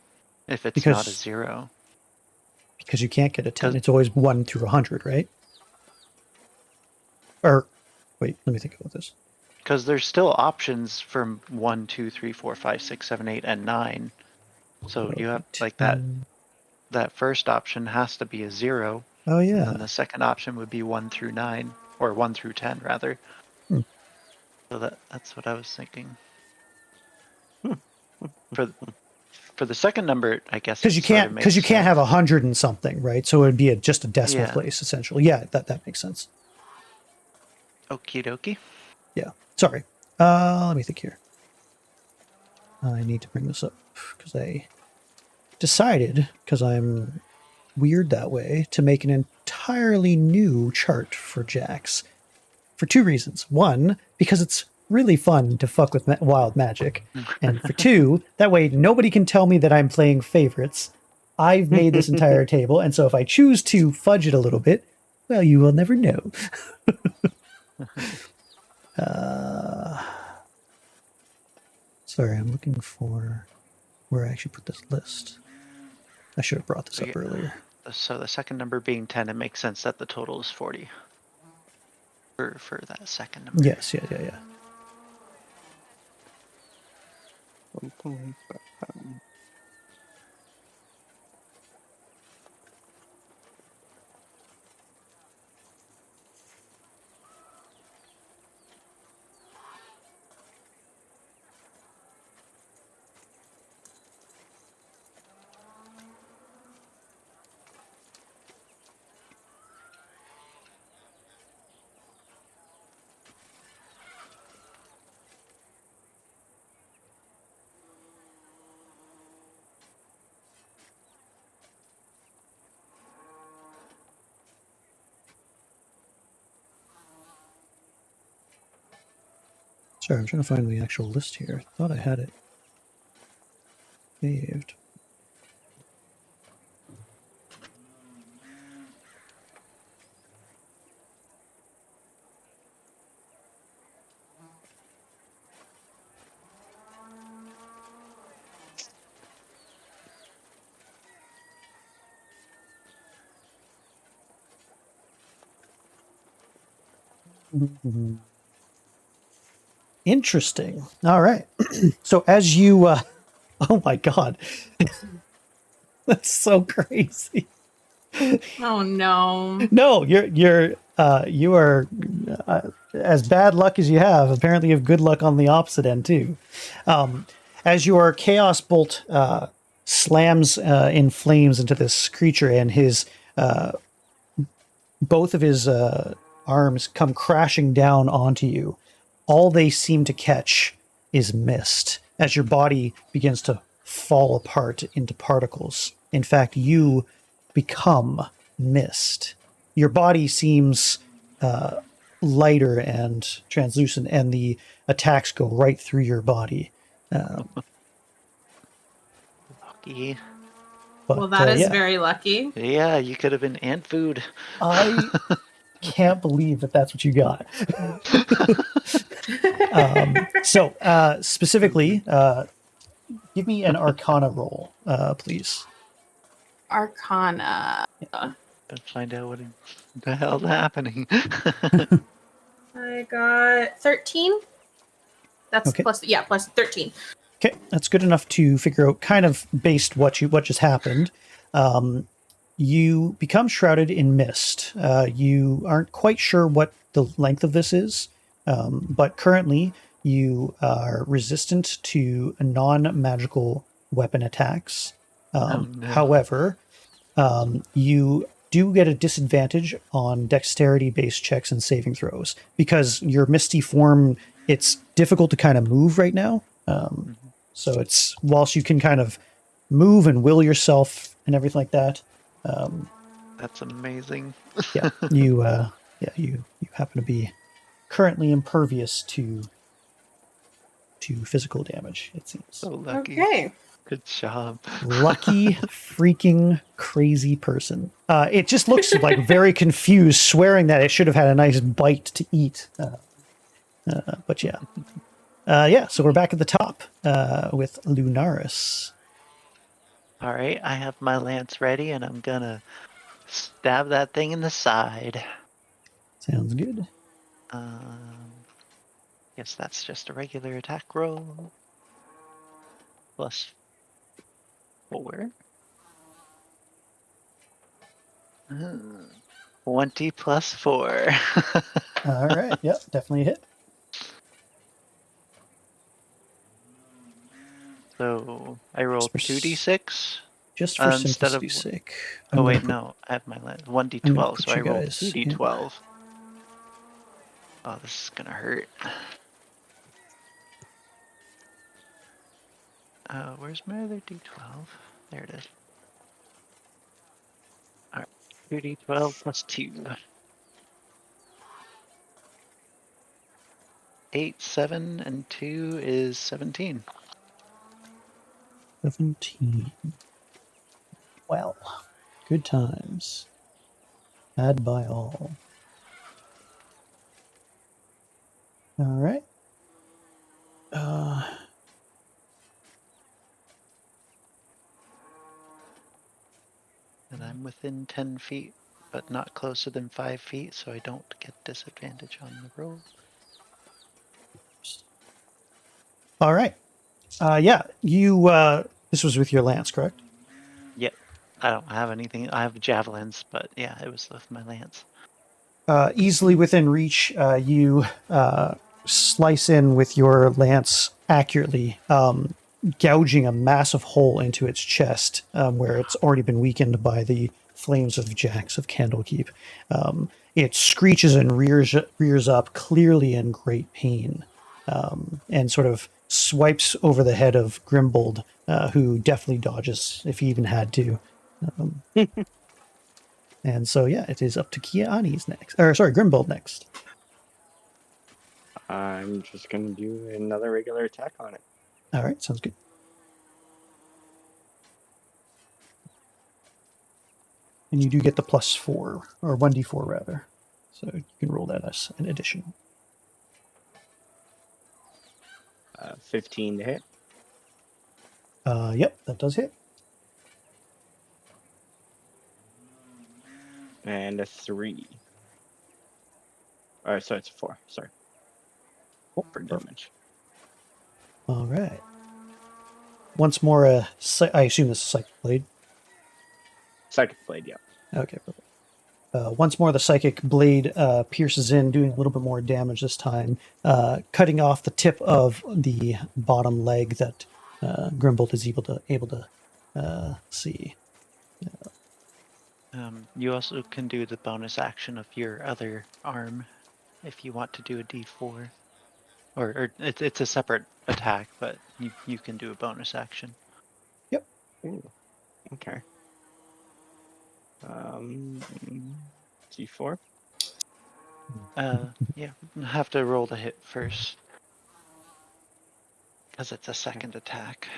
If it's not a Because- 0. Because you can't get a 10. 'Cause- It's always 1 through 100, right? Or, wait, let me think about this. Because there's still options from 1, 2, 3, 4, 5, 6, 7, 8, and 9. So you have like that first option has to be a 0. Oh, And yeah. then the second option would be 1 through 9, or 1 through 10 rather. Hmm. So that's what I was thinking. For the second number, I guess. Because it you sort of makes can't have sense. 100 and something, right? So it would be just a decimal Yeah. place, essentially. Yeah, that makes sense. Okie dokie. Yeah. Sorry. Let me think here. I need to bring this up because I decided, because I'm weird that way, to make an entirely new chart for Jax for two reasons. One, because it's really fun to fuck with wild magic. And for two, that way nobody can tell me that I'm playing favorites. I've made this entire table, and so if I choose to fudge it a little bit, well, you will never know. Sorry, I'm looking for where I actually put this list. I should have brought this up earlier. So the second number being 10, it makes sense that the total is 40 for that second number. Yes, yeah. Sorry, I'm trying to find the actual list here. I thought I had it saved. Interesting. All right. So as you, oh my god, that's so crazy. Oh no. No, you are as bad luck as you have. Apparently, you have good luck on the opposite end too. As your chaos bolt slams in flames into this creature, and his both of his arms come crashing down onto you, all they seem to catch is mist as your body begins to fall apart into particles. In fact, you become mist. Your body seems lighter and translucent, and the attacks go right through your body. Lucky. But, Well, that is yeah. very lucky. Yeah, you could have been ant food. I can't believe that that's what you got. So, specifically, give me an Arcana roll, please. Arcana. Let's find out what the hell's happening. I got 13. That's Okay. plus 13. Okay, that's good enough to figure out, kind of based what just happened. You become shrouded in mist. You aren't quite sure what the length of this is, but currently you are resistant to non-magical weapon attacks. Oh, no. However, you do get a disadvantage on dexterity-based checks and saving throws because your misty form, it's difficult to kind of move right now. So it's, whilst you can kind of move and will yourself and everything like that. That's amazing. Yeah, you happen to be currently impervious to physical damage, it seems. So lucky. Okay. Good job. Lucky freaking crazy person. It just looks like very confused, swearing that it should have had a nice bite to eat. But yeah. So we're back at the top with Lunaris. All right, I have my lance ready, and I'm gonna stab that thing in the side. Sounds good. Guess that's just a regular attack roll. Plus 4. 20 plus 4. All right. Yep, definitely a hit. So I rolled Just for 2d6. Just for Instead of- simplicity's sake. Oh I'm wait, gonna no, I have my lance. I'm gonna 1d12, put so I you rolled guys in- 2d12. Oh, this is gonna hurt. Where's my other D12? There it is. Alright, 2D12 plus 2. 8, 7, and 2 is 17. 17. Well, good times. Had by all. All right. And I'm within 10 feet, but not closer than 5 feet, so I don't get disadvantage on the roll. All right. Yeah, you. This was with your lance, correct? Yep. I don't have anything. I have javelins, but yeah, it was with my lance. Easily within reach, you slice in with your lance accurately, gouging a massive hole into its chest where it's already been weakened by the flames of Jacks of Candlekeep. It screeches and rears up, clearly in great pain, and sort of swipes over the head of Grimbold, who definitely dodges if he even had to. And so, yeah, it is up to Kiani's next. Or, sorry, Grimbold next. I'm just gonna do another regular attack on it. All right, sounds good. And you do get the +4, or 1d4 rather. So you can roll that as an addition. 15 to hit. Yep, that does hit. And a 3. Alright, so it's 4. Sorry. For damage. All right. Once more, I assume this is Psychic Blade. Psychic Blade, yeah. Okay, perfect. Once more, the Psychic Blade pierces in, doing a little bit more damage this time, cutting off the tip of the bottom leg that Grimbold is able to see. You also can do the bonus action of your other arm if you want to do a D4. Or it's a separate attack, but you can do a bonus action. Yep. Ooh, okay. D4. Yeah, have to roll the hit first. Because it's a second attack.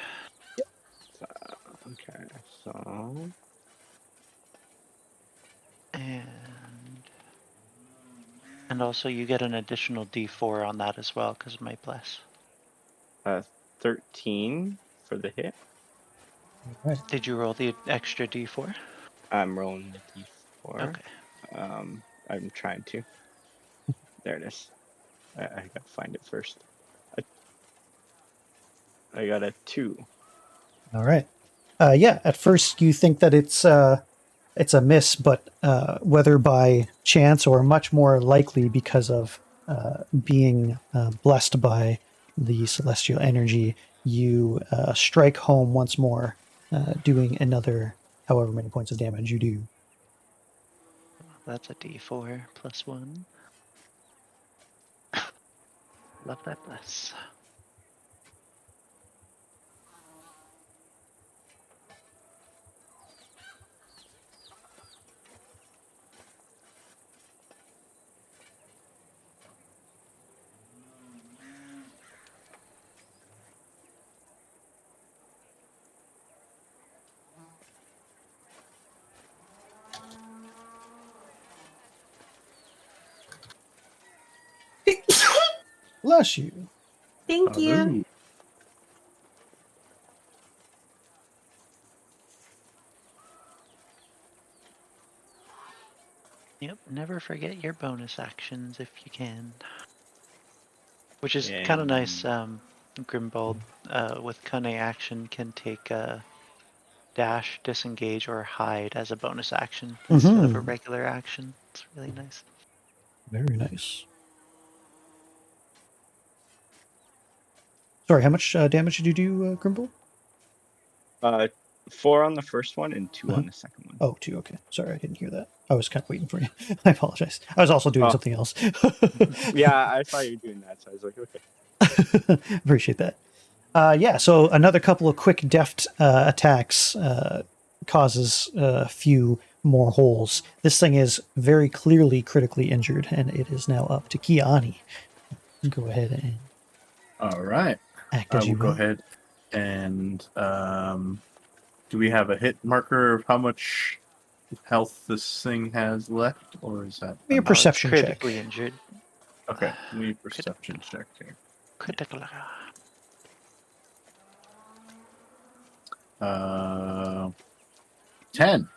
Okay, so And also you get an additional D4 on that as well because of my bless. 13 for the hit. All right. Did you roll the extra D4? I'm rolling the D4. Okay. I'm trying to. There it is. I gotta find it first. I got a 2. All right. Yeah, at first you think that it's a miss, but whether by chance or much more likely because of being blessed by the celestial energy, you strike home once more, doing another however many points of damage you do. That's a D4 plus 1. Love that bless. Bless you. Thank you. Ooh. Yep, never forget your bonus actions if you can. Which is Yeah. kind of nice. Grimbold with Kune action can take dash, disengage, or hide as a bonus action instead of a regular action. It's really nice. Very nice. Sorry, how much damage did you do, Grimble? 4 on the first one and 2 on the second one. Oh, 2. Okay. Sorry, I didn't hear that. I was kind of waiting for you. I apologize. I was also doing Oh. something else. Yeah, I saw you doing that, so I was like, okay. Appreciate that. Yeah, so another couple of quick deft attacks causes a few more holes. This thing is very clearly critically injured, and it is now up to Kiani. Go ahead and All right. act I as will you go will. ahead and do we have a hit marker of how much health this thing has left, or is that Give me a Oh, it's perception check. critically injured. okay? Give me a perception check here. Critical. 10.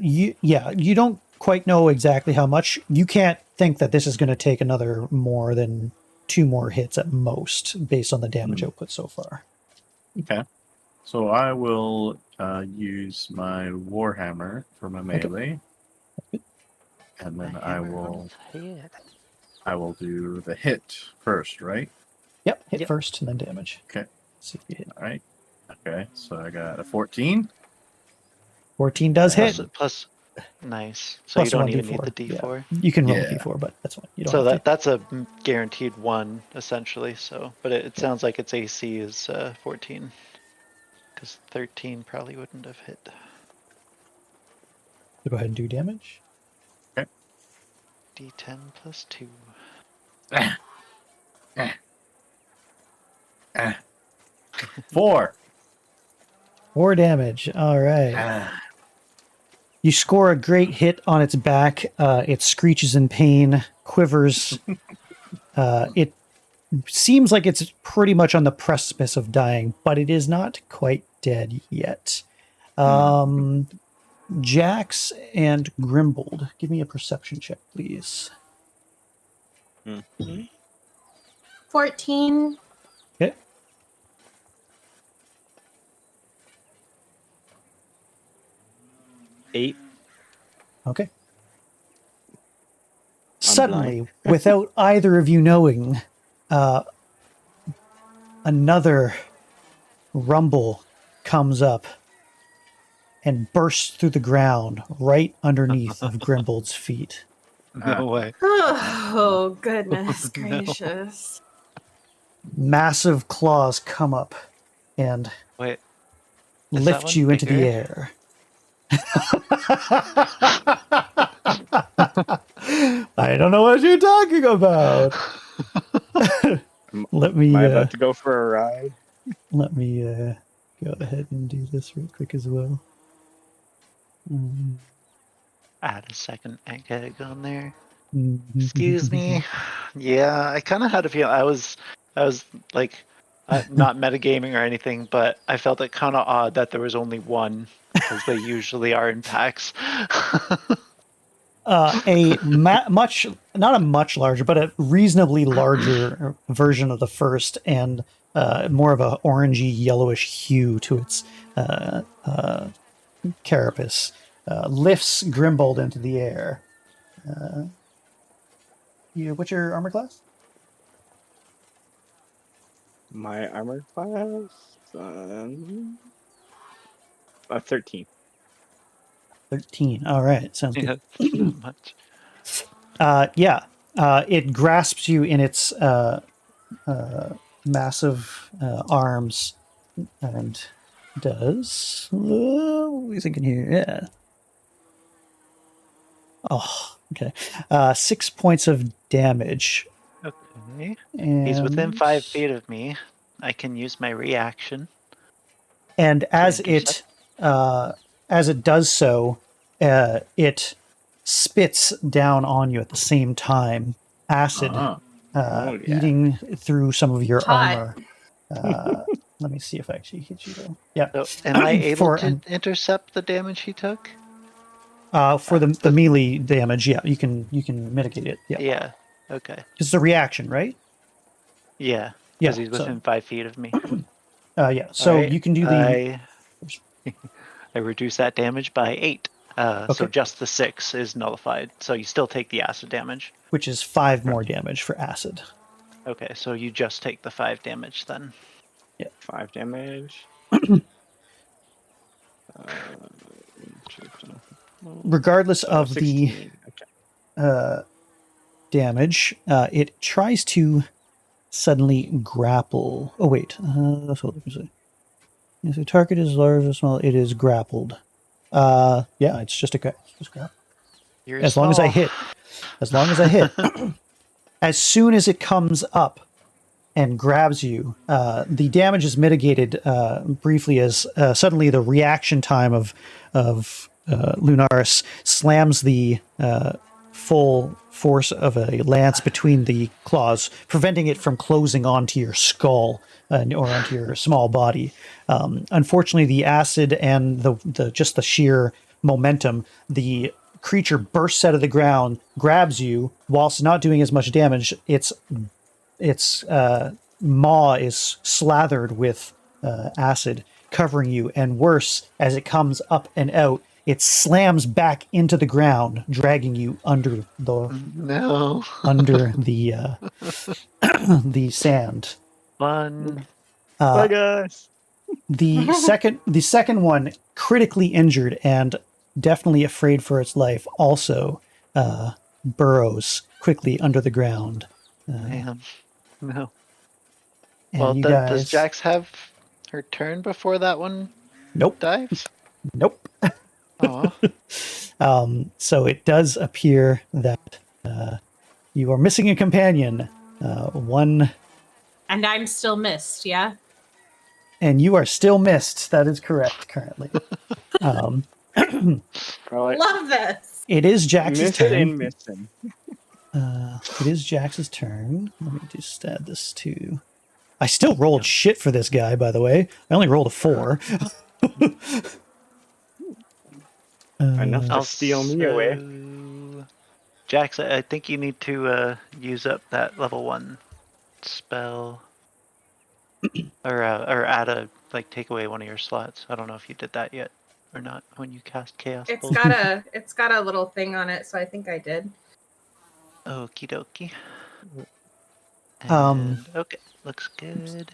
You don't quite know exactly how much. You can't think that this is going to take another more than 2 more hits at most, based on the damage output so far. Okay. So I will use my Warhammer for my melee, and then I will do the hit first, right? Yep, hit Yep. first and then damage. Okay. See if you hit. All right. Okay. So I got a 14. 14 does hit. Plus, nice. So Plus you don't one even D4. need the D4. Yeah. You can roll a Yeah. D4, but that's fine. You don't So have to. that's a guaranteed 1 essentially. So, but it sounds like its AC is 14, because 13 probably wouldn't have hit. So go ahead and do damage. D10 plus 2. 4. 4 damage. All right. You score a great hit on its back. It screeches in pain, quivers. It seems like it's pretty much on the precipice of dying, but it is not quite dead yet. Jax and Grimbold, give me a perception check, please. 14. Okay. Eight. Okay. I'm Suddenly, without either of you knowing, another rumble comes up and bursts through the ground right underneath of Grimbold's feet. No way. Oh, goodness No. gracious. Massive claws come up and Wait. Is that lift one you into the bigger? air. I don't know what you're talking about. Let me Am I about to go for a ride? let me go ahead and do this real quick as well. Add a second egg on there. Excuse me. Yeah, I kind of had a feel. I was like, not metagaming or anything, but I felt it kind of odd that there was only one, because they usually are in packs. Much, not a much larger, but a reasonably larger version of the first, and more of a orangey yellowish hue to its carapace, lifts Grimbold into the air. What's your armor class? My armor class? 13. 13. All right, sounds good. Yeah, so much. It grasps you in its massive arms and does. What are we thinking here? Yeah. Oh, okay. 6 points of damage. Okay. And, He's within 5 feet of me. I can use my reaction. And as intercept. it does so, it spits down on you at the same time, acid yeah. eating through some of your Hot. armor. Let me see if I actually hit you though. Yeah. So, am I able to an- intercept the damage he took? for the melee damage, yeah, you can mitigate it. Yeah. Yeah. Okay. It's a reaction, right? Yeah. Yeah. Because he's within 5 feet of me. Yeah. So Alright, you can do the. I reduce that damage by 8. So Okay. just the 6 is nullified. So you still take the acid damage. Which is 5 more damage for acid. Okay, so you just take the 5 damage then. 5 damage. regardless So of the 16. Okay. damage, it tries to suddenly grapple. Oh wait, that's what I was saying. If the target is large or small, it is grappled. Yeah, it's just just grapple. You're As long as I small. hit, as long as I hit, as soon as it comes up and grabs you, the damage is mitigated briefly as suddenly the reaction time of Lunaris slams the full force of a lance between the claws, preventing it from closing onto your skull or onto your small body. Unfortunately, the acid and the just the sheer momentum, the creature bursts out of the ground, grabs you whilst not doing as much damage. Its maw is slathered with acid, covering you, and worse, as it comes up and out, it slams back into the ground, dragging you under No. the sand. Fun. Bye, guys. The second one, critically injured and definitely afraid for its life, also burrows quickly under the ground. Man. No. And Well, you does guys, Jax have her turn before that one nope, dives? nope. Oh. So it does appear that you are missing a companion. One, And I'm still missed, yeah? and you are still missed. That is correct currently. Probably Love this. It is Jax's turn. missing. It is Jax's turn. Let me just add this to. I still rolled shit for this guy, by the way. I only rolled a 4. Enough to I'll steal me away. Jax, I think you need to use up that level 1 spell. or add a, like, take away one of your slots. I don't know if you did that yet or not when you cast Chaos It's Bolt. got a little thing on it, so I think I did. Okie dokie. Um, And, okay, looks good.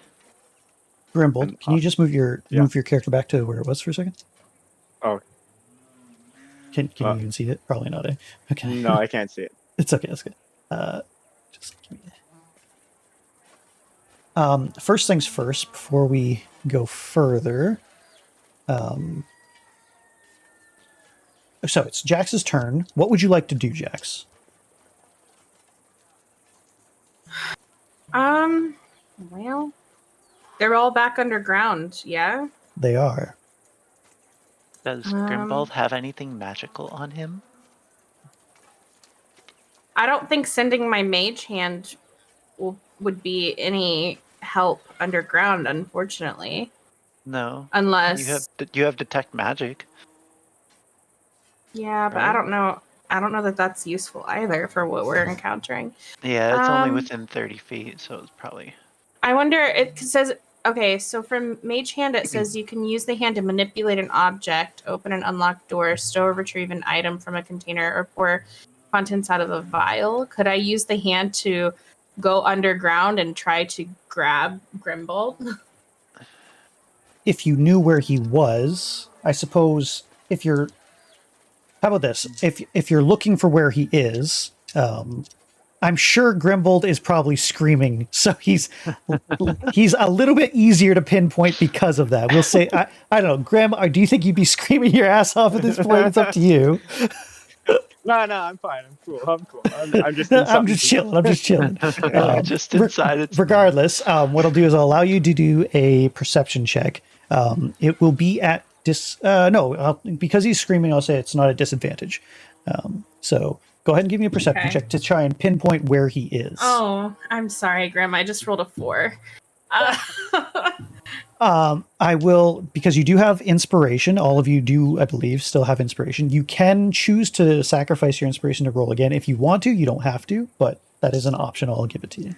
Grimbold, can you just move your yeah. character back to where it was for a second? Oh, Can you even see it? Probably not. Okay. no, I can't see it. It's okay. That's good. Just give me. First things first, before we go further. So it's Jax's turn. What would you like to do, Jax? Well, they're all back underground, yeah? They are. Does Grimbold have anything magical on him? I don't think sending my mage hand would be any help underground, unfortunately. No. Unless You have detect magic. yeah, but right? I don't know that that's useful either for what we're encountering. Yeah, it's only within 30 feet, so it's probably. I wonder, it says, okay, so from Mage Hand, it says you can use the hand to manipulate an object, open an unlocked door, stow or retrieve an item from a container, or pour contents out of a vial. Could I use the hand to go underground and try to grab Grimbold? If you knew where he was, I suppose. If you're, how about this? If you're looking for where he is, I'm sure Grimbold is probably screaming, so he's a little bit easier to pinpoint because of that. We'll say, I don't know, Grim, do you think you'd be screaming your ass off at this point? It's up to you. No, I'm fine. I'm cool. I'm just. I'm just chilling. Just inside. Regardless, what I'll do is I'll allow you to do a perception check. It will be at because he's screaming, I'll say it's not a disadvantage. So go ahead and give me a perception check to try and pinpoint where he is. Oh, I'm sorry, Grim. I just rolled a 4. I will, because you do have inspiration. All of you do, I believe, still have inspiration. You can choose to sacrifice your inspiration to roll again if you want to. You don't have to, but that is an option. I'll give it to you.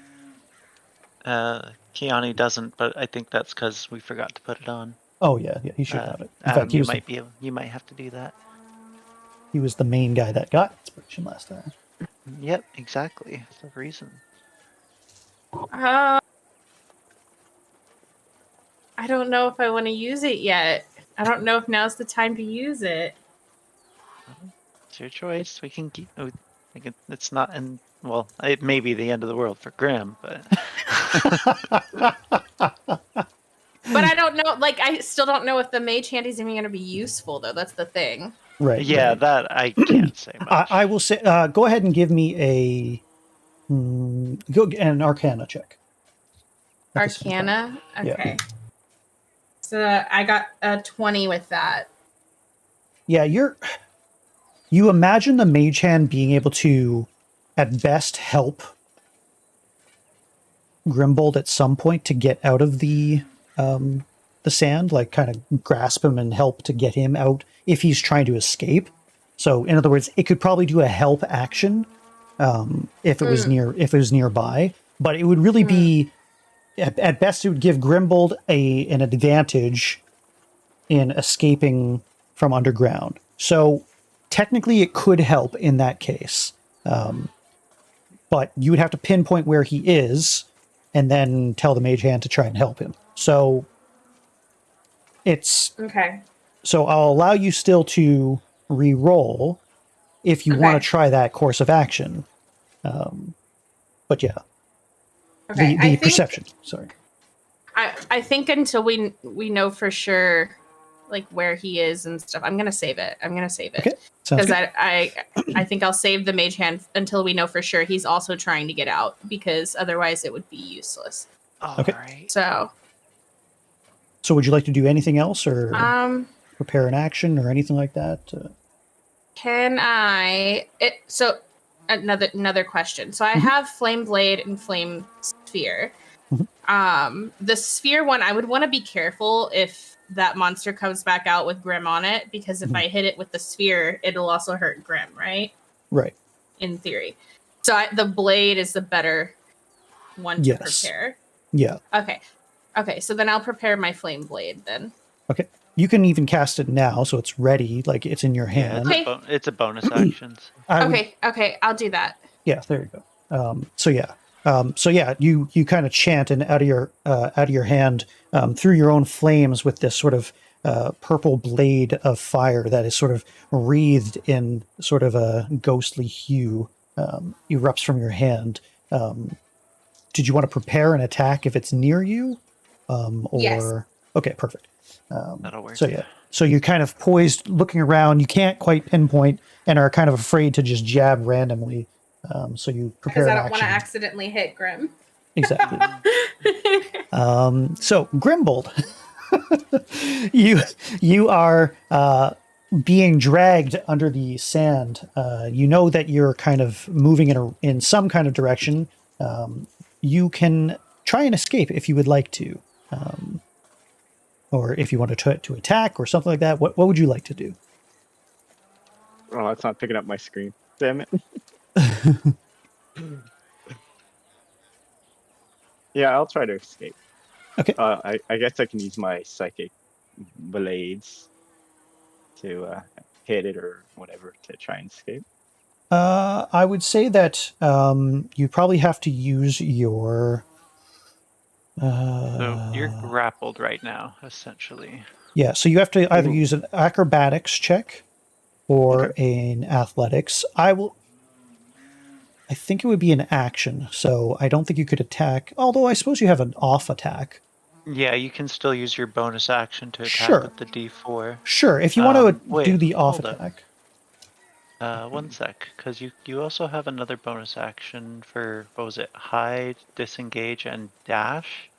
Kiani doesn't, but I think that's because we forgot to put it on. Oh yeah, he should have it. In Adam, fact, you might have to do that. He was the main guy that got inspiration last time. Yep, exactly. That's the reason. I don't know if I want to use it yet. I don't know if now's the time to use it. It's your choice. We can keep. It's not, and well, it may be the end of the world for Grim, but But I don't know. Like, I still don't know if the mage hand is even going to be useful, though. That's the thing. Right. yeah, right. that I can't say much. I will say, go ahead and give me an Arcana check. At the same time. Arcana. Yeah. Okay. So I got a 20 with that. Yeah, you imagine the mage hand being able to, at best, help Grimbold at some point to get out of the sand, like kind of grasp him and help to get him out if he's trying to escape. So, in other words, it could probably do a help action if it was nearby, but it would really be at best it would give Grimbold an advantage in escaping from underground. So technically it could help in that case. But you would have to pinpoint where he is and then tell the mage hand to try and help him. So it's Okay. so I'll allow you still to re-roll if you want to try that course of action. But yeah. Okay. The perception. Sorry. I think until we know for sure, like, where he is and stuff, I'm gonna save it. Okay. Sounds Because good. I think I'll save the mage hand until we know for sure he's also trying to get out, because otherwise it would be useless. Okay. Alright. So So would you like to do anything else or prepare an action or anything like that? can I so another question. So I have flame blade and flame sphere. The sphere one, I would want to be careful if that monster comes back out with Grim on it, because if I hit it with the sphere, it'll also hurt Grim, right? Right. In theory. So the blade is the better one to prepare. Yeah. Okay, so then I'll prepare my flame blade then. Okay. You can even cast it now, so it's ready, like it's in your Yeah, hand. it's a bonus actions. Okay, I'll do that. Yeah, there you go. So yeah, you kind of chant and out of your hand through your own flames with this sort of purple blade of fire that is sort of wreathed in sort of a ghostly hue erupts from your hand. Did you want to prepare an attack if it's near you? Yes. Okay, perfect. That'll work. So yeah, so you're kind of poised, looking around. You can't quite pinpoint, and are kind of afraid to just jab randomly. So you prepare Because I an don't want to action. accidentally hit Grim. Exactly. So Grimbold, you are being dragged under the sand. You know that you're kind of moving in some kind of direction. You can try and escape if you would like to, or if you want to attack or something like that. What would you like to do? Oh, it's not picking up my screen. Damn it. Yeah, I'll try to escape. Okay. I guess I can use my psychic blades to hit it or whatever to try and escape. I would say that you probably have to use your. So you're grappled right now, essentially. Yeah, so you have to either use an acrobatics check or an athletics. I think it would be an action, so I don't think you could attack. Although I suppose you have an off attack. Yeah, you can still use your bonus action to attack with the D4. Sure, if you want to do the off hold up. attack. 1 sec, because you also have another bonus action for, what was it, hide, disengage, and dash?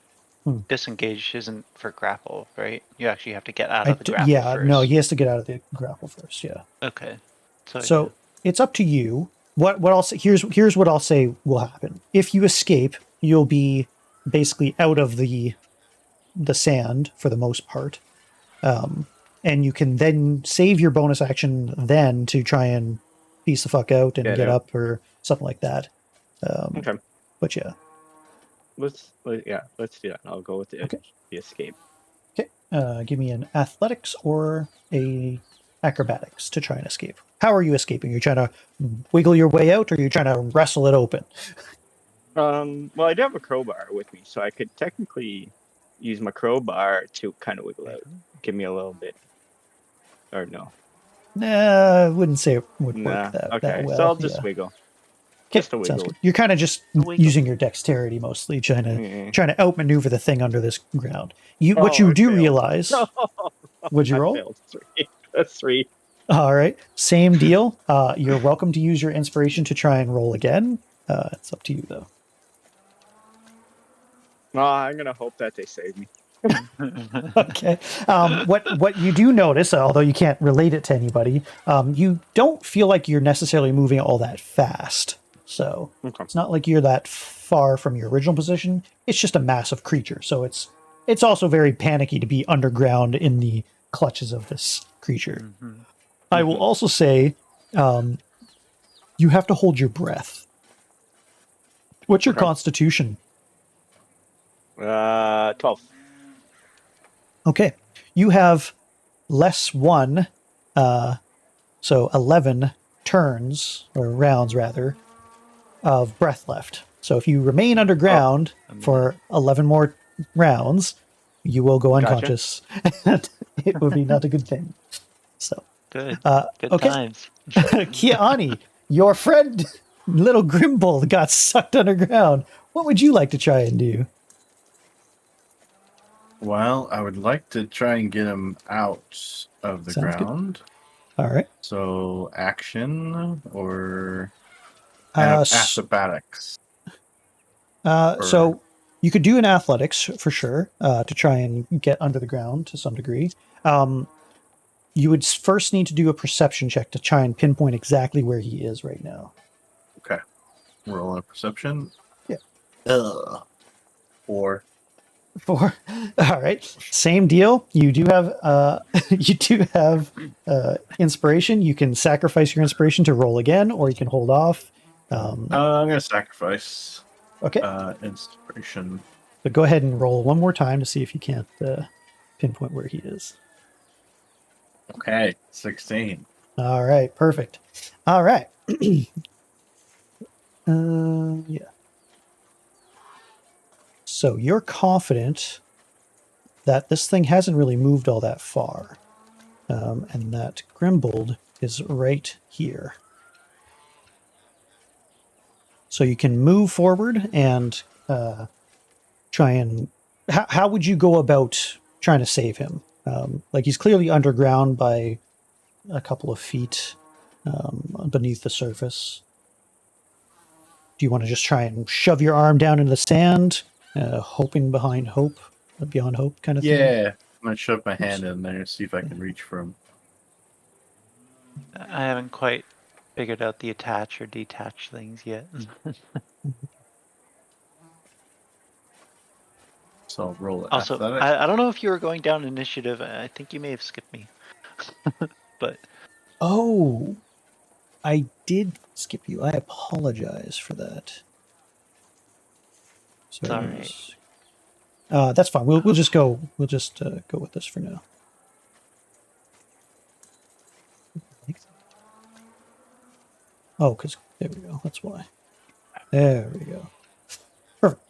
Disengage isn't for grapple, right? You actually have to get out of the grapple first. No, he has to get out of the grapple first, yeah. Okay. So it's up to you. What I'll say, here's what I'll say will happen. If you escape, you'll be basically out of the sand for the most part. And you can then save your bonus action then to try and piece the fuck out and get up or something like that. Okay. But yeah. Let's do that. I'll go with the escape. Okay. Give me an athletics or a acrobatics to try and escape. How are you escaping? You're trying to wiggle your way out, or you're trying to wrestle it open? Well, I do have a crowbar with me, so I could technically use my crowbar to kind of wiggle out. Give me a little bit. Or no. I wouldn't say it would Nah. work that Okay. well. So I'll just yeah. wiggle. Okay, Just a sounds wiggle. good. You're kind of just wiggle. using your dexterity mostly, trying to outmaneuver the thing under this ground. What Oh, you I do failed. realize? No, Would you I roll? failed 3. That's 3. All right, same deal. You're welcome to use your inspiration to try and roll again. It's up to you though. I'm gonna hope that they save me. Okay. What you do notice, although you can't relate it to anybody, you don't feel like you're necessarily moving all that fast. So Okay. it's not like you're that far from your original position. It's just a massive creature. So it's also very panicky to be underground in the clutches of this creature. I will also say, you have to hold your breath. What's your Okay. constitution? 12. Okay. You have +1, so 11 turns, or rounds rather, of breath left. So if you remain underground for 11 more rounds, you will go unconscious. And it would be not a good thing. So, Good. Good okay. times. Kiani, your friend little Grimbold got sucked underground. What would you like to try and do? Well, I would like to try and get him out of the Sounds good. ground. All right. So action or acrobatics. So you could do an athletics for sure to try and get under the ground to some degree. You would first need to do a perception check to try and pinpoint exactly where he is right now. Okay. Roll a perception. Yeah. 4. 4. All right. Same deal. You do have inspiration. You can sacrifice your inspiration to roll again, or you can hold off. I'm gonna sacrifice. Okay. Inspiration. But go ahead and roll one more time to see if you can't pinpoint where he is. Okay. 16. All right. Perfect. All right. Yeah. So you're confident that this thing hasn't really moved all that far, and that Grimbold is right here. So you can move forward and try and... How would you go about trying to save him? Like, he's clearly underground by a couple of feet beneath the surface. Do you want to just try and shove your arm down into the sand, hoping beyond hope kind of thing? Yeah. I'm gonna shove my hand in there and see if I can reach for him. I haven't quite figured out the attach or detach things yet. So I'll roll it. Also, I don't know if you were going down initiative. I think you may have skipped me. But Oh, I did skip you. I apologize for that. So it's all right. that's fine. We'll just go. We'll just go with this for now. Oh, because there we go. That's why. There we go. Perfect.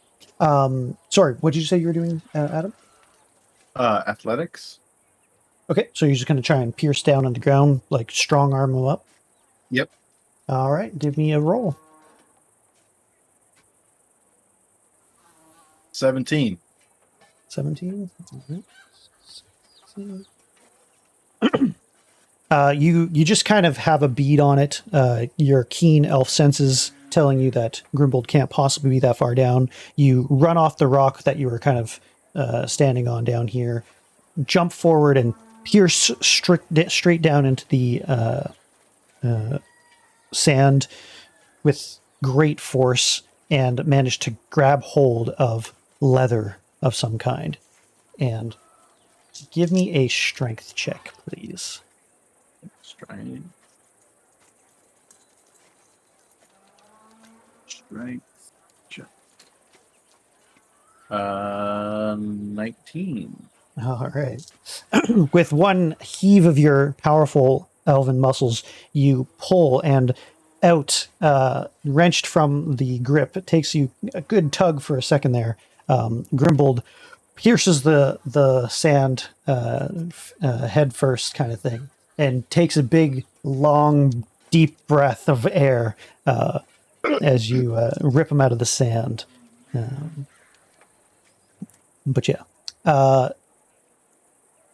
Sorry, what did you say you were doing, Adam? Athletics. Okay, so you're just going to try and pierce down on the ground, like strong arm him up? Yep. All right, give me a roll. 17. 17? You just kind of have a bead on it. Your keen elf senses telling you that Grimbold can't possibly be that far down. You run off the rock that you were kind of standing on down here, jump forward and pierce straight down into the sand with great force, and manage to grab hold of leather of some kind. And give me a strength check, please. Strength check. 19. All right. With one heave of your powerful elven muscles, you pull, and out, wrenched from the grip. It takes you a good tug for a second there. Grimbold pierces the sand head first kind of thing, and takes a big, long, deep breath of air as you rip him out of the sand. But yeah.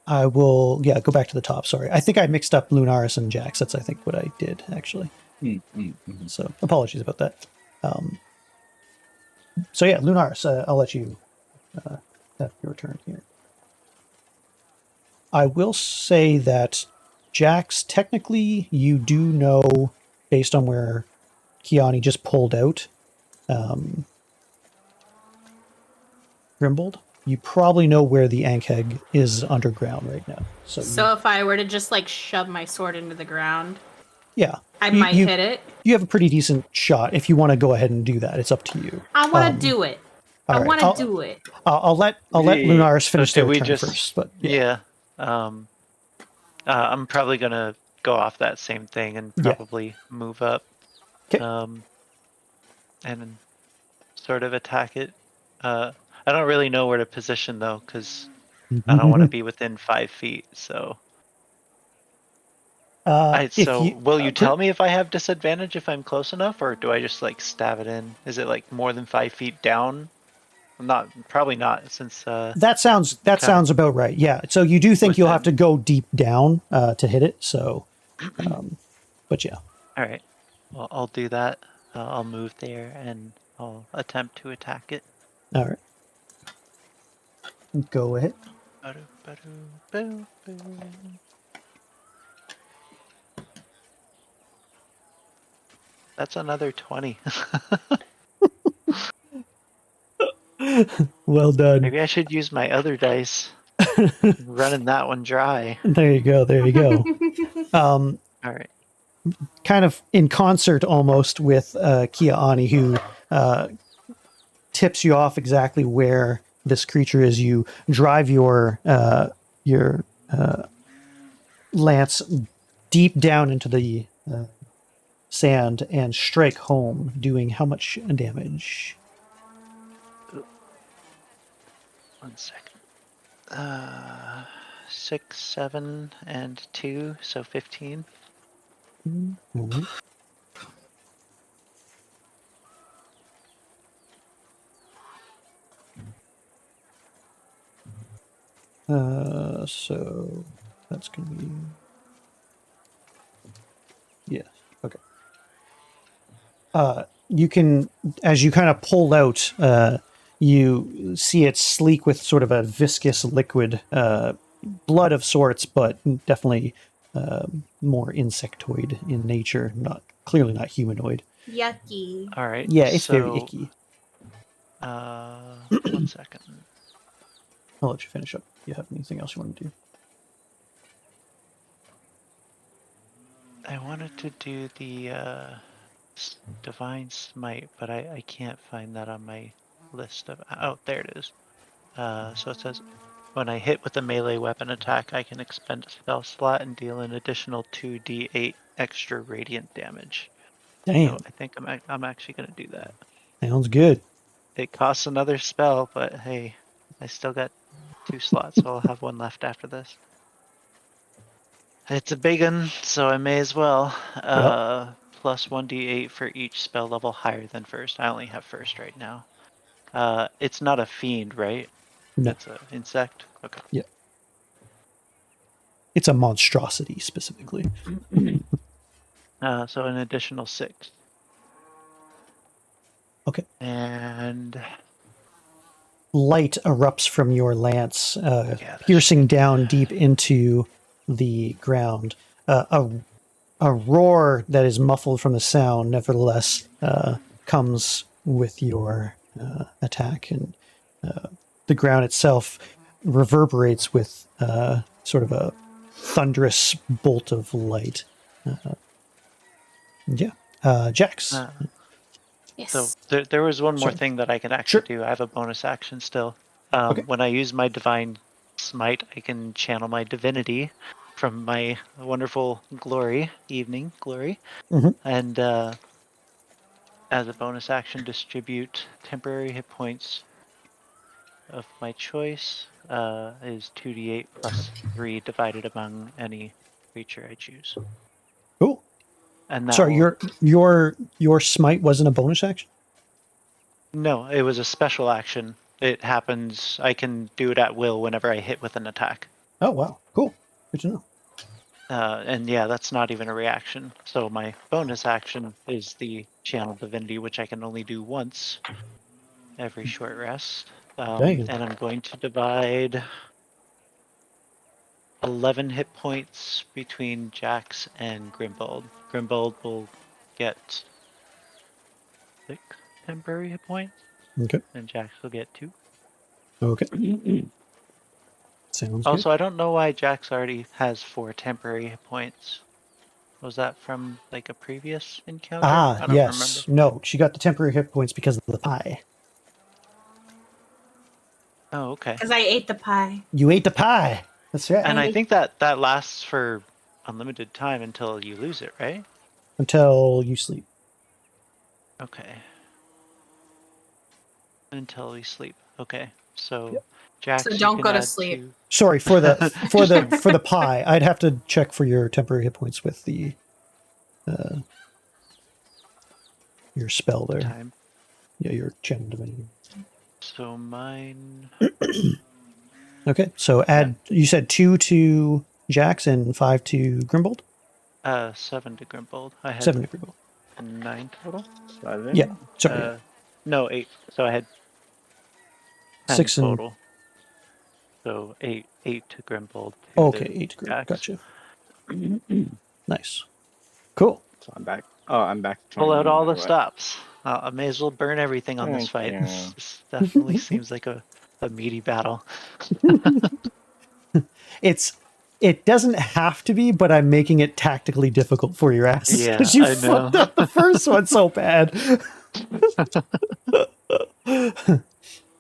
I will, go back to the top. Sorry. I think I mixed up Lunaris and Jax. That's, I think, what I did, actually. So apologies about that. So yeah, Lunaris, I'll let you have your turn here. I will say that Jax, technically, you do know, based on where Kiani just pulled out Grimbold, you probably know where the Ankheg is underground right now. So if I were to just like shove my sword into the ground, yeah, I might hit it. You have a pretty decent shot. If you want to go ahead and do that, it's up to you. I want to do it. I right, want to do it. I'll let Lunaris finish So their do we turn just first. But I'm probably gonna go off that same thing and probably move up. 'Kay. And sort of attack it. I don't really know where to position though, because I don't want to be within 5 feet. So, will you tell me if I have disadvantage if I'm close enough, or do I just like stab it in? Is it like more than 5 feet down? Probably not, since that sounds about right. Yeah. So you do think you'll have to go deep down to hit it. So, but yeah. All right. Well, I'll do that. I'll move there and I'll attempt to attack it. All right. Go ahead. That's another 20. Well done. Maybe I should use my other dice. Running that one dry. There you go. There you go. All right. Kind of in concert almost with Kiani, who tips you off exactly where this creature is. You drive your lance deep down into the sand and strike home, doing how much damage? 1 second. 6, 7, and 2, so 15. Mm-hmm. So that's going to be... Yes. Okay. You can, as you kind of pull out, you see it sleek with sort of a viscous liquid, blood of sorts, but definitely more insectoid in nature, clearly not humanoid. Yucky. All right. Yeah, it's very icky. 1 second. I'll let you finish up. Do you have anything else you want to do? I wanted to do the Divine Smite, but I can't find that on my list of... Oh, there it is. So it says, when I hit with a melee weapon attack, I can expend a spell slot and deal an additional 2d8 extra radiant damage. Damn. So I think I'm actually going to do that. Sounds good. It costs another spell, but hey, I still got 2 slots, so I'll have 1 left after this. It's a big one, so I may as well. Plus 1d8 for each spell level higher than first. I only have first right now. It's not a fiend, right? No. It's an insect? Okay. Yeah. It's a monstrosity, specifically. So an additional 6. Okay. And... light erupts from your lance, piercing down deep into the ground. A roar that is muffled from the sound, nevertheless, comes with your attack, and the ground itself reverberates with sort of a thunderous bolt of light. Jax. Yes. So there was one more thing that I can actually do. I have a bonus action still. When I use my Divine Smite, I can channel my divinity from my wonderful evening glory, and as a bonus action, distribute temporary hit points of my choice. Is 2d8 plus 3 divided among any creature I choose. Cool. And that Sorry, your smite wasn't a bonus action? No, it was a special action. It happens. I can do it at will whenever I hit with an attack. Oh wow, cool. Good to know. And yeah, that's not even a reaction. So my bonus action is the Channel Divinity, which I can only do once every short rest. Dang. And I'm going to divide 11 hit points between Jax and Grimbold. Grimbold will get 6 temporary hit points, Okay. and Jax will get 2. Okay. Sounds good. Also, I don't know why Jax already has 4 temporary hit points. Was that from like a previous encounter? I don't Yes. No, she got the temporary hit points because of the pie. remember. Oh, okay. Because I ate the pie. You ate the pie. That's right. And I Right. think that lasts for unlimited time until you lose it, right? Until you sleep. Okay. Until we sleep. Okay. So, Yep. Jax, So you don't can go to add sleep. 2. Sorry for the for the pie. I'd have to check for your temporary hit points with the your spell there. Time. Yeah, your Channel Divinity. So mine. Okay, so add. You said 2 to Jax and 5 to Grimbold. 7 to Grimbold. I had 7 to Grimbold. 9 total. 7. Yeah. Sorry. No, 8. So I had 10 6 and total. So 8 to Grimbold. 2 okay, to 8 to Grimbold. Jax. Gotcha. Nice. Cool. So I'm back. Oh, I'm back. To Pull 20 out no all the matter what. stops. I may as well burn everything on this Thank fight. you. This definitely seems like a meaty battle. It doesn't have to be, but I'm making it tactically difficult for your asses Yeah, because you I know. fucked up the first one so bad.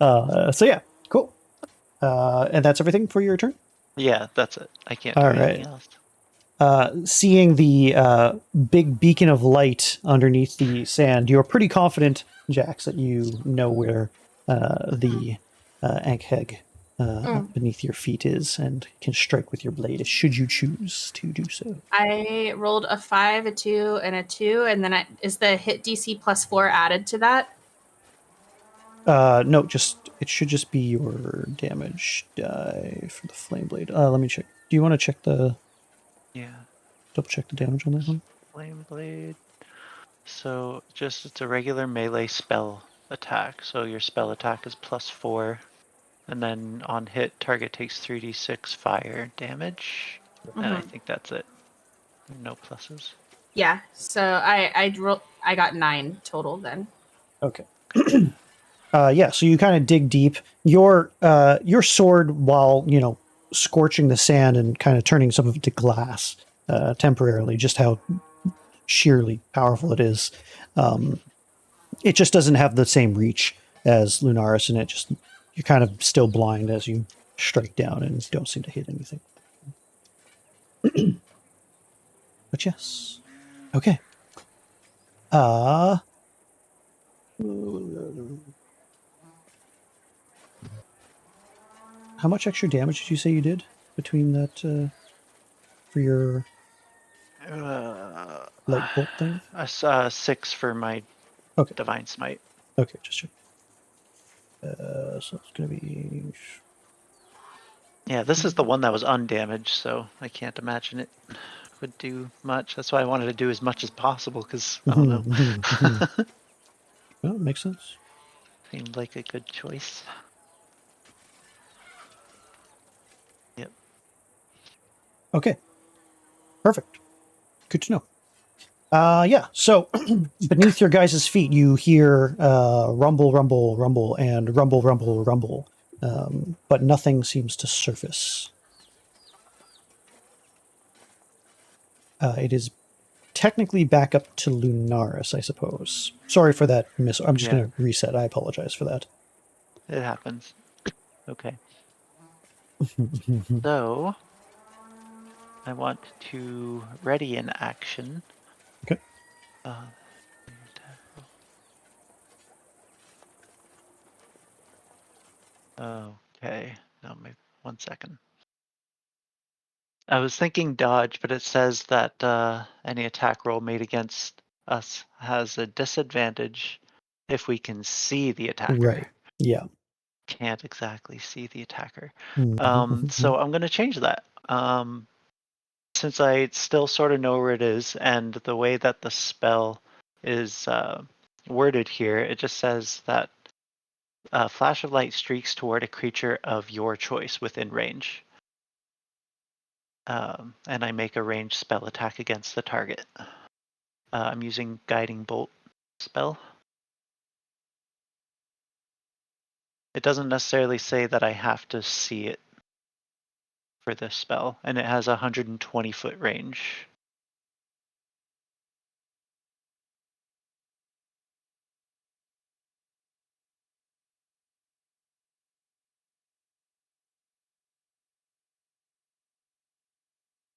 So yeah, cool. And that's everything for your turn. Yeah, that's it. I can't do All anything right. else. Seeing the big beacon of light underneath the sand, you're pretty confident, Jax, that you know where the Ankheg beneath your feet is and can strike with your blade should you choose to do so. I rolled a 5, a 2, and a 2, and then is the hit DC +4 added to that? No, it should just be your damage die for the flame blade. Let me check. Do you want to check Yeah. double check the damage on that one? Flame blade. So it's a regular melee spell attack. So your spell attack is +4. And then on hit, target takes 3d6 fire damage. And I think that's it. No pluses. Yeah. So I got 9 total then. Okay. Yeah, so you kind of dig deep. Your sword, while scorching the sand and kind of turning some of it to glass temporarily, just how sheerly powerful it is. It just doesn't have the same reach as Lunaris, and you're kind of still blind as you strike down and don't seem to hit anything. But yes, okay. How much extra damage did you say you did between that for your light bolt thing? 6 for my Okay. divine smite. Okay, just check. So it's gonna be. Yeah, this is the one that was undamaged, so I can't imagine it would do much. That's why I wanted to do as much as possible, because I don't know. Well, it makes sense. Seemed like a good choice. Yep. Okay. Perfect. Good to know. Yeah, so beneath your guys' feet, you hear rumble, rumble, rumble, and rumble, rumble, rumble, but nothing seems to surface. It is technically back up to Lunaris, I suppose. Sorry for that miss. I'm just going to reset. I apologize for that. It happens. Okay. So, I want to ready an action. Okay. Okay. No, maybe 1 second. I was thinking dodge, but it says that any attack roll made against us has a disadvantage if we can see the attacker. Right. Yeah. Can't exactly see the attacker. Mhm. So I'm going to change that. Since I still sort of know where it is, and the way that the spell is worded here, it just says that a flash of light streaks toward a creature of your choice within range. And I make a ranged spell attack against the target. I'm using Guiding Bolt spell. It doesn't necessarily say that I have to see it for this spell, and it has a 120-foot range.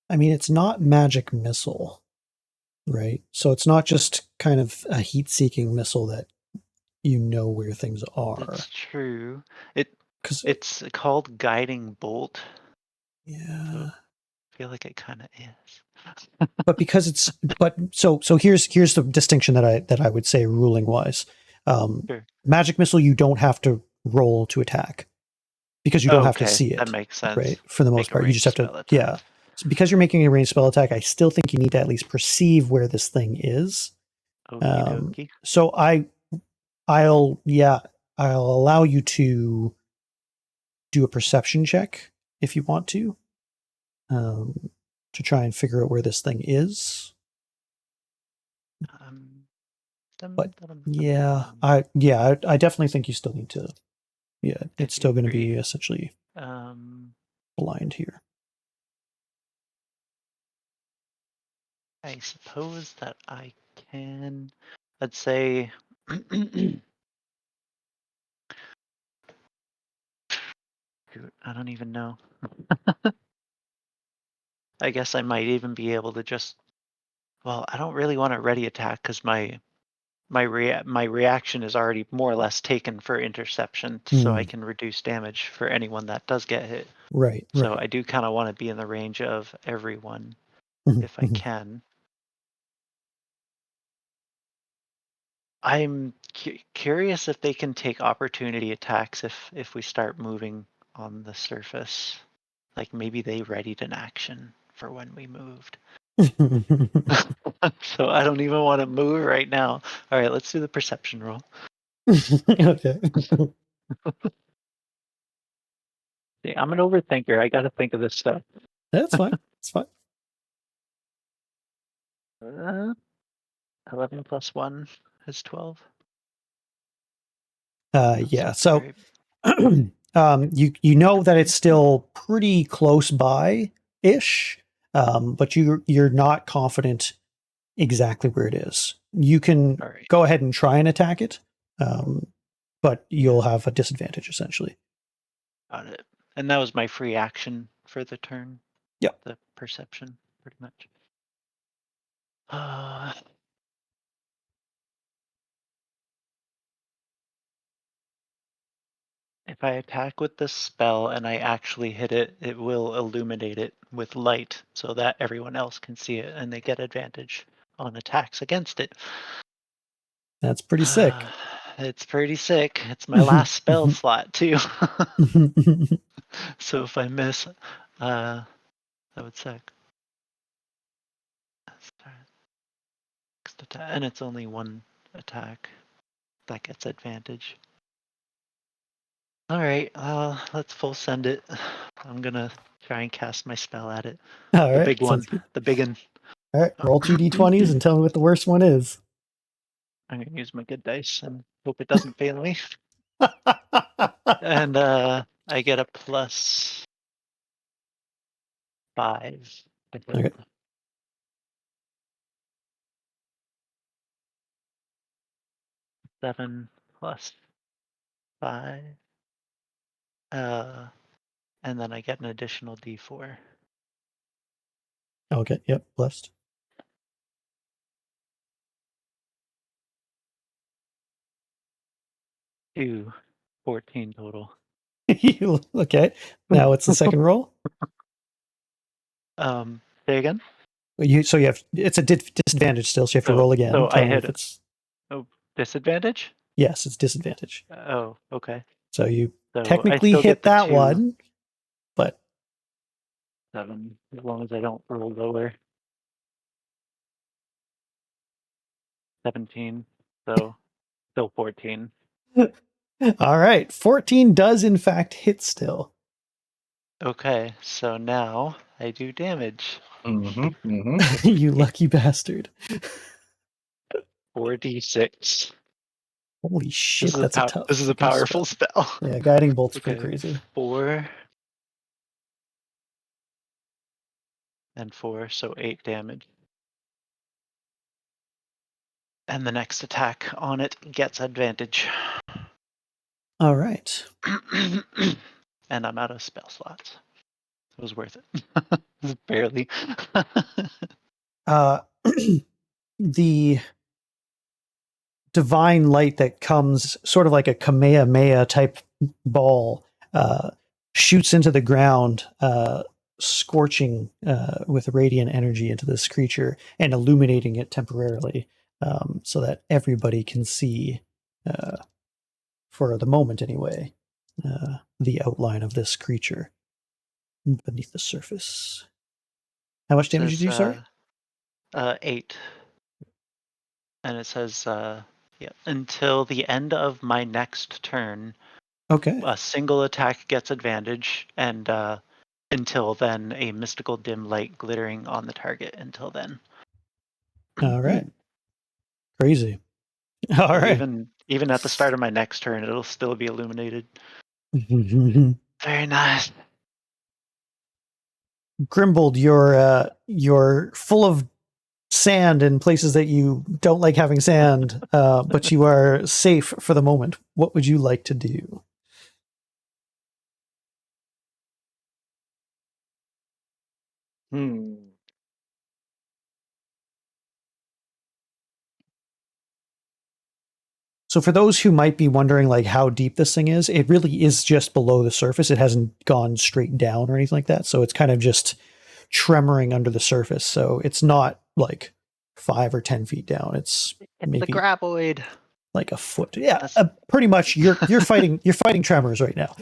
I mean, it's not magic missile, right? So it's not just kind of a heat-seeking missile that you know where things are. That's true. 'Cause It's called Guiding Bolt. yeah, I feel like it kind of is. but because it's so here's the distinction that I would say ruling wise. Sure. Magic missile, you don't have to roll to attack because you don't have to Okay, see it. that makes sense. Right? For the most Make a part, you just have ranged to spell yeah. attack. So because you're making a ranged spell attack, I still think you need to at least perceive where this thing is. Okie dokie. So I'll allow you to do a perception check if you want to try and figure out where this thing is. But yeah, I definitely think you still need to. Yeah, it's still going to be essentially blind here. I suppose that I can. I'd say. Shoot, I don't even know. I guess I might even be able to just. Well, I don't really want to ready attack because my reaction is already more or less taken for interception, so I can reduce damage for anyone that does get hit. Right. So I do kind of want to be in the range of everyone if I can. I'm curious if they can take opportunity attacks if we start moving on the surface. Like maybe they readied an action for when we moved. So I don't even want to move right now. All right, let's do the perception roll. Okay. See, I'm an overthinker. I got to think of this stuff. That's fine. It's fine. 11 plus 1 is 12. Yeah. So you know that it's still pretty close by ish, but you're not confident exactly where it is. You can go ahead and try and attack it, but you'll have a disadvantage essentially. Got it. And that was my free action for the turn. Yep. The perception, pretty much. If I attack with the spell and I actually hit it, it will illuminate it with light so that everyone else can see it and they get advantage on attacks against it. That's pretty sick. It's pretty sick. It's my last spell slot too. So if I miss, that would suck. And it's only one attack that gets advantage. All right, let's full send it. I'm gonna try and cast my spell at it. All The right, big one. sounds good. The big one. All right, roll 2d20s and tell me what the worst one is. I'm gonna use my good dice and hope it doesn't fail me. And I get a +5. Okay. 7 plus 5. And then I get an additional D4. Okay. Yep. Blessed. 14 total. Okay. Now what's the second roll? Say again. So you have it's a disadvantage still, so you have to roll again. So Tell I me hit if it's disadvantage. yes, it's disadvantage. Oh, okay. So you So I technically still hit get the that 2, one, but 7, as long as I don't roll lower. 17. So still 14. all right, 14 does in fact hit still. Okay, so now I do damage. You lucky bastard. 4d6. Holy shit, that's a tough. This is a fucking powerful spell. Yeah, guiding bolt's pretty Okay, crazy. 4 and 4, so 8 damage. And the next attack on it gets advantage. All right. And I'm out of spell slots. It was worth it. Barely. The divine light that comes sort of like a Kamehameha type ball shoots into the ground, scorching with radiant energy into this creature and illuminating it temporarily, so that everybody can see, for the moment anyway, the outline of this creature beneath the surface. How much damage did you do, sorry? 8. And it says, until the end of my next turn, Okay. a single attack gets advantage, and until then, a mystical dim light glittering on the target until then. All right. Crazy. All So right. even at the start of my next turn, it'll still be illuminated. Very nice. Grimbold, you're full of sand in places that you don't like having sand, but you are safe for the moment. What would you like to do? So for those who might be wondering like how deep this thing is, it really is just below the surface. It hasn't gone straight down or anything like that. So it's kind of just tremoring under the surface. So it's not like 5 or 10 feet down. It's It's maybe the graboid. like a foot. Yeah, pretty much. You're fighting tremors right now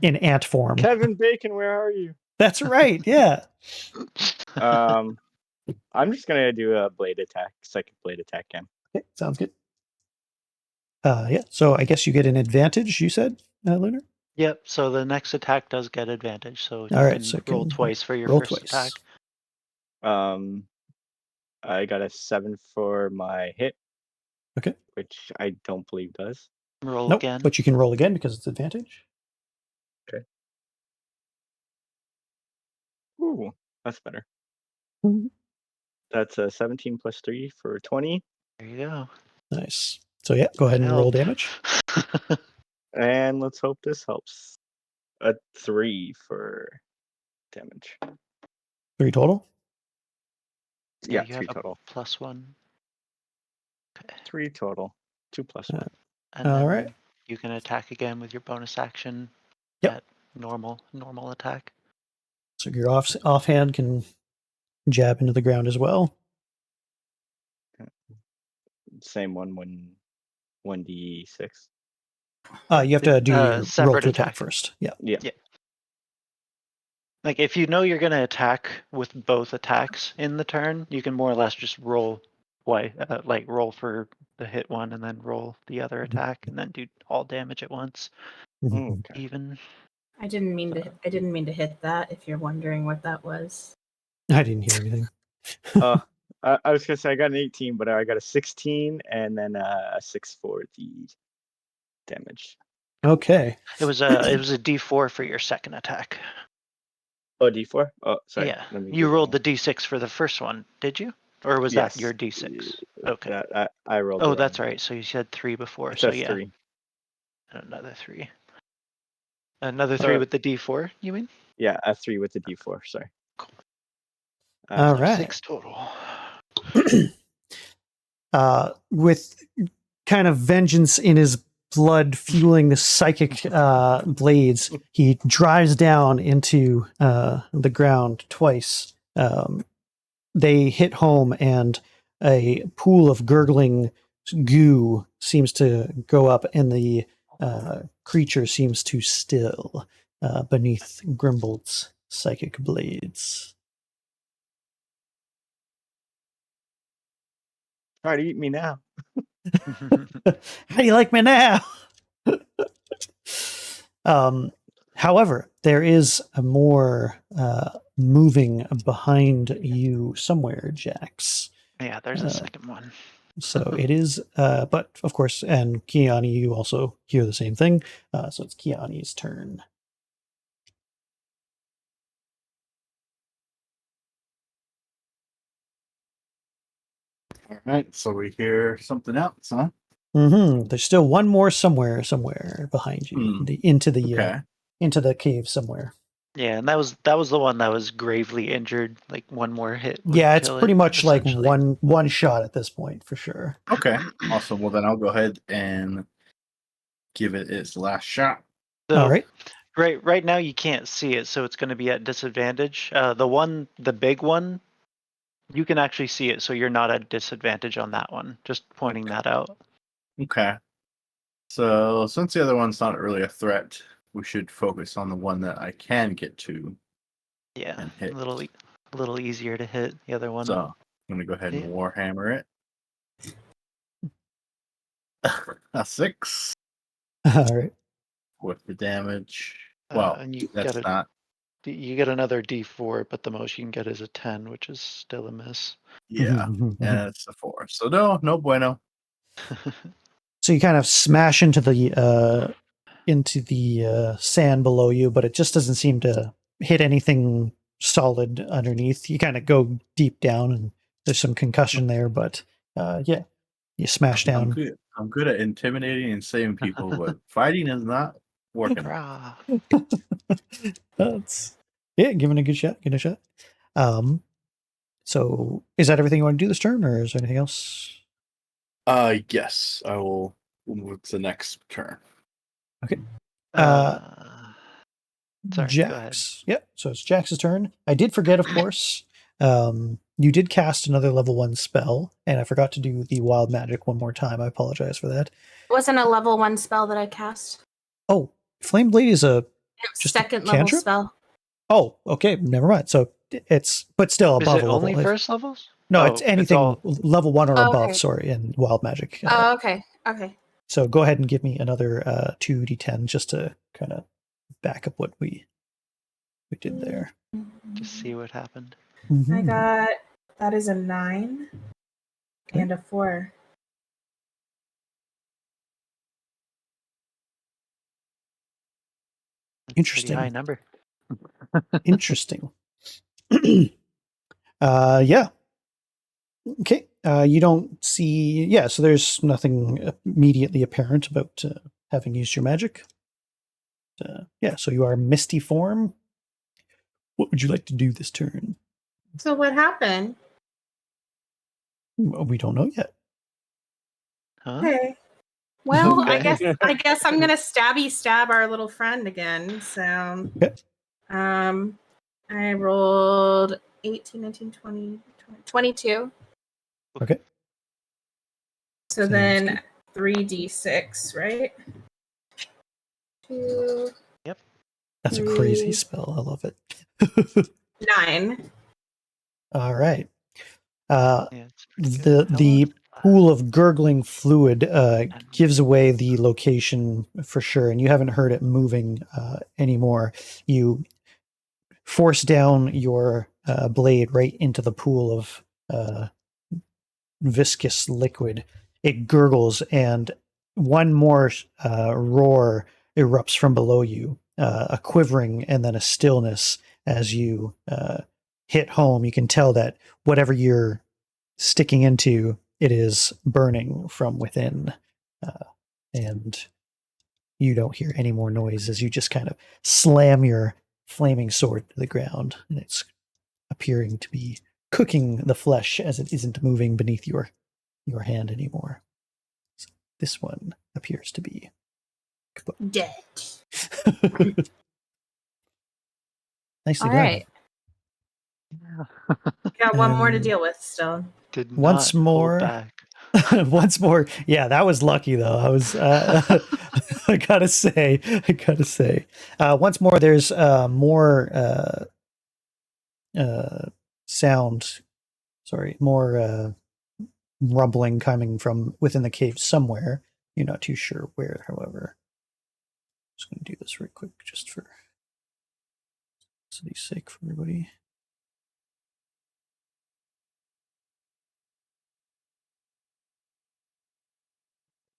in ant form. Kevin Bacon, where are you? That's right. Yeah. I'm just gonna do a blade attack, second blade attack again. Okay, sounds good. Yeah. So I guess you get an advantage. You said, Lunar. Yep. So the next attack does get advantage. So you All right. can So roll twice for your roll first twice. attack. I got a 7 for my hit. Okay. Which I don't believe does. Roll again. But you can roll again because it's advantage. Okay. Ooh, that's better. Mm-hmm. That's a 17 plus 3 for 20. There you go. Nice. So yeah, go ahead and roll damage. And let's hope this helps. A 3 for damage. 3 total. Yeah, you 3 have total. a +1. Okay. 3 total. 2 plus 1. And all then right. you can attack again with your bonus action. Yep. At normal attack. So your offhand can jab into the ground as well. Same one when 1d6. You have to do your roll separate to attack attack first. Yeah. Yeah. Like if you know you're gonna attack with both attacks in the turn, you can more or less just roll twice, like roll for the hit one and then roll the other attack and then do all damage at once. Okay. Even. I didn't mean to hit that. If you're wondering what that was. I didn't hear anything. I was gonna say I got an 18, but I got a 16 and then a 6 for the damage. Okay. It was a D4 for your second attack. Oh, D4? Oh, sorry. Yeah. You rolled the D6 for the first one, did you? Or was that your D6? Okay. I rolled. Oh, that's right. So you said 3 before. It So says yeah. 3. Another 3. Another 3 with the D4, you mean? Yeah, a 3 with the D4. Sorry. Cool. All right. 6 total. With kind of vengeance in his blood fueling the psychic blades, he drives down into the ground twice. They hit home, and a pool of gurgling goo seems to go up, and the creature seems to still beneath Grimbald's psychic blades. Try to eat me now. How do you like me now? However, there is a more moving behind you somewhere, Jax. Yeah, there's a second one. So it is, but of course, and Kiani, you also hear the same thing. So it's Kiani's turn. All right, so we hear something else, huh? Mm-hmm. There's still one more somewhere behind you, into the cave somewhere. Yeah, and that was the one that was gravely injured. Like one more hit. would Yeah, it's kill pretty it, much like essentially. one shot at this point for sure. Okay, awesome. Well, then I'll go ahead and give it its last shot. So, All right. Right now you can't see it, so it's going to be at disadvantage. The big one, you can actually see it, so you're not at disadvantage on that one. Just pointing that out. Okay. So since the other one's not really a threat, we should focus on the one that I can get to. Yeah, And hit. a little easier to hit. The other one. So I'm gonna go ahead and warhammer it. A 6 All right. with the damage. Well, and you that's not. You get another D4, but the most you can get is a 10, which is still a miss. Yeah, and it's a 4. So no bueno. So you kind of smash into the sand below you, but it just doesn't seem to hit anything solid underneath. You kind of go deep down, and there's some concussion there, but yeah, you smash down. I'm good at intimidating and saving people, but fighting is not working. That's giving a good shot. Get a shot. So is that everything you want to do this turn, or is there anything else? Yes, I will move to the next turn. Okay. Sorry, Jax. go ahead. Yep. So it's Jax's turn. I did forget, of course. You did cast another level 1 spell, and I forgot to do the wild magic one more time. I apologize for that. It wasn't a level 1 spell that I cast. Oh, Flame Blade is just second a level cantrip? spell. Oh, okay. Never mind. So it's, but still above Is it a level. only first levels? No, it's anything level 1 or above. Okay. Sorry, in wild magic. Oh, okay. Okay. So go ahead and give me another 2d10 just to kind of back up what we did there. Just see what happened. I got, that is a 9 and a 4. Interesting. Pretty high number. Interesting. Yeah. Okay. You don't see. Yeah. So there's nothing immediately apparent about having used your magic. Yeah. So you are misty form. What would you like to do this turn? So what happened? Well, we don't know yet. Huh? Okay. Well, Okay. I guess I'm gonna stab our little friend again. So, Okay. I rolled 18, 19, 20, 22. Okay. So Sounds then good. 3d6, right? 2. Yep. That's a crazy spell. I love it. 9. All right. Yeah, it's pretty good. How long The does it last? pool of gurgling fluid gives away the location for sure, and you haven't heard it moving anymore. You force down your blade right into the pool of viscous liquid. It gurgles, and one more roar erupts from below you, a quivering and then a stillness as you hit home. You can tell that whatever you're sticking into, it is burning from within, and you don't hear any more noise as you just kind of slam your flaming sword to the ground, and it's appearing to be cooking the flesh as it isn't moving beneath your hand anymore. So this one appears to be Dead. Nicely All done. right. Got one more to Um, deal with still. Did Once not hold more. back. Once more. Yeah, that was lucky though. I was I gotta say. Once more there's more sound, more rumbling coming from within the cave somewhere. You're not too sure where, however. I'm just gonna do this real quick just for simplicity's sake for everybody.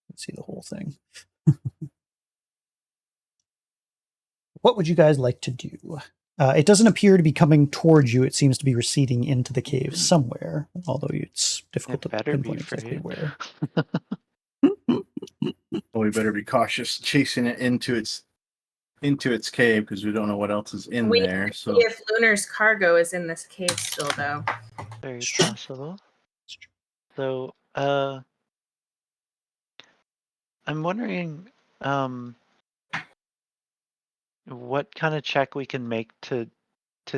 Let's see the whole thing. What would you guys like to do? It doesn't appear to be coming towards you. It seems to be receding into the cave somewhere, although it's difficult It to better be pinpoint exactly afraid. where. Well, we better be cautious chasing it into its cave because we don't know what else is in We there. need to So see if Lunar's cargo is in this cave still, though. Very It's true. possible. So, I'm wondering, what kind of check we can make to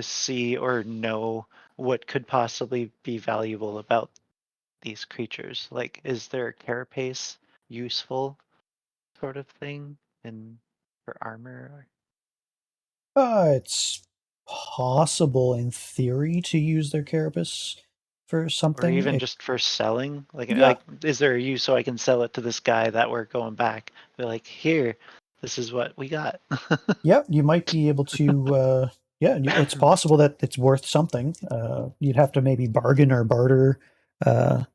see or know what could possibly be valuable about these creatures. Like, is their carapace useful, sort of thing, in for armor? It's possible in theory to use their carapace for Or something. even just for selling? Yeah. Is there a use so I can sell it to this guy that we're going back? Be like, here, this is what we got. Yeah, you might be able to. Yeah, it's possible that it's worth something. You'd have to maybe bargain or barter. All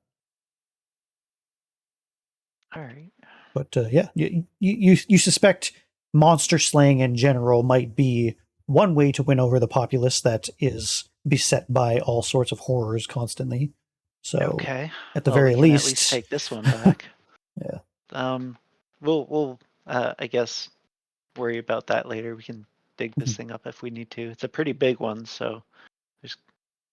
right. But yeah, you suspect monster slaying in general might be one way to win over the populace that is beset by all sorts of horrors constantly. So Okay. at the Well, we very can least, at least take this one back. Yeah. We'll I guess worry about that later. We can dig this Mhm. thing up if we need to. It's a pretty big one, so this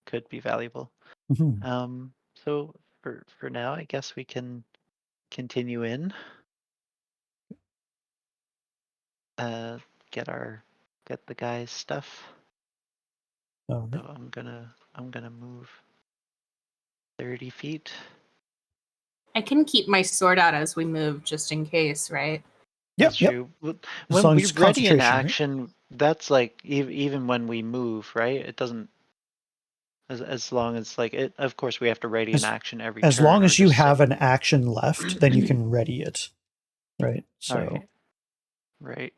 could be valuable. Mhm. So for now, I guess we can continue in. Get the guy's stuff. All So right. I'm gonna move 30 feet. I can keep my sword out as we move, just in case, right? Yep, That's yep. true. As When long as we're it's ready in concentration, right? action, that's like even when we move, right? It doesn't as long as like it. Of course, we have to ready in action every As turn. long or as you just have say, an action left, then you can ready it, right? all So, right,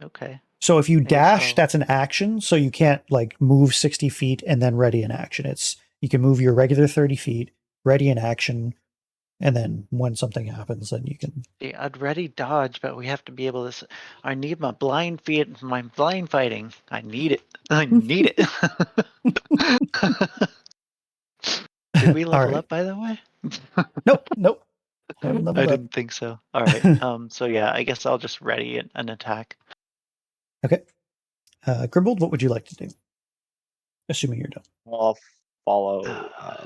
okay. so if you I guess dash, I'll- that's an action. So you can't like move 60 feet and then ready an action. It's you can move your regular 30 feet, ready an action, and then when something happens, then you can. Yeah, I'd ready dodge, but we have to be able to. I need my blind feet, my blind fighting. I need it. I need it. Did we All level right. up, by the way? Nope. Haven't I leveled up. didn't think so. All right. So yeah, I guess I'll just ready an attack. Okay. Grimbold, what would you like to do? Assuming you're done. I'll follow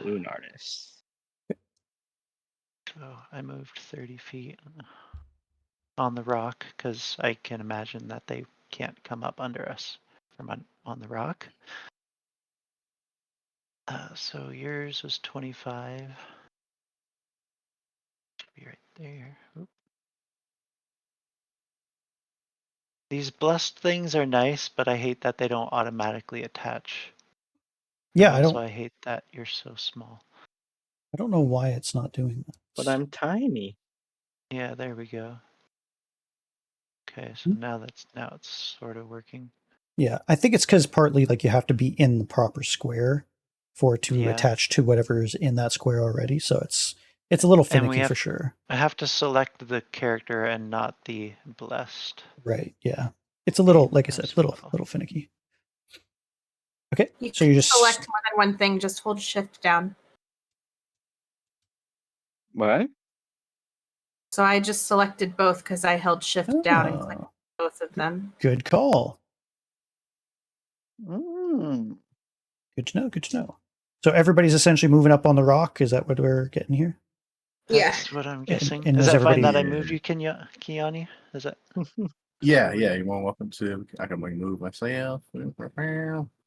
Lunarnus. So I moved 30 feet on the rock because I can imagine that they can't come up under us from on the rock. So yours was 25. Should be right there. Oop. These blessed things are nice, but I hate that they don't automatically attach. Yeah, And also, I hate that you're so small. I don't know why it's not doing that. But I'm tiny. Yeah, there we go. Okay, so now it's sort of working. Yeah, I think it's because partly like you have to be in the proper square for it to Yeah. attach to whatever's in that square already. So it's a little finicky for sure. I have to select the character and not the blessed. Right. Yeah. It's a little, like I said, as little well. finicky. Okay. You So can you just select more than one thing. Just hold shift down. What? So I just selected both because I held shift down and clicked both of them. Good call. Mm. Good to know. Good to know. So everybody's essentially moving up on the rock. Is that what we're getting here? Yeah. That's what I'm guessing. and Is is that fine everybody- that I moved you, Kiani? Is that? Yeah, yeah. You want welcome to? I can like move myself.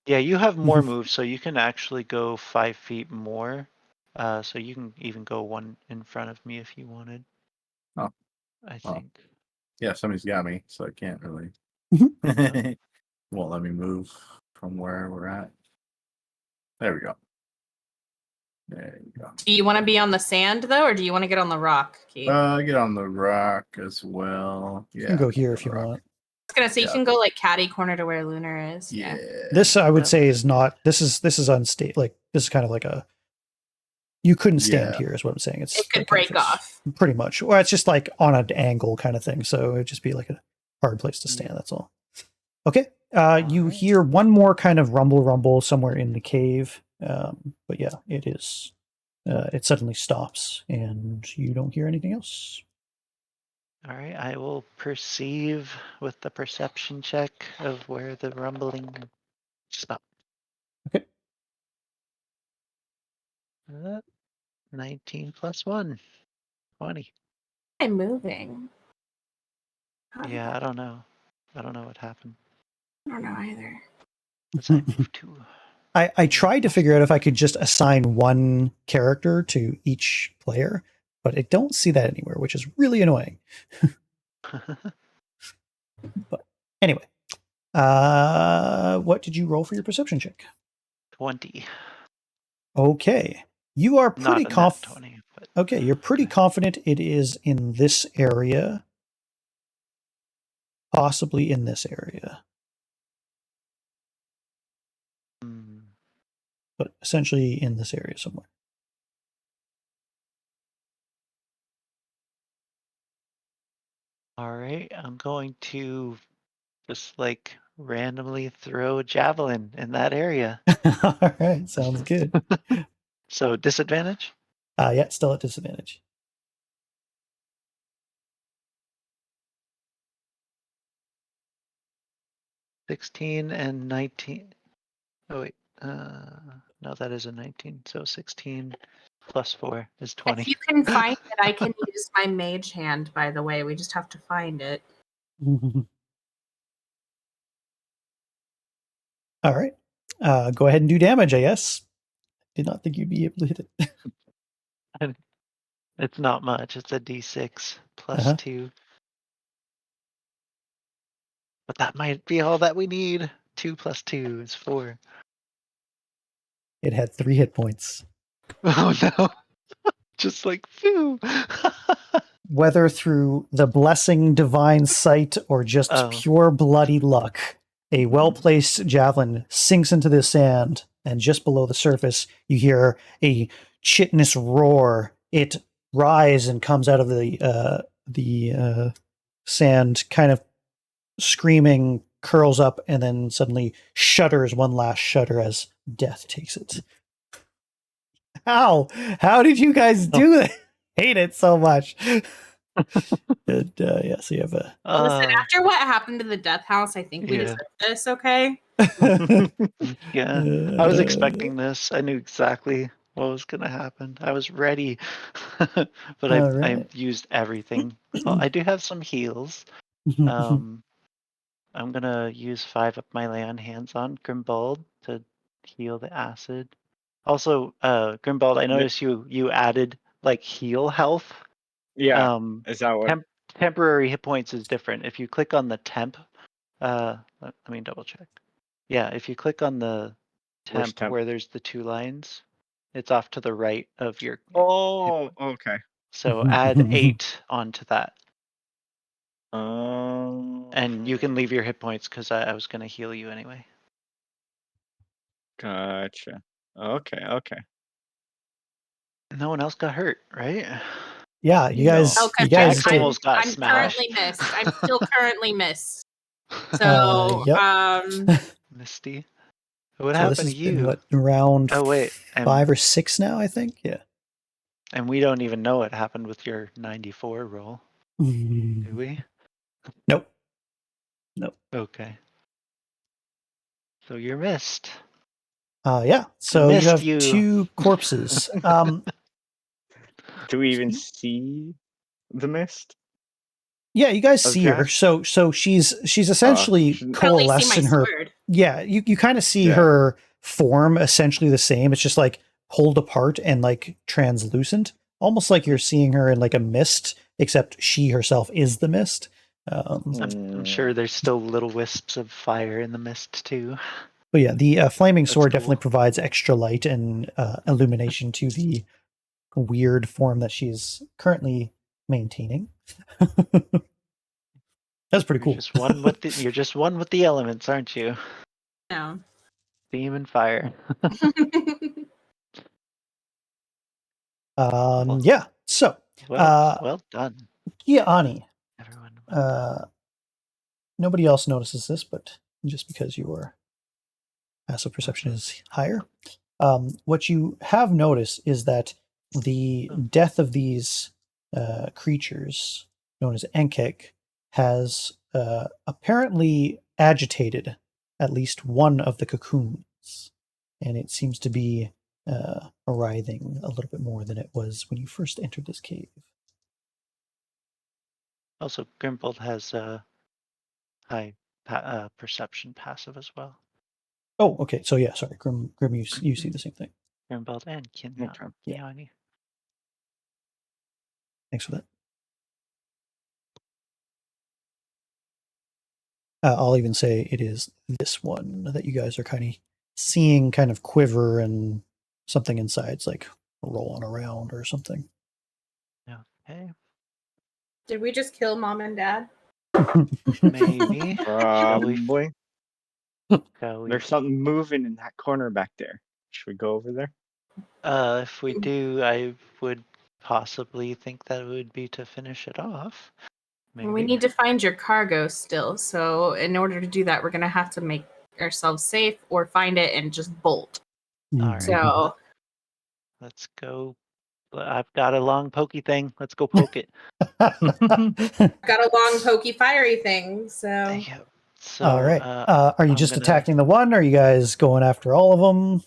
Yeah, you have more moves, so you can actually go 5 feet more. So you can even go one in front of me if you wanted. Oh. I Oh. think. Yeah, somebody's got me, so I can't really. Won't let me move from where we're at. There we go. There you go. Do you want to be on the sand though, or do you want to get on the rock, Keith? Get on the rock as well. Yeah. You can go here if you rock. want. I was gonna say Yeah. you can go like catty corner to where Lunar is. Yeah. This I would That say looks is not. This is unstable. Like this is kind of like a. You couldn't stand Yeah. here, is what I'm saying. It's It could like kind of break off. pretty much, or it's just like on an angle kind of thing. So it'd just be like a hard place to stand. That's all. Okay. You Alright. hear one more kind of rumble somewhere in the cave. But yeah, it is. It suddenly stops, and you don't hear anything else. All right, I will perceive with the perception check of where the rumbling stopped. Okay. 19 plus 1, 20. I'm moving. Yeah, I don't know. I don't know what happened. I don't know either. As I move to. I tried to figure out if I could just assign one character to each player, but I don't see that anywhere, which is really annoying. But anyway, what did you roll for your perception check? 20. Okay, you are Not pretty a nat confident. 20, but Okay, you're pretty confident it is in this area, possibly in this area, but essentially in this area somewhere. all right, I'm going to just like randomly throw a javelin in that area. All right, sounds good. So disadvantage? Yeah, still at disadvantage. 16 and 19. Oh wait, no, that is a 19. So 16 plus 4 is 20. If you can find it, I can use my mage hand, by the way. We just have to find it. All right. Go ahead and do damage, I guess. Did not think you'd be able to hit it. It's not much. It's a d6 plus 2. But that might be all that we need. 2 plus 2 is 4. It had 3 hit points. Oh no. Just like, phew. Whether through the blessing, divine sight, or just Oh. pure bloody luck, a well-placed javelin sinks into the sand, and just below the surface, you hear a chitinous roar. It rises and comes out of the sand, kind of screaming, curls up, and then suddenly shudders one last shudder as death takes it. How did you guys do that? Hate it so much. And, yeah, so you have a Listen, after what happened to the death house, I think we Yeah. deserve this, okay? Yeah. I was expecting this. I knew exactly what was gonna happen. I was ready. But I Alright. used everything. Well, I do have some heals. I'm gonna use 5 of my lay on hands on Grimbald to heal the acid. Also, Grimbald, I noticed you added like heal health. Yeah. Is that what? Temporary hit points is different. If you click on the temp, let me double check. Yeah, if you click on the Which temp where there's the 2 lines, it's off to the right of your. Oh, okay. So add 8 onto that. Um. And you can leave your hit points because I was gonna heal you anyway. Gotcha. Okay. No one else got hurt, right? Yeah, you guys. No. Oh, You because guys Jax did. almost got I'm smashed. currently missed. I'm still currently missed. So, Yep. Misty. What So this happened has to been you? what, round Oh wait, 5 or 6 now, I think. Yeah. and we don't even know what happened with your 94 roll, do we? Nope. Okay. So you're missed. Yeah. So you Missed have you. 2 corpses. Do we even see the mist? Yeah, you guys Of see her. Jack? So she's essentially she- Probably see coalesced my in her. sword. Yeah, you kind of see Yeah. her form essentially the same. It's just like pulled apart and like translucent, almost like you're seeing her in like a mist, except she herself is the mist. I'm sure there's still little wisps of fire in the mist too. But yeah, the flaming That's sword cool. definitely provides extra light and illumination to the weird form that she's currently maintaining. That's pretty You're cool. just one with you're just one with the elements, aren't you? No. Steam and fire. Yeah. So, Well done, yeah, Ani. everyone. Well done. Nobody else notices this, but just because your passive perception is higher, what you have noticed is that the death of these creatures, known as Enkek, has apparently agitated at least one of the cocoons, and it seems to be writhing a little bit more than it was when you first entered this cave. Also, Grimbold has a high perception passive as well. Oh, okay. So yeah, sorry, Grim, you see the same thing. Grimbold and Okay. Keone. Thanks for that. I'll even say it is this one that you guys are kind of seeing kind of quiver and something inside's like rolling around or something. Okay. Did we just kill mom and dad? Maybe. Probably. Shall we? There's something moving in that corner back there. Should we go over there? If we do, I would possibly think that it would be to finish it off. Maybe. We need to find your cargo still. So in order to do that, we're gonna have to make ourselves safe or find it and just bolt. All right. So Let's go. I've got a long pokey thing. Let's go poke it. Got a long, pokey, fiery thing. So Yeah. So, All right. Are you I'm just gonna- attacking the one? Or are you guys going after all of them?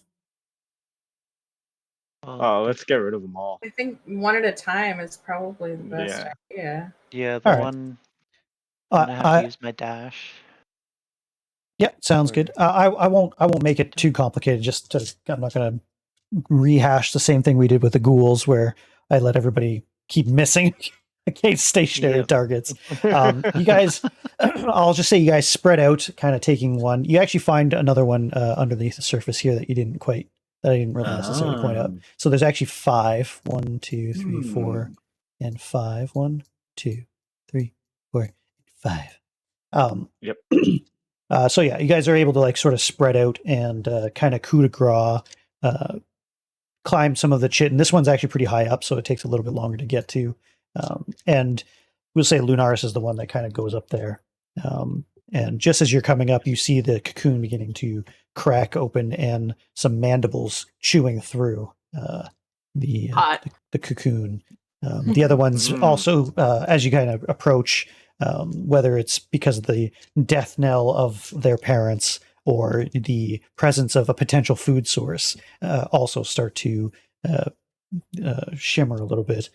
well, Oh, let's get rid of them all. I think one at a time is probably the best Yeah. idea. Yeah, the All right. one. I'm gonna have to use my dash. Yeah, sounds good. I won't make it too complicated. I'm not going to rehash the same thing we did with the ghouls, where I let everybody keep missing against stationary Yep. targets. You guys, I'll just say you guys spread out, kind of taking one. You actually find another one underneath the surface here that I didn't really necessarily point out. So there's actually 5. 1, 2, 3, 4, and 5. 1, 2, 3, 4, 5. Yep. So yeah, you guys are able to like sort of spread out and kind of coup de grace, climb some of the chitin. This one's actually pretty high up, so it takes a little bit longer to get to. And we'll say Lunaris is the one that kind of goes up there. And just as you're coming up, you see the cocoon beginning to crack open and some mandibles chewing through the cocoon. The other ones also, as you kind of approach, whether it's because of the death knell of their parents or the presence of a potential food source, also start to shimmer a little bit.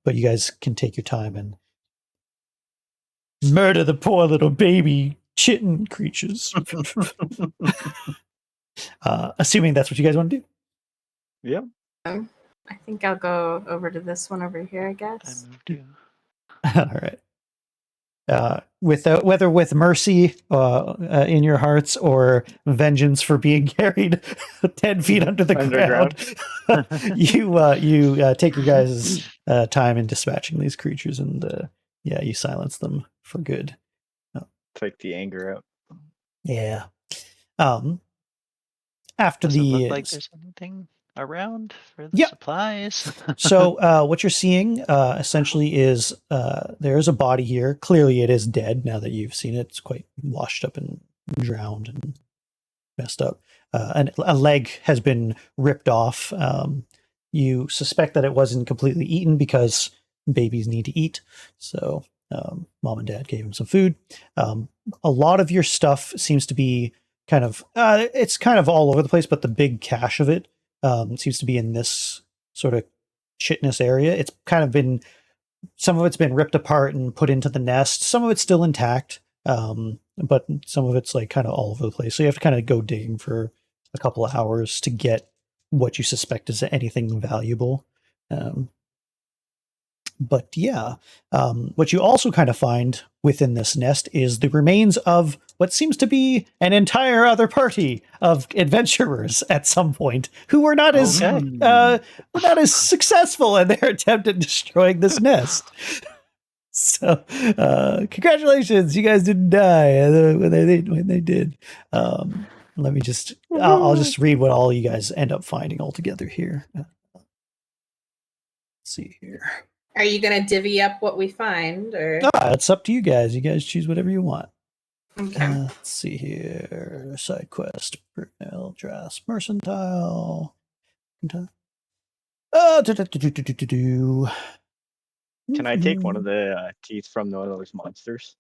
But you guys can take your time and murder the poor little baby chitin creatures. Assuming that's what you guys want to do. Yep. I think I'll go over to this one over here, I I guess. moved you. All right. Whether with mercy in your hearts or vengeance for being carried 10 feet under the ground, you take your guys' time in dispatching these creatures, and you silence them for good. Take the anger out. Yeah. After Does it the look like there's anything around for the supplies? So what you're seeing essentially is there's a body here. Clearly it is dead now that you've seen it. It's quite washed up and drowned and messed up. And a leg has been ripped off. You suspect that it wasn't completely eaten because babies need to eat. So mom and dad gave him some food. A lot of your stuff seems to be kind of, it's kind of all over the place, but the big cache of it seems to be in this sort of chitness area. It's kind of been some of it's been ripped apart and put into the nest. Some of it's still intact, but some of it's like kind of all over the place. So you have to kind of go digging for a couple of hours to get what you suspect is anything valuable. But yeah, what you also kind of find within this nest is the remains of what seems to be an entire other party of adventurers at some point who were not as Okay. were not as successful in their attempt at destroying this nest. So, congratulations, you guys didn't die when they did. Let me just, I'll just read what all you guys end up finding all together here. Let's see here. Are you gonna divvy up what we find, or It's up to you guys. You guys choose whatever you want. okay? Let's see here. Side quest, personnel, dress, mercantile. Can I take one of the teeth from one of those monsters?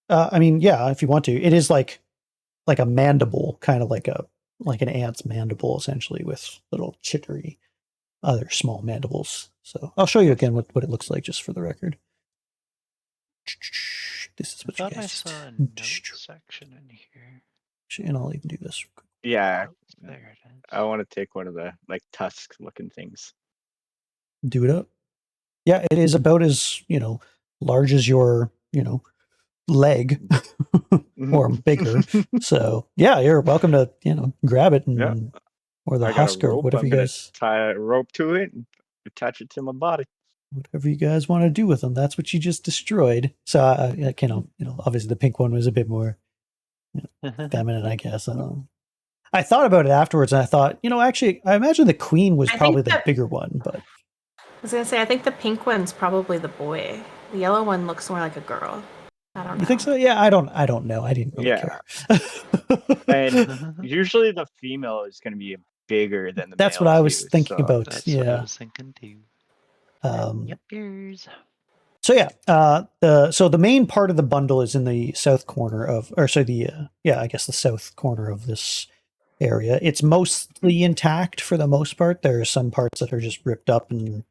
I mean, yeah, if you want to. It is like a mandible, kind of like an ant's mandible, essentially, with little chittery other small mandibles. So I'll show you again what it looks like, just for the record. This is I what you thought I guys saw a just note section in here. and I'll even do this real quick. Yeah, Oh, there it is. I want to take one of the like tusk-looking things. Do it up. Yeah, it is about as, large as your, leg or bigger. So yeah, you're welcome to, grab it and Yeah. or the I got a husk or rope. whatever I'm you gonna guys tie a rope to it and attach it to my body. whatever you guys want to do with them. That's what you just destroyed. So obviously the pink one was a bit more feminine, I guess. I don't know. I thought about it afterwards and I thought, actually I imagine the queen was I think probably the that- bigger one, but I was gonna say, I think the pink one's probably the boy. The yellow one looks more like a girl. I don't know. you think so? Yeah, I don't know. I didn't really Yeah. care. And usually the female is gonna be bigger than the That's male what I was too, thinking so- about. That's yeah. what I was thinking too. Um, Yep. So yeah, the main part of the bundle is in the south corner of, or so I guess the south corner of this area. It's mostly intact for the most part. There are some parts that are just ripped up and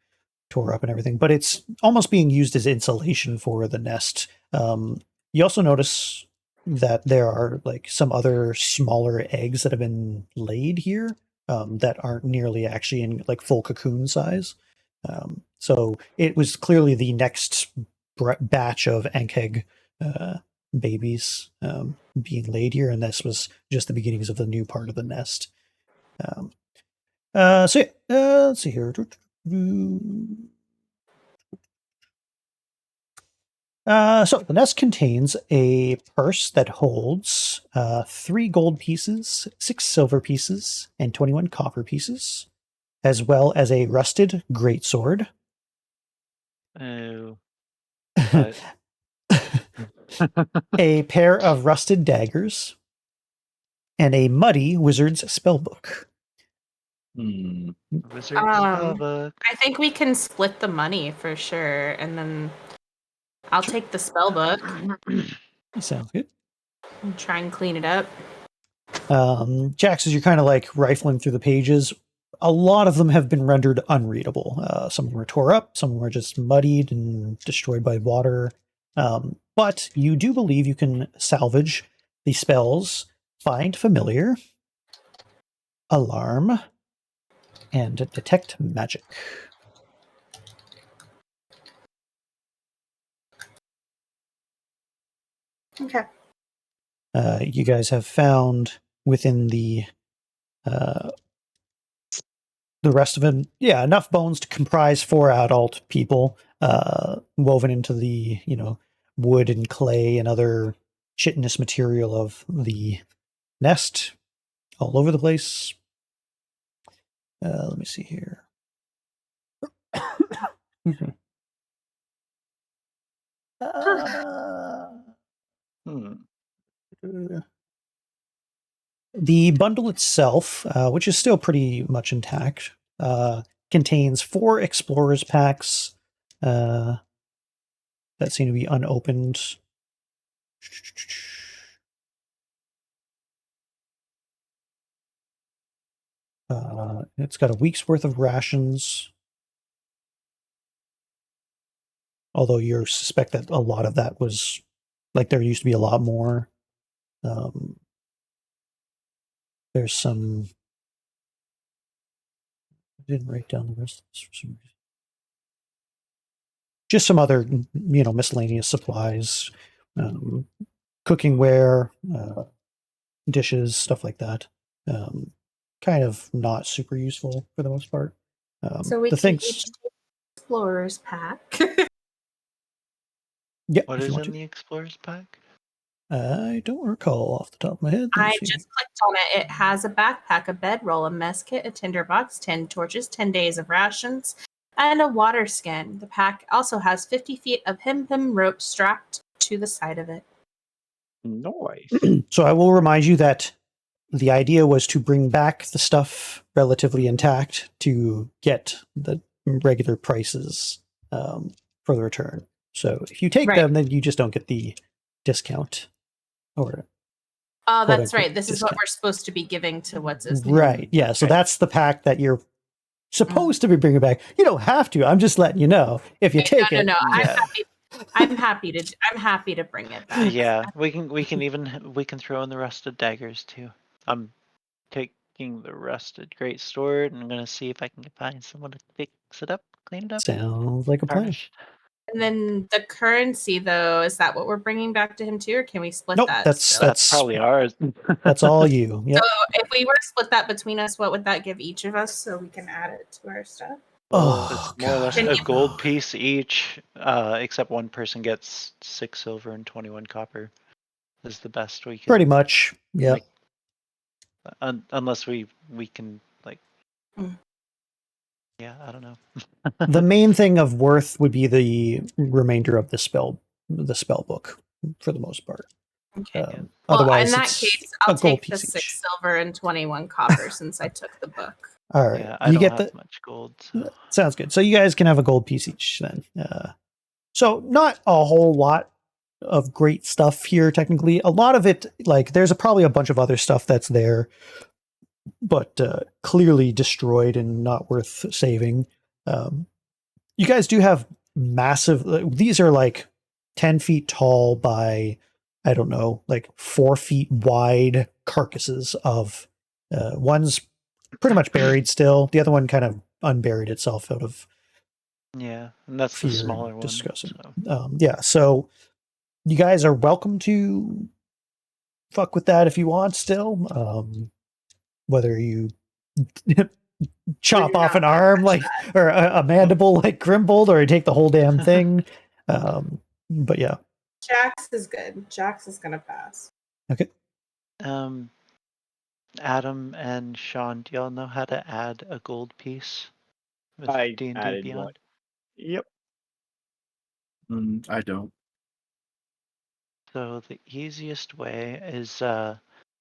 tore up and everything, but it's almost being used as insulation for the nest. You also notice that there are like some other smaller eggs that have been laid here that aren't nearly actually in like full cocoon size. So it was clearly the next batch of Ankeg babies being laid here, and this was just the beginnings of the new part of the nest. Let's see here. So the nest contains a purse that holds 3 gold pieces, 6 silver pieces, and 21 copper pieces, as well as a rusted greatsword. Oh. A pair of rusted daggers, and a muddy wizard's spellbook. Wizard Um, spellbook. I think we can split the money for sure, and then I'll take the spell book Sounds good. and try and clean it up. Jax, as you're kind of like rifling through the pages, a lot of them have been rendered unreadable. Some of them are tore up, some of them are just muddied and destroyed by water. But you do believe you can salvage the spells Find Familiar, Alarm, and Detect Magic. Okay. You guys have found within the rest of it, enough bones to comprise 4 adult people, woven into the wood and clay and other chitinous material of the nest, all over the place. Let me see here. The bundle itself, which is still pretty much intact, contains 4 explorers packs that seem to be unopened. It's got a week's worth of rations. although you suspect that a lot of that was like there used to be a lot more. There's some. I didn't write down the rest of this for some reason. Just some other, miscellaneous supplies, cookingware, dishes, stuff like that. Kind of not super useful for the most part. So we the can things, each take explorer's pack. yeah. What if you is want in to. the explorer's pack? I don't recall off the top of my head. Let me I see. just clicked on it. It has a backpack, a bedroll, a mess kit, a tinderbox, 10 torches, 10 days of rations, and a water skin. The pack also has 50 feet of hemp rope strapped to the side of it. Nice. So I will remind you that the idea was to bring back the stuff relatively intact to get the regular prices for the return. So if you take Right. them, then you just don't get the discount. Or Oh, that's quote-unquote right. This is what discount. we're supposed to be giving to what's his name. Right. Yeah. So Right. that's the pack that you're supposed to be bringing back. You don't have to. I'm just letting you know. If you take No. it, Yeah. I'm happy to bring it back. Yeah, we can throw in the rusted daggers too. I'm taking the rusted great sword and I'm gonna see if I can find someone to fix it up, clean it up, sounds like a plan. tarnish. And then the currency, though, is that what we're bringing back to him too, or can we split Nope. that? That's still? That's probably ours. that's all you. Yep. So if we were to split that between us, what would that give each of us so we can add it to our stuff? Oh, It's more or less God. a gold piece each, except one person gets 6 silver and 21 copper. Is the best we can. Pretty much. Yeah. Like, unless we can like. Yeah, I don't know. The main thing of worth would be the remainder of the spell book for the most part. Okay. Well, Otherwise, in that it's case, a I'll gold take the piece 6 each. silver and 21 copper since I took the book. All right. Yeah, I you don't get have the much gold. So. sounds good. So you guys can have a gold piece each then. So not a whole lot of great stuff here technically. A lot of it, like there's probably a bunch of other stuff that's there, but clearly destroyed and not worth saving. You guys do have massive. These are like 10 feet tall by, I don't know, like 4 feet wide carcasses of one's pretty much buried still. The other one kind of unburied itself out of Yeah, and that's the fear smaller and one. disgusting. So. Yeah, so you guys are welcome to fuck with that if you want still. Whether you chop off an arm like or a mandible like Grimbold, or you take the whole damn thing. But yeah. Jax is good. Jax is gonna pass. Okay. Adam and Sean, do y'all know how to add a gold piece with I D&D added Beyond? one. Yep. I don't. So the easiest way is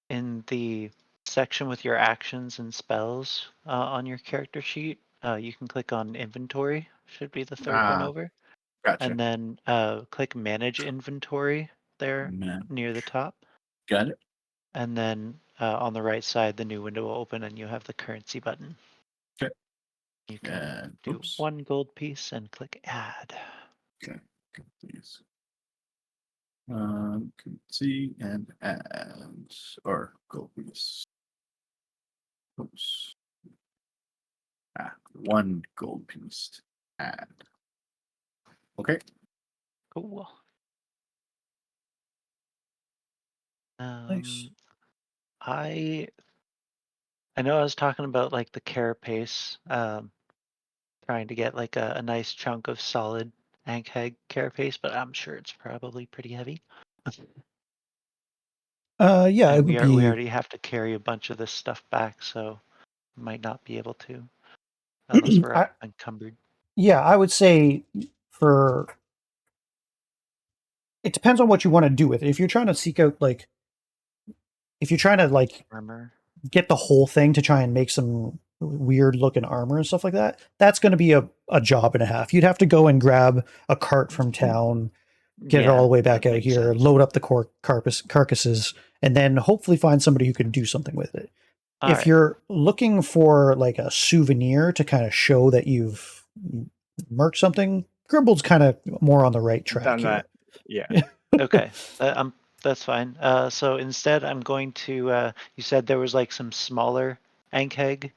in the section with your actions and spells on your character sheet. You can click on inventory, should be the third one over. Gotcha. And then click manage inventory there near the top. Got it. And then on the right side, the new window will open and you have the currency button. Okay. You can do one gold piece and click add. Okay. Please. Currency and add or gold piece. Oops. One gold piece to add. Okay. Cool. Nice. I know I was talking about like the carapace, trying to get like a nice chunk of solid Ankheg carapace, but I'm sure it's probably pretty heavy. Yeah, And it would be. we already have to carry a bunch of this stuff back, so might not be able to unless we're encumbered. Yeah, I would say for it depends on what you want to do with it. If you're trying to seek out if you're trying to Armor. get the whole thing to try and make some weird looking armor and stuff like that, that's going to be a job and a half. You'd have to go and grab a cart from town, get it all the way back out here, load up the carcasses, and then hopefully find somebody who can do something with it. If you're looking for like a souvenir to kind of show that you've merked something, Grimble's kind of more on the right track Done here. that. Yeah. Okay, that's fine. So instead, I'm going to. You said there was like some smaller Ankheg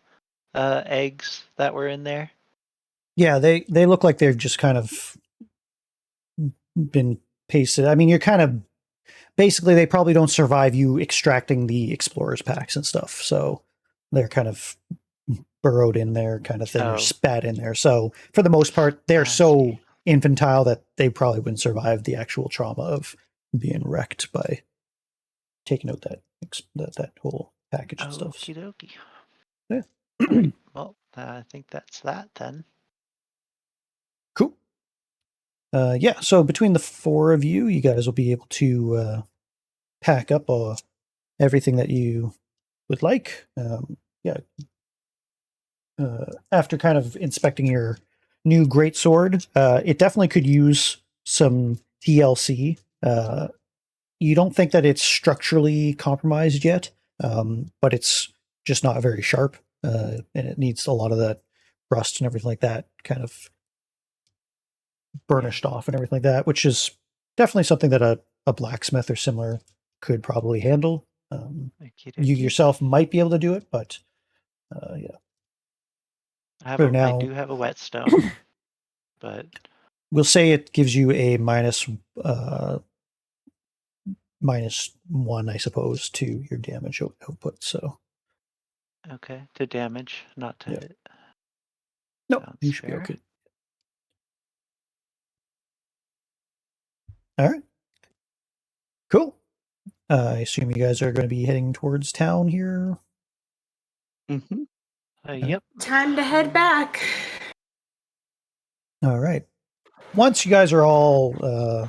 eggs that were in there. Yeah, they look like they've just kind of been pasted. I mean, you're kind of basically they probably don't survive you extracting the explorers packs and stuff. So they're kind of burrowed in there kind of thing or Oh. spat in there. So for the most part, they're I so see. infantile that they probably wouldn't survive the actual trauma of being wrecked by taking out that whole package and stuff. Okie dokie. Yeah. All right. Well, I think that's that then. Cool. Yeah, so between the four of you, you guys will be able to pack up everything that you would like. Yeah. After kind of inspecting your new greatsword, it definitely could use some TLC. You don't think that it's structurally compromised yet, but it's just not very sharp, and it needs a lot of that rust and everything like that kind of burnished off and everything like that, which is definitely something that a blacksmith or similar could probably handle. Okie You dokie. yourself might be able to do it, but yeah. For I now, do have a whetstone, but we'll say it gives you a -1, I suppose, to your damage output. So okay, to damage, not to Yeah. hit. no, Sounds you should be fair. okay. All right, cool. I assume you guys are going to be heading towards town here. Mm-hmm. Yep. Time to head back. All right. Once you guys are all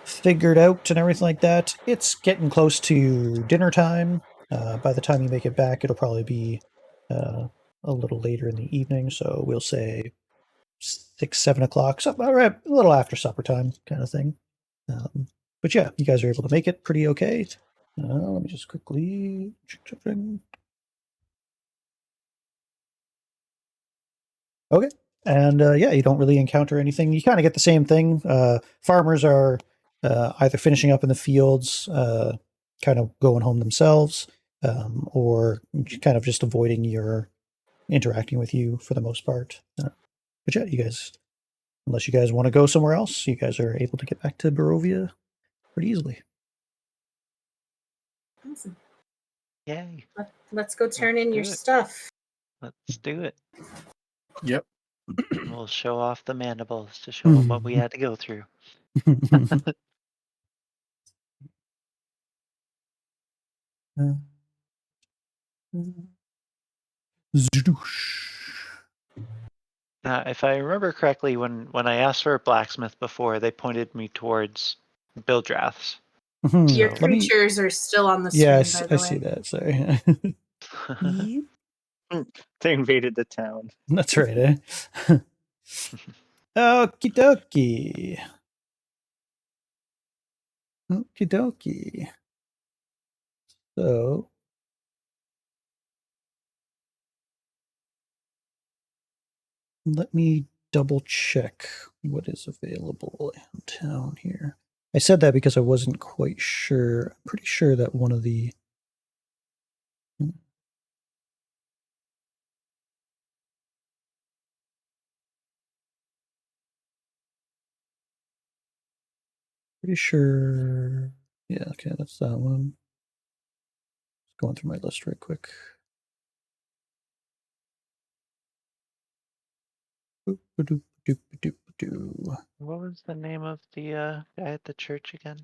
figured out and everything like that, it's getting close to dinner time. By the time you make it back, it'll probably be a little later in the evening. So we'll say 6, 7 o'clock, so all right, a little after supper time kind of thing. But yeah, you guys are able to make it pretty okay. Let me just quickly check something. Okay. And yeah, you don't really encounter anything. You kind of get the same thing. Farmers are either finishing up in the fields, kind of going home themselves, or kind of just avoiding your interacting with you for the most part. But yeah, you guys, unless you guys want to go somewhere else, you guys are able to get back to Barovia pretty easily. Awesome. Yay. Let's go turn in your do it. stuff. Let's do it. Yep. We'll show off the mandibles to show them what we had to go through. If I remember correctly, when I asked for a blacksmith before, they pointed me towards Bildrath's. Your Let me- creatures are still on the Yeah, screen, by the I see way. that. Sorry. They invaded the town. That's right, eh? Okie dokie. Okie dokie. So, let me double check what is available in town here. I said that because I wasn't quite sure. I'm pretty sure that one of the pretty sure. Yeah, okay, that's that one. Just going through my list right quick. Boop-a-doop-a-doop-a-doop-a-doo. What was the name of the guy at the church again?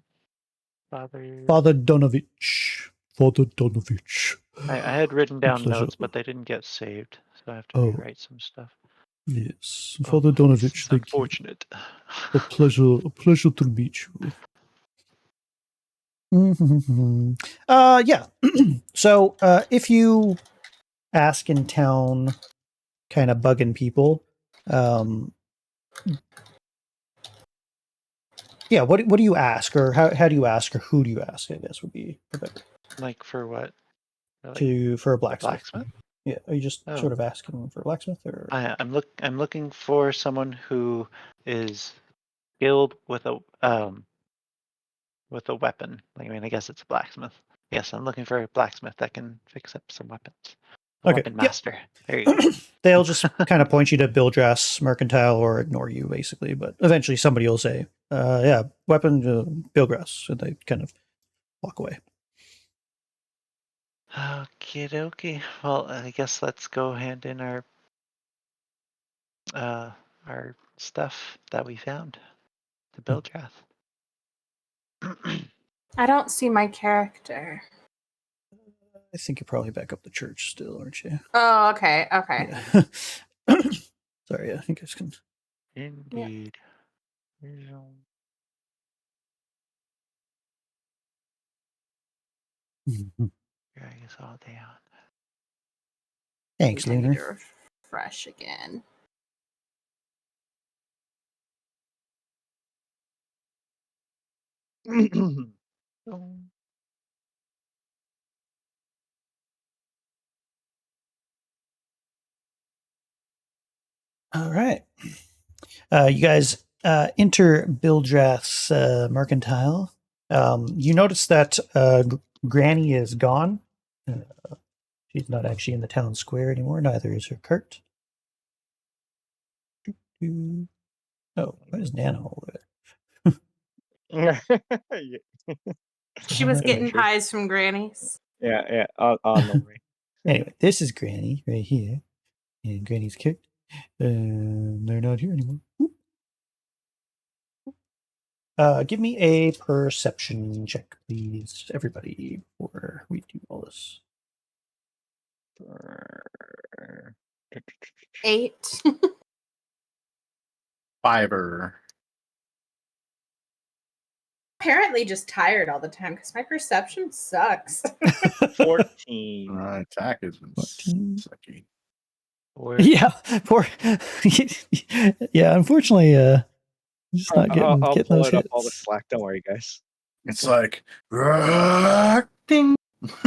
Father. Father Donovich. Father Donovich. I had written down Pleasure. notes, but they didn't get saved, so I have to Oh. rewrite some stuff. Yes, Oh, Father this Donovich, is thank you. unfortunate. A pleasure to meet you. Yeah. So if you ask in town, kind of bugging people, yeah, what do you ask, or how do you ask, or who do you ask? I guess would be the better Like for what? Like for a blacksmith. blacksmith? Yeah, are you just Oh. sort of asking for a blacksmith, or? I'm looking for someone who is skilled with a weapon. Like, I mean, I guess it's a blacksmith. Yes, I'm looking for a blacksmith that can fix up some weapons. A Okay, weapon yep. master. There you go. They'll just kind of point you to Billdrass Mercantile or ignore you, basically. But eventually somebody will say, yeah, weapon, Billgrass. And they kind of walk away. Okie dokie. Well, I guess let's go hand in our stuff that we found to Billdrath. I don't see my character. I think you're probably back up the church still, aren't you? Oh, okay. Okay. Yeah. Sorry, yeah, I think I just can. Indeed. Drag us all down. Thanks, I need to Lunar. refresh again. All right. You guys enter Billdrath's Mercantile. You notice that Granny is gone. She's not actually in the town square anymore. Neither is her cart. Oh, where's Nana over Yeah. She was there? getting pies from Granny's. Yeah, on the way. Anyway, this is Granny right here. And Granny's cooked. They're not here anymore. Give me a perception check, please, everybody, before we do all this. 8. Fiver. Apparently just tired all the time because my perception sucks. 14. Attack has been 14. sucky. Yeah, poor. Yeah, unfortunately, just not getting I'll getting pull those it up all the hits. slack. Don't worry, guys. It's like ding.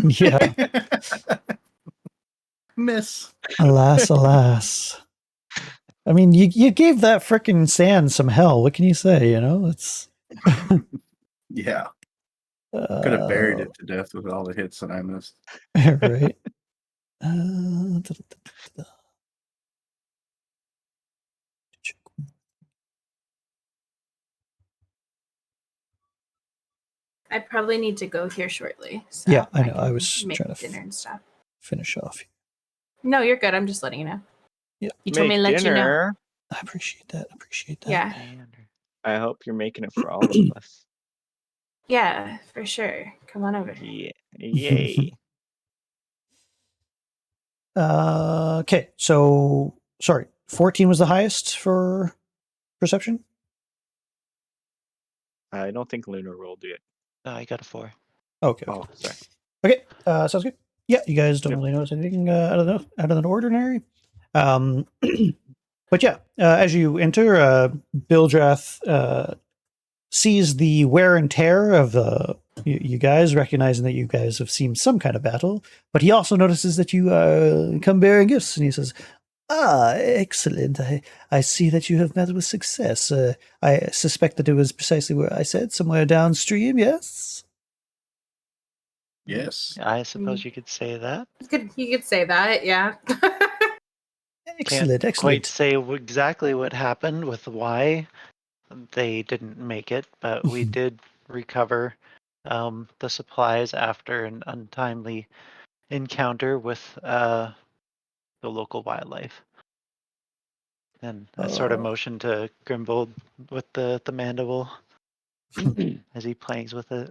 Yeah, Miss. alas, alas. I mean, you gave that frickin' sand some hell. What can you say? You know, it's Yeah. Could have buried it to death with all the hits that I missed. right. I probably need to go here shortly. So Yeah, I know. I can was make trying to dinner and stuff. finish off. No, you're good. I'm just letting you know. Yeah, You told me to let you know. I appreciate that. Yeah. I hope you're making it for all of us. Yeah, for sure. Come on over. Yeah. Yay. Okay, so sorry, 14 was the highest for perception. I don't think Luna rolled it. I got a 4. Okay. Oh, sorry. Okay, sounds good. Yeah, you guys don't Yep. really notice anything out of the ordinary. But yeah, as you enter, Billdrath sees the wear and tear of you guys, recognizing that you guys have seen some kind of battle. But he also notices that you come bearing gifts, and he says, "Ah, excellent! I see that you have met with success. I suspect that it was precisely where I said, somewhere downstream. Yes." Yes. I suppose you could say that. You could say that, yeah. Excellent, Can't quite excellent. say exactly what happened with why they didn't make it, but we did recover the supplies after an untimely encounter with the local wildlife. And I sort of motion to Grimbold with the mandible as he plays with it.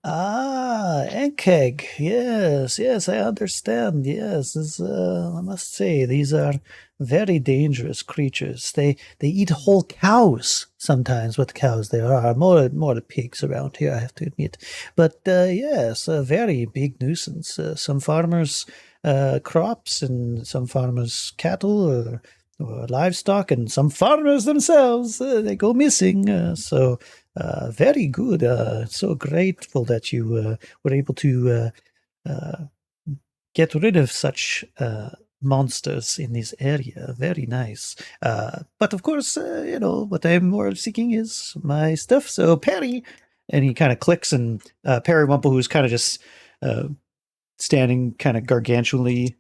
Ah, Enkeg. Yes, I understand. Yes, I must say, these are very dangerous creatures. They eat whole cows sometimes. What cows there are? More pigs around here, I have to admit. But yes, a very big nuisance. Some farmers' crops, and some farmers' cattle or livestock, and some farmers themselves, they go missing. So very good. So grateful that you were able to get rid of such monsters in this area. Very nice. But of course, what I'm more seeking is my stuff. So Perry, and he kind of clicks, and Perry Wumple, who's kind of just standing kind of gargantuanly,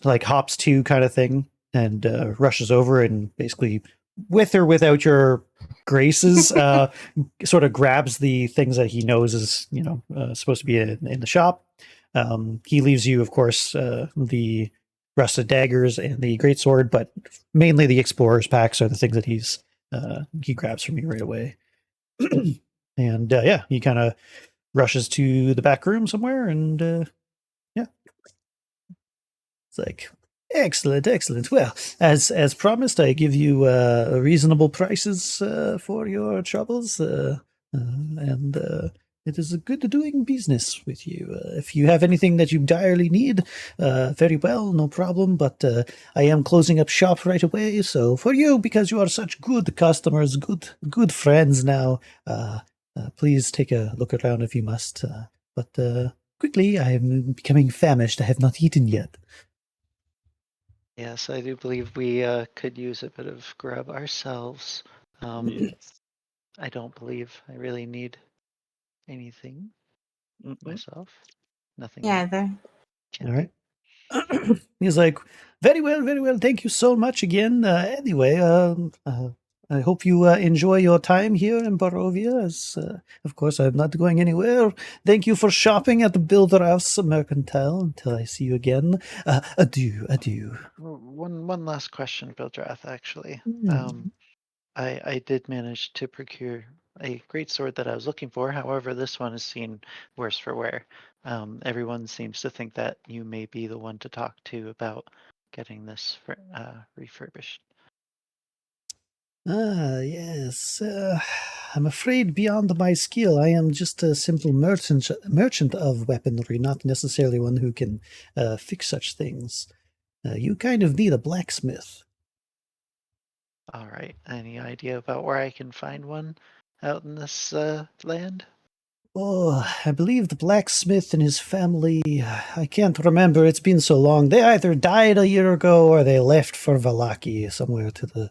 like hops to kind of thing, and rushes over and basically, with or without your graces, sort of grabs the things that he knows is supposed to be in the shop. He leaves you, of course, the rusted daggers and the greatsword, but mainly the explorer's packs are the things that he grabs from you right away. And yeah, he kind of rushes to the back room somewhere, and yeah, it's like excellent. Well, as promised, I give you reasonable prices for your troubles, and it is a good doing business with you. If you have anything that you direly need, very well, no problem. But I am closing up shop right away. So for you, because you are such good customers, good friends now, please take a look around if you must. But quickly, I am becoming famished. I have not eaten yet. Yes, I do believe we could use a bit of grub ourselves. Yes. I don't believe I really need anything Mm-mm. myself. Nothing. Yeah, there. All right. He's like, very well. Thank you so much again. Anyway, I hope you enjoy your time here in Barovia. As of course, I'm not going anywhere. Thank you for shopping at the Bilderhouse Mercantile. Until I see you again, adieu. One last question, Bildrath, actually. Mm. I did manage to procure a great sword that I was looking for. However, this one is seen worse for wear. Everyone seems to think that you may be the one to talk to about getting this refurbished. Yes. I'm afraid beyond my skill, I am just a simple merchant of weaponry, not necessarily one who can fix such things. You kind of need a blacksmith. All right. Any idea about where I can find one out in this land? Oh, I believe the blacksmith and his family, I can't remember, it's been so long. They either died a year ago or they left for Valaki, somewhere to the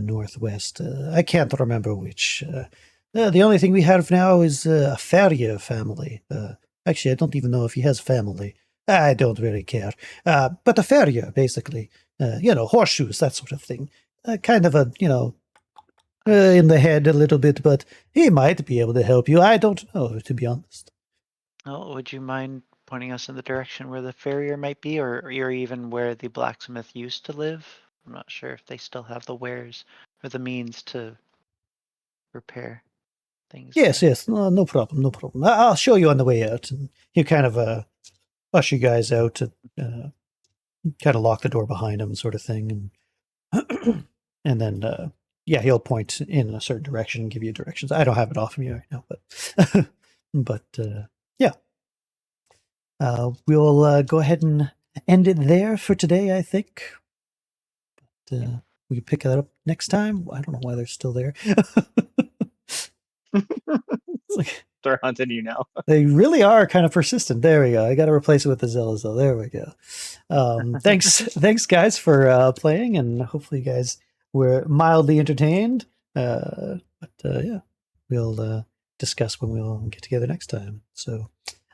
northwest. I can't remember which. The only thing we have now is a Farrier family. Actually, I don't even know if he has family. I don't really care. But a Farrier, basically. Horseshoes, that sort of thing. Kind of a, in the head a little bit, but he might be able to help you. I don't know, to be honest. Oh, would you mind pointing us in the direction where the farrier might be, or even where the blacksmith used to live? I'm not sure if they still have the wares or the means to repair things Yes, there. no problem. I'll show you on the way out. And he kind of usher you guys out to kind of lock the door behind him, sort of thing, and and then yeah, he'll point in a certain direction and give you directions. I don't have it off of you right now, but but yeah, we'll go ahead and end it there for today, I think. But, we can pick that up next time. I don't know why they're still there. It's like, They're hunting you now. they really are kind of persistent. There we go. I got to replace it with the Zealous, though. There we go. Thanks, guys, for playing, and hopefully you guys were mildly entertained. But yeah, we'll discuss when we'll get together next time. So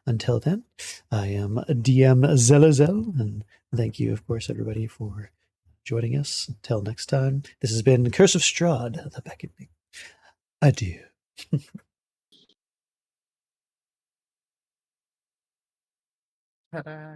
until then, I am DM Zelazel, and thank you, of course, everybody, for joining us. Until next time, this has been Curse of Strahd, the Beckoning. Adieu. Ta-da.